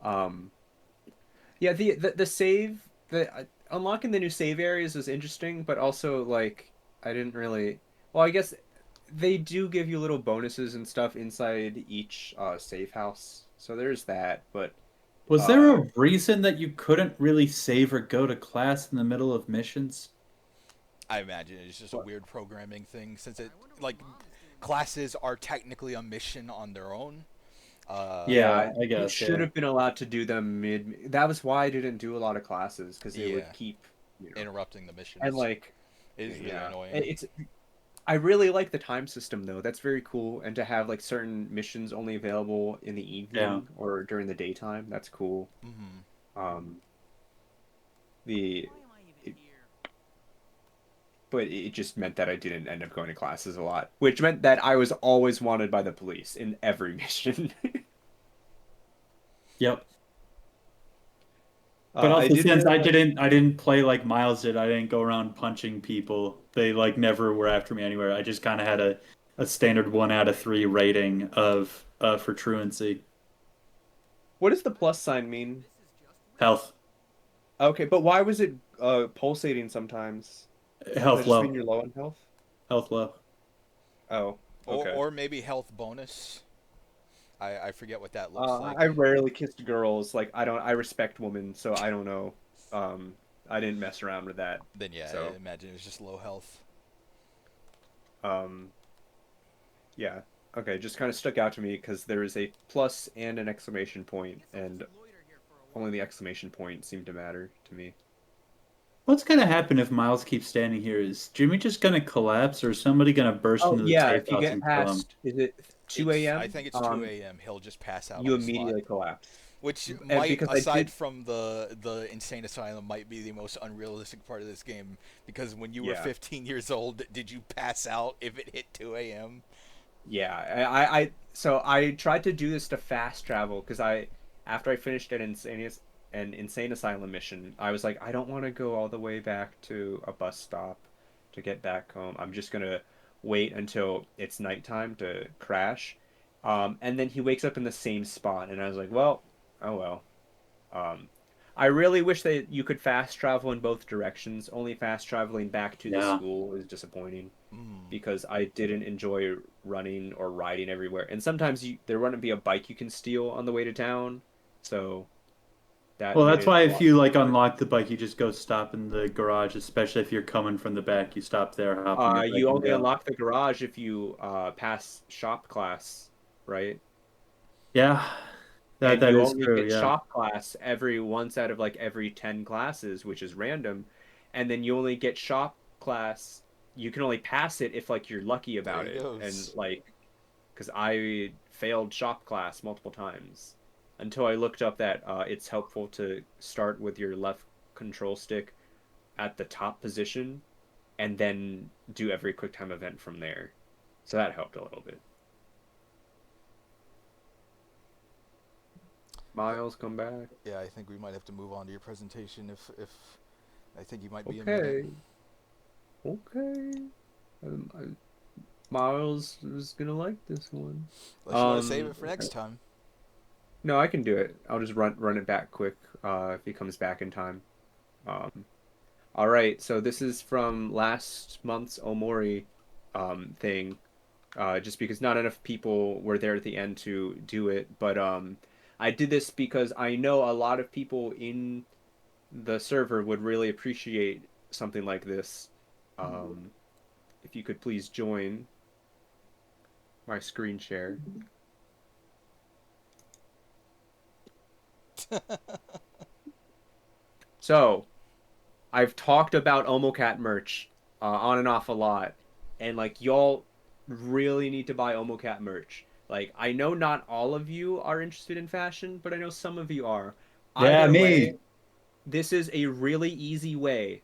um, yeah, the save, unlocking the new save areas is interesting, but also like I didn't really. Well, I guess they do give you little bonuses and stuff inside each safe house, so there's that. But Was there uh, a reason that you couldn't really save or go to class in the middle of missions? I imagine it's just a weird programming thing, since classes are technically a mission on their own. Yeah, I you guess. should Yeah. have been allowed to do them mid. That was why I didn't do a lot of classes because they would Yeah. keep, Interrupting the mission. and like, It is really yeah, annoying. it's. I really like the time system though. That's very cool, and to have like certain missions only available in the evening or during the daytime. That's cool. Mm-hmm. Um, the, it, but it just meant that I didn't end up going to classes a lot, which meant that I was always wanted by the police in every mission. Yep. But also, since I didn't play like Miles did, I didn't go around punching people. They like never were after me anywhere. I just kind of had a standard 1 out of 3 rating of for truancy. What does the plus sign mean? Health, Okay, but why was it pulsating sometimes? Does that health just low, mean you're low on health? health low. Oh, okay. Or maybe health bonus. I forget what that looks like. I rarely kissed girls. Like I respect women, so I don't know. I didn't mess around with that. Then yeah, So. I imagine it's just low health. Yeah. Okay, just kind of stuck out to me because there is a plus and an exclamation point, and only the exclamation point seemed to matter to me. What's gonna happen if Miles keeps standing here? Is Jimmy just gonna collapse, or is somebody gonna burst into the Yeah, safe if you house get and kill him? past, is it 2 a.m.? I think it's 2 a.m. He'll just pass out. You on the spot. immediately collapse. Which And might, because I aside did- from the insane asylum, might be the most unrealistic part of this game. Because when you were Yeah. 15 years old, did you pass out if it hit 2 a.m.? Yeah, so I tried to do this to fast travel because after I finished an insane asylum mission, I was like, I don't want to go all the way back to a bus stop to get back home. I'm just gonna wait until it's nighttime to crash. And then he wakes up in the same spot, and I was like, well, oh well. I really wish that you could fast travel in both directions. Only fast traveling back to the Yeah. school is disappointing Mm. because I didn't enjoy running or riding everywhere. And sometimes there wouldn't be a bike you can steal on the way to town, so that. Well, made that's it why a if lot you like harder. unlock the bike, you just go stop in the garage, especially if you're coming from the back. You stop there, hop in your bike You and only go. unlock the garage if you pass shop class, right? Yeah, And that you is only true. get Yeah. shop class once out of like every 10 classes, which is random. And then you only get shop class. You can only pass it if like you're lucky about There he it. goes. And like, because I failed shop class multiple times until I looked up that it's helpful to start with your left control stick at the top position and then do every quick time event from there. So that helped a little bit. Miles, come back. Yeah, I think we might have to move on to your presentation if I think you might be a minute. Okay. Okay. Miles is gonna like this one. Unless you want to save it for next time. No, I can do it. I'll just run it back quick if he comes back in time. All right. So this is from last month's Omori thing. Just because not enough people were there at the end to do it, but I did this because I know a lot of people in the server would really appreciate something like this. If you could please join my screen share. So, I've talked about Omocat merch on and off a lot, and like y'all really need to buy Omocat merch. Like I know not all of you are interested in fashion, but I know some of you are. Yeah, Either me. way, this is a really easy way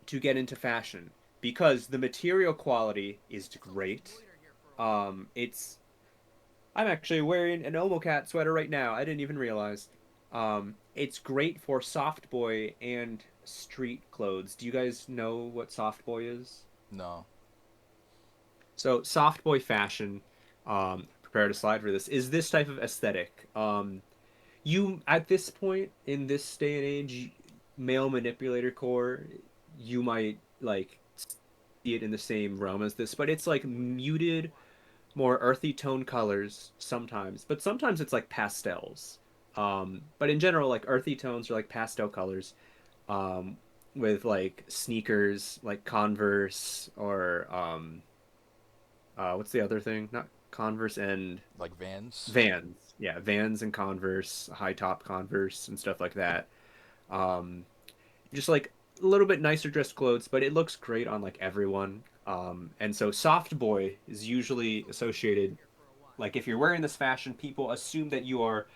to get into fashion because the material quality is great. It's I'm actually wearing an Omocat sweater right now. I didn't even realize. It's great for soft boy and street clothes. Do you guys know what soft boy is? No. So soft boy fashion, prepare to slide for this, is this type of aesthetic. You at this point in this day and age, male manipulator core, you might like see it in the same realm as this, but it's like muted, more earthy tone colors sometimes, but sometimes it's like pastels. But in general, like earthy tones are like pastel colors. Um, with like sneakers like Converse or what's the other thing? Not Converse and Like Vans? Vans. Yeah, Vans and Converse, high top Converse and stuff like that. Um, just like a little bit nicer dressed clothes, but it looks great on like everyone. And so soft boy is usually associated like if you're wearing this fashion, people assume that you are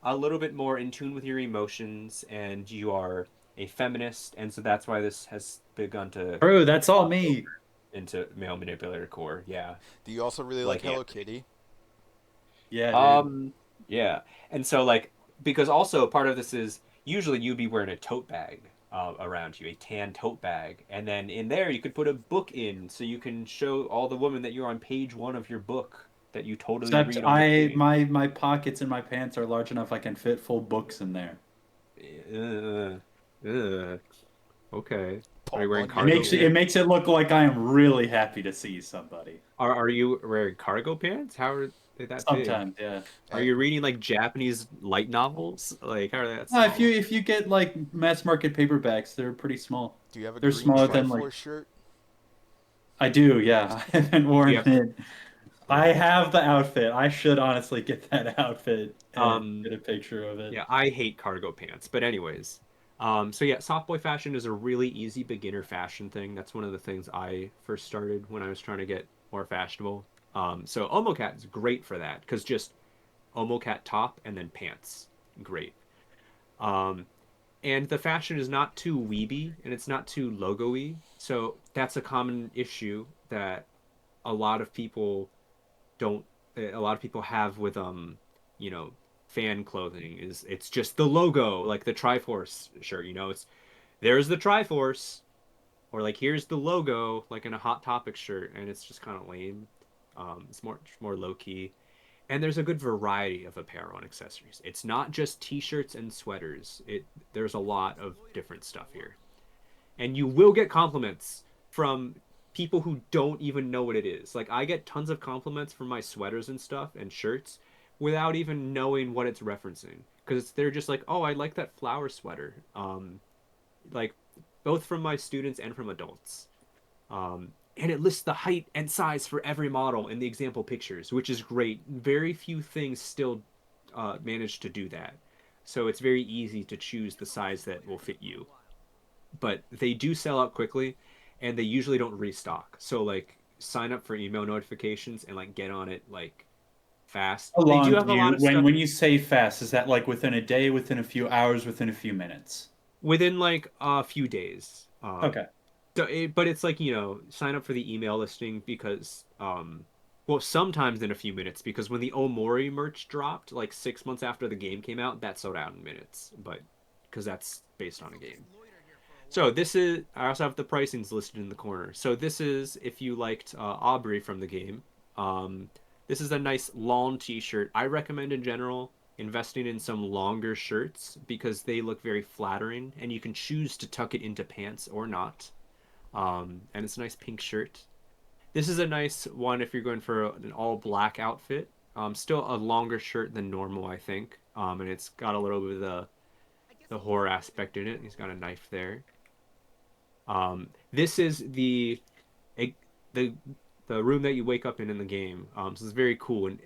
a little bit more in tune with your emotions and you are a feminist, and so that's why this has begun to Bro, that's all cross over me. into male manipulator core. Yeah, Do you also really like like Hello Kitty? Yeah, dude. yeah, and so like because also part of this is usually you'd be wearing a tote bag around you, a tan tote bag, and then in there you could put a book in, so you can show all the women that you're on page one of your book that you totally Except read on the page. my pockets in my pants are large enough I can fit full books in there. Uh, uh, okay. Are Paul you wearing Bunyan. cargo It pants? makes it look like I am really happy to see somebody. Are you wearing cargo pants? How are they that big? Sometimes, yeah. Are Uh, you reading like Japanese light novels? Like how are they that No, small? if you get like mass market paperbacks, they're pretty small. do you have a They're green smaller than like Triforce shirt? I do, yeah. I haven't Do you worn have it. I have the outfit. I should honestly get that outfit and um get a picture of it. yeah, I hate cargo pants. But anyways, so yeah, soft boy fashion is a really easy beginner fashion thing. That's one of the things I first started when I was trying to get more fashionable. So Omocat is great for that because just Omocat top and then pants, great. Um, and the fashion is not too weeby and it's not too logo-y. So that's a common issue that a lot of people don't a lot of people have with you know fan clothing is it's just the logo like the Triforce shirt, it's there's the Triforce or like here's the logo like in a Hot Topic shirt, and it's just kind of lame. It's more low key, and there's a good variety of apparel and accessories. It's not just t-shirts and sweaters. There's a lot of different stuff here, and you will get compliments from people who don't even know what it is. Like I get tons of compliments from my sweaters and stuff and shirts without even knowing what it's referencing because they're just like, "Oh, I like that flower sweater." Like both from my students and from adults. And it lists the height and size for every model in the example pictures, which is great. Very few things still manage to do that. So it's very easy to choose the size that will fit you. But they do sell out quickly and they usually don't restock. So like sign up for email notifications and like get on it like fast. How They do long have do a lot you of stuff when you say fast, is that like within a day, within a few hours, within a few minutes? within like a few days. Okay. But it's like, sign up for the email listing because well, sometimes in a few minutes because when the Omori merch dropped like 6 months after the game came out, that sold out in minutes, but because that's based on a game. So this is I also have the pricings listed in the corner. So this is if you liked Aubrey from the game. Um, this is a nice lawn t-shirt. I recommend in general investing in some longer shirts because they look very flattering and you can choose to tuck it into pants or not. And it's a nice pink shirt. This is a nice one if you're going for an all black outfit. Still a longer shirt than normal, I think. And it's got a little bit of the horror aspect in it. He's got a knife there. This is the the room that you wake up in the game. So it's very cool, and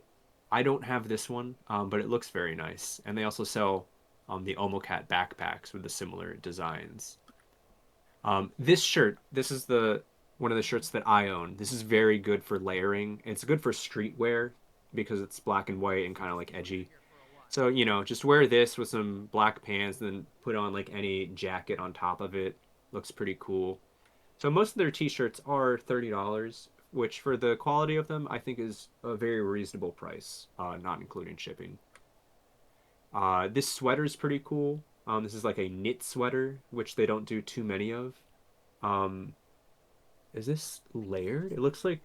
I don't have this one, but it looks very nice. And they also sell the Omocat backpacks with the similar designs. This shirt, this is the one of the shirts that I own. This is very good for layering. It's good for streetwear because it's black and white and kind of like edgy. So, just wear this with some black pants and then put on like any jacket on top of it. Looks pretty cool. So most of their t-shirts are $30, which for the quality of them, I think is a very reasonable price, not including shipping. This sweater is pretty cool. This is like a knit sweater, which they don't do too many of. Um, is this layered? It looks like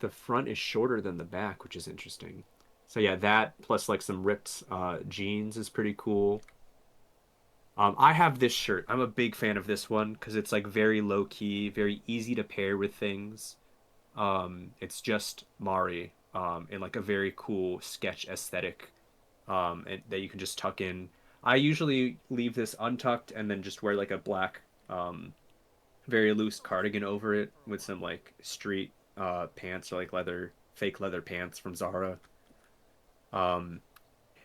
the front is shorter than the back, which is interesting. So yeah, that plus like some ripped jeans is pretty cool. I have this shirt. I'm a big fan of this one because it's like very low key, very easy to pair with things. It's just Mari in like a very cool sketch aesthetic and that you can just tuck in. I usually leave this untucked and then just wear like a black, very loose cardigan over it with some like street pants or like fake leather pants from Zara. Um,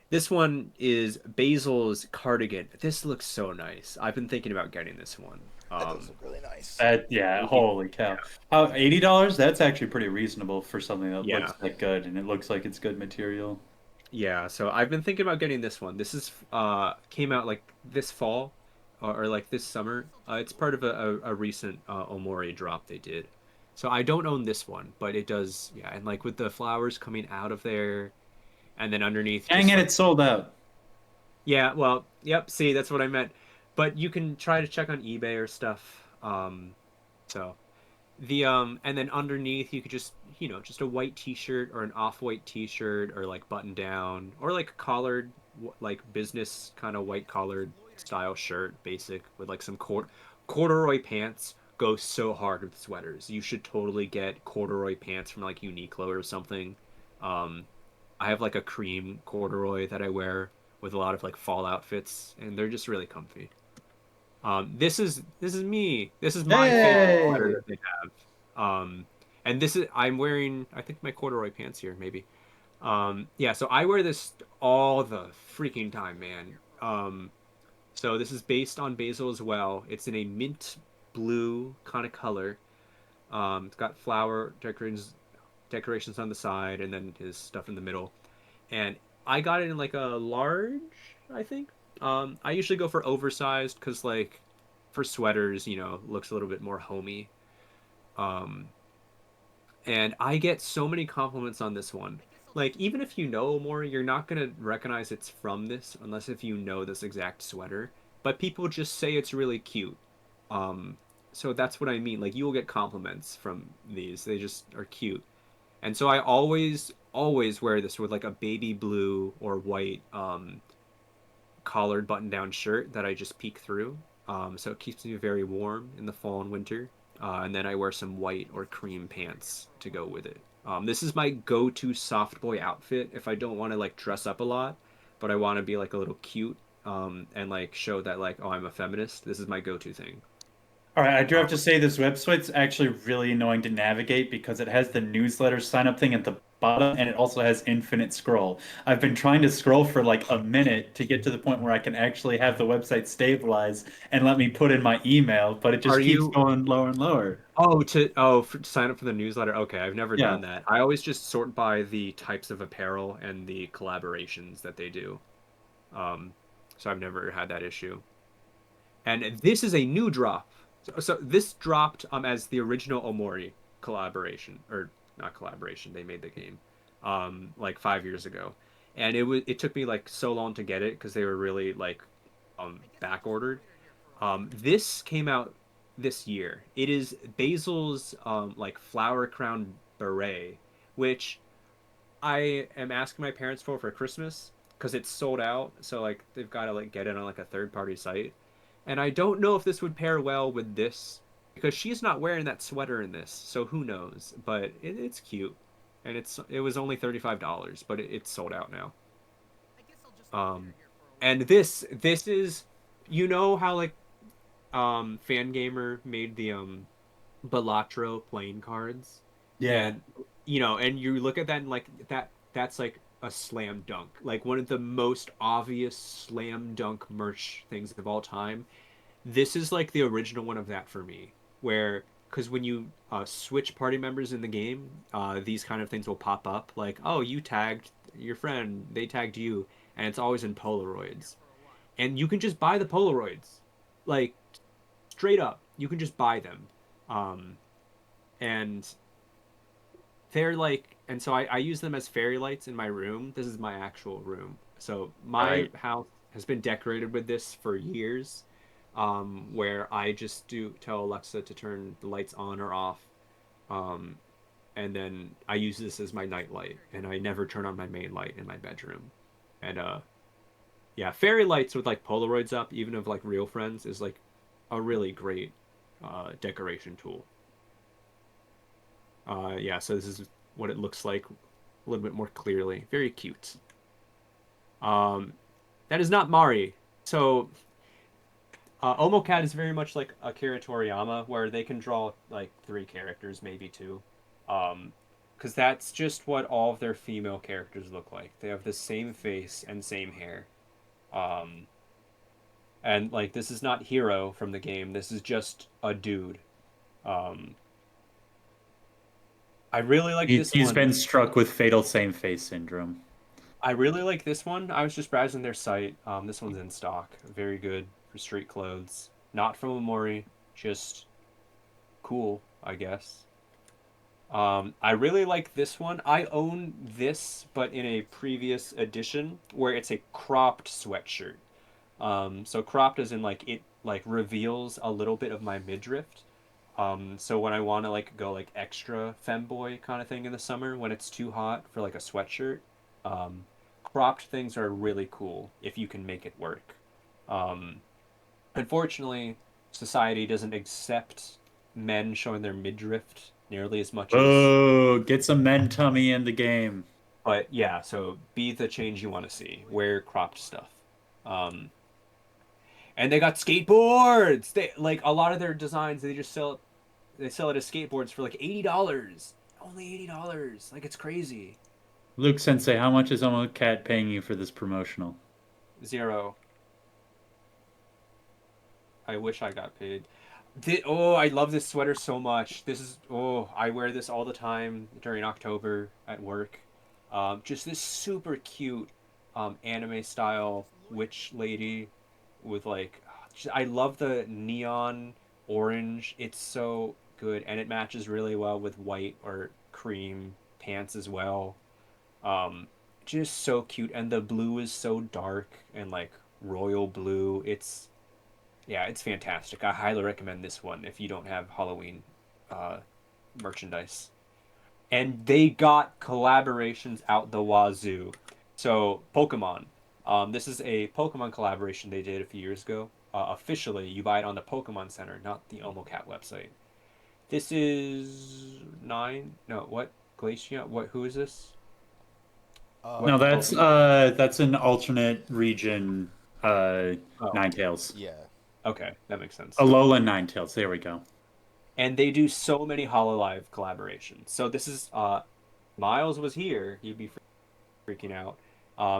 this one is Basil's cardigan. This looks so nice. I've been thinking about getting this one. That does look really nice. Yeah, holy cow! How $80? That's actually pretty reasonable for something that Yeah. looks that good, and it looks like it's good material. Yeah, so I've been thinking about getting this one. This is came out like this fall or like this summer. It's part of a recent Omori drop they did. So I don't own this one, but it does, yeah, and like with the flowers coming out of there, and then underneath. Dang just, it, like- it's sold out. Yeah, well, yep. See, that's what I meant. But you can try to check on eBay or stuff. So the and then underneath you could just just a white T-shirt or an off-white T-shirt or like button down or like collared like business kind of white collared style shirt, basic with like some corduroy pants. Go so hard with sweaters. You should totally get corduroy pants from like Uniqlo or something. Um, I have like a cream corduroy that I wear with a lot of like fall outfits, and they're just really comfy. This is me. This is my favorite sweater that they have. And this is I'm wearing I think my corduroy pants here maybe. Yeah, so I wear this all the freaking time, man. So this is based on Basil as well. It's in a mint blue kind of color. It's got flower decorations on the side, and then his stuff in the middle. And I got it in like a large, I think. I usually go for oversized because like for sweaters, looks a little bit more homey. Um, and I get so many compliments on this one. Like even if you know more, you're not gonna recognize it's from this unless if you know this exact sweater. But people just say it's really cute. So that's what I mean. Like you will get compliments from these. They just are cute. And so I always wear this with like a baby blue or white collared button down shirt that I just peek through. So it keeps me very warm in the fall and winter. And then I wear some white or cream pants to go with it. This is my go-to soft boy outfit if I don't want to like dress up a lot, but I want to be like a little cute and like show that like, oh, I'm a feminist. This is my go-to thing. All right, I do have to say this website's actually really annoying to navigate because it has the newsletter sign up thing at the bottom and it also has infinite scroll. I've been trying to scroll for like a minute to get to the point where I can actually have the website stabilize and let me put in my email, but it just keeps going lower and lower. To sign up for the newsletter. Okay, I've never Yeah. done that. I always just sort by the types of apparel and the collaborations that they do. So I've never had that issue. And this is a new drop. So this dropped as the original Omori collaboration, or not collaboration. They made the game like 5 years ago, and it took me like so long to get it because they were really like back ordered. This came out this year. It is Basil's like flower crown beret, which I am asking my parents for Christmas because it's sold out. So like they've got to like get it on like a third party site. And I don't know if this would pair well with this because she's not wearing that sweater in this, so who knows? But it's cute, and it was only $35, but it's sold out now. And this is, how like Fangamer made the Balatro playing cards. Yeah. And, and you look at that and like that's like a slam dunk, like one of the most obvious slam dunk merch things of all time. This is like the original one of that for me, where because when you switch party members in the game, these kind of things will pop up, like, oh, you tagged your friend, they tagged you, and it's always in Polaroids, and you can just buy the Polaroids, like straight up, you can just buy them, and they're like, and so I use them as fairy lights in my room. This is my actual room. So my Right. house has been decorated with this for years, where I just do tell Alexa to turn the lights on or off, um, and then I use this as my night light, and I never turn on my main light in my bedroom. And yeah, fairy lights with like Polaroids up, even of like real friends, is like a really great decoration tool. Yeah, so this is what it looks like a little bit more clearly. Very cute. That is not Mari. So, Omocat is very much like Akira Toriyama, where they can draw like 3 characters, maybe 2. Because that's just what all of their female characters look like. They have the same face and same hair. And like this is not Hero from the game. This is just a dude. Um, I really like this He's one. been struck with fatal same face syndrome. I really like this one. I was just browsing their site. This one's in stock. Very good for street clothes. Not from Omori, just cool, I guess. I really like this one. I own this, but in a previous edition where it's a cropped sweatshirt. So cropped as in like it like reveals a little bit of my midriff. So when I want to like go like extra femboy kind of thing in the summer when it's too hot for like a sweatshirt, cropped things are really cool if you can make it work. Um, Unfortunately, society doesn't accept men showing their midriff nearly as much as. Oh, get some men tummy in the game. But yeah, so be the change you want to see. Wear cropped stuff. And they got skateboards. They like a lot of their designs. They just sell. They sell it as skateboards for like $80. Only $80. Like it's crazy. Luke Sensei, how much is Omocat paying you for this promotional? 0. I wish I got paid. Oh, I love this sweater so much. This is I wear this all the time during October at work. Just this super cute anime style witch lady with like I love the neon orange. It's so good and it matches really well with white or cream pants as well. Just so cute and the blue is so dark and like royal blue. It's fantastic. I highly recommend this one if you don't have Halloween merchandise. And they got collaborations out the wazoo. So Pokemon. This is a Pokemon collaboration they did a few years ago. Officially, you buy it on the Pokemon Center, not the Omocat website. This is 9. No, what? Glacia? What? Who is this? No, that's an alternate region. Ninetales. Yeah. Okay, that makes sense. Alolan Ninetales. There we go. And they do so many Hololive collaborations. So this is Miles was here. He'd be freaking out.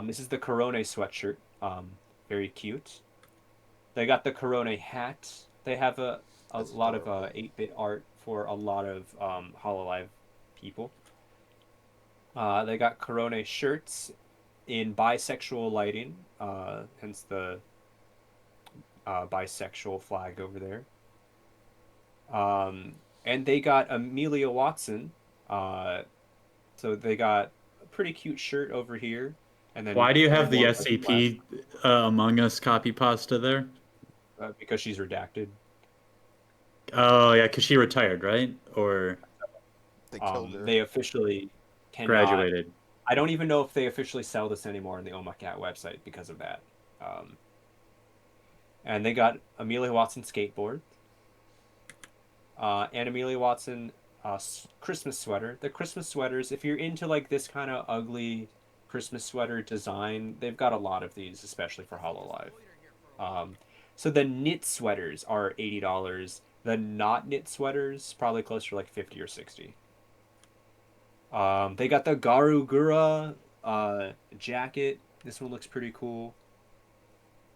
This is the Corone sweatshirt. Very cute. They got the Corone hat. They have a lot of 8-bit art for a lot of Hololive people. They got Corone shirts in bisexual lighting, hence the bisexual flag over there. And they got Amelia Watson. So they got a pretty cute shirt over here. And then Why do you have the more SCP Among Us copy pasta there? because she's redacted. Oh yeah, because she retired, right? Or They killed her. They officially cannot. graduated. I don't even know if they officially sell this anymore on the Omocat website because of that. And they got Amelia Watson skateboard. And Amelia Watson Christmas sweater. The Christmas sweaters, if you're into like this kind of ugly Christmas sweater design, they've got a lot of these, especially for Hololive. So the knit sweaters are $80. The not knit sweaters probably closer to like 50 or 60. They got the Garugura jacket. This one looks pretty cool.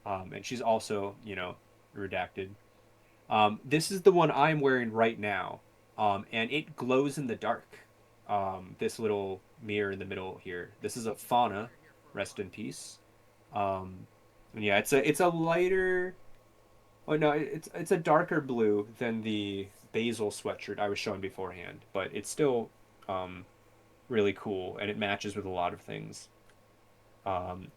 And she's also, redacted. This is the one I'm wearing right now. And it glows in the dark. This little mirror in the middle here. This is a Fauna, rest in peace. And yeah, it's a lighter. Oh no, it's a darker blue than the basil sweatshirt I was showing beforehand, but it's still really cool and it matches with a lot of things. And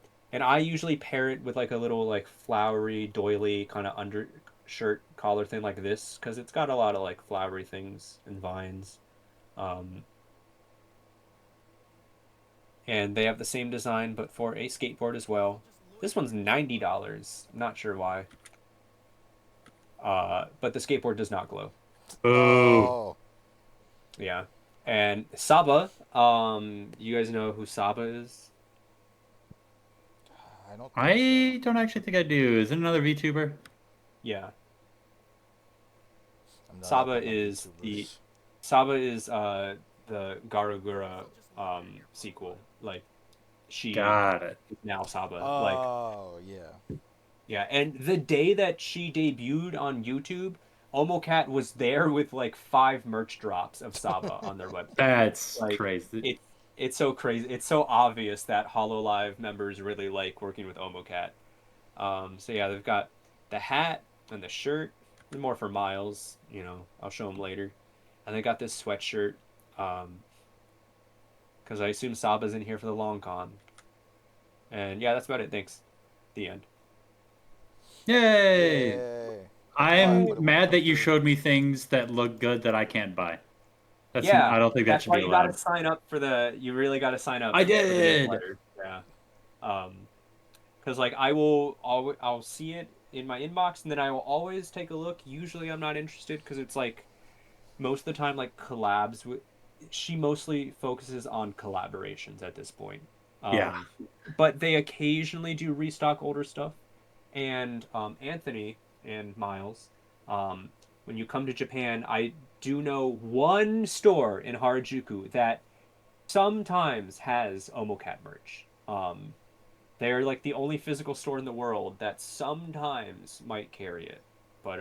I usually pair it with like a little like flowery doily kind of undershirt collar thing like this because it's got a lot of like flowery things and vines. Um, and they have the same design but for a skateboard as well. This one's $90. I'm not sure why. But the skateboard does not glow. Oh. Yeah. And Saba, you guys know who Saba is? I don't actually think I do. Is it another VTuber? Yeah. I'm not Saba up on is YouTubers. the Garagura sequel. Like she Got it. is now Saba. Oh, yeah. Yeah, and the day that she debuted on YouTube, Omocat was there with like 5 merch drops of Saba on their website. That's Like, crazy. It's so crazy. It's so obvious that HoloLive members really like working with Omocat. So yeah, they've got the hat and the shirt. They're more for Miles, I'll show them later. And they got this sweatshirt, because I assume Saba's in here for the long con. And yeah, that's about it. Thanks. The end. Yay! Yay. I'm mad that you showed me things that look good that I can't buy. Yeah, I don't think that that's should why be you allowed. gotta sign up for you really gotta sign up. I for the did! newsletter. Yeah. Because like I'll see it in my inbox and then I will always take a look. Usually I'm not interested because it's like most of the time like collabs with. She mostly focuses on collaborations at this point. Yeah. But they occasionally do restock older stuff. And Anthony and Miles, when you come to Japan, I do know one store in Harajuku that sometimes has Omocat merch. They're like the only physical store in the world that sometimes might carry it. But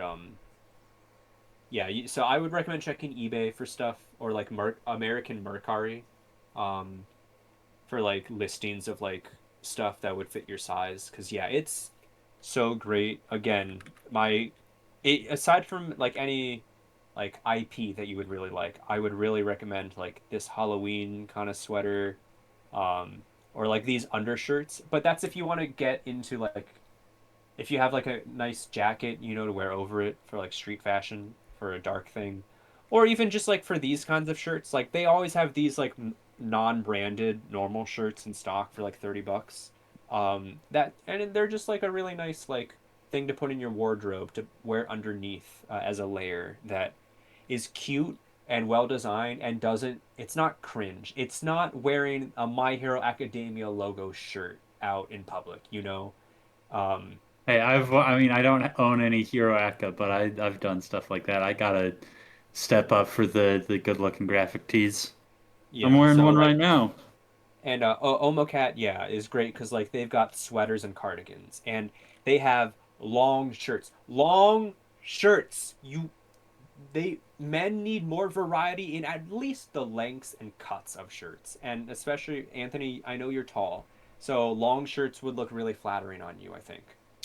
yeah, so I would recommend checking eBay for stuff or like American Mercari, for like listings of like stuff that would fit your size. Because yeah, it's so great. Again, aside from like any like IP that you would really like, I would really recommend like this Halloween kind of sweater, or like these undershirts. But that's if you want to get into like if you have like a nice jacket, to wear over it for like street fashion for a dark thing, or even just like for these kinds of shirts. Like they always have these like non-branded normal shirts in stock for like $30. And they're just like a really nice like thing to put in your wardrobe to wear underneath, as a layer that is cute and well designed and it's not cringe. It's not wearing a My Hero Academia logo shirt out in public. Hey, I don't own any Hero Aka, but I've done stuff like that. I gotta step up for the good looking graphic tees. Yeah, I'm wearing so one like right now. and Omocat, yeah, is great because like they've got sweaters and cardigans and they have long shirts. Long shirts. Men need more variety in at least the lengths and cuts of shirts. And especially Anthony, I know you're tall. So long shirts would look really flattering on you, I think.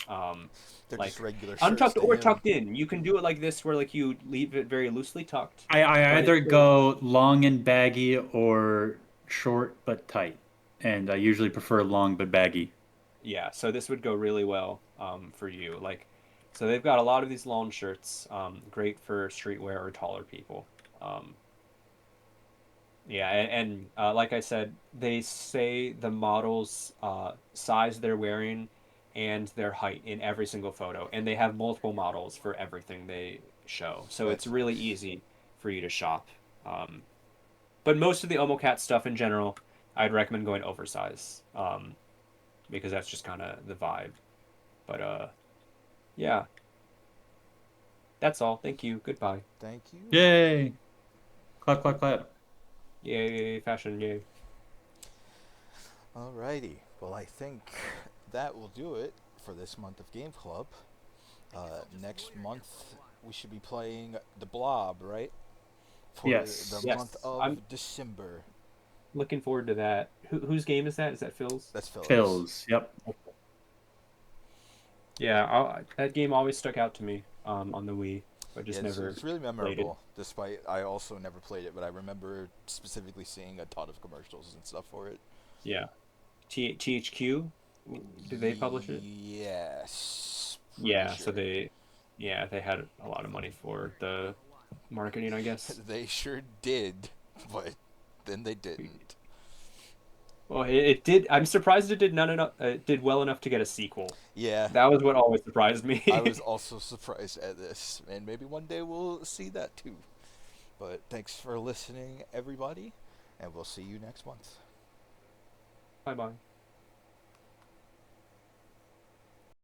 They're Like just regular shirts untucked to or him. tucked in. You can do it like this where like you leave it very loosely tucked. I but either it's go long and baggy or short but tight, and I usually prefer long but baggy. Yeah, so this would go really well, for you. Like, so they've got a lot of these long shirts, great for streetwear or taller people. Yeah, and like I said, they say the models' size they're wearing and their height in every single photo, and they have multiple models for everything they show. So it's really easy for you to shop. Um, but most of the Omocat stuff in general, I'd recommend going oversize, because that's just kind of the vibe. But yeah, that's all. Thank you. Goodbye. Thank you. Yay! Clap, clap, clap. Yay, fashion, yay. Alrighty. Well, I think that will do it for this month of Game Club. Next month we should be playing The Blob, right? For Yes. the Yes. month of I'm December. looking forward to that. Whose game is that? Is that Phil's? That's Phil's. Phil's. Yep. Yeah, that game always stuck out to me on the Wii. I just never. It's really played it. memorable, despite I also never played it, but I remember specifically seeing a ton of commercials and stuff for it. Yeah. THQ, did they publish it? Yes. Yeah, sure. so they had a lot of money for the marketing, I guess. They sure did, but then they didn't. Well, it did. I'm surprised it did well enough to get a sequel. Yeah. That was what always surprised me. I was also surprised at this, and maybe one day we'll see that too. But thanks for listening, everybody, and we'll see you next month. Bye bye.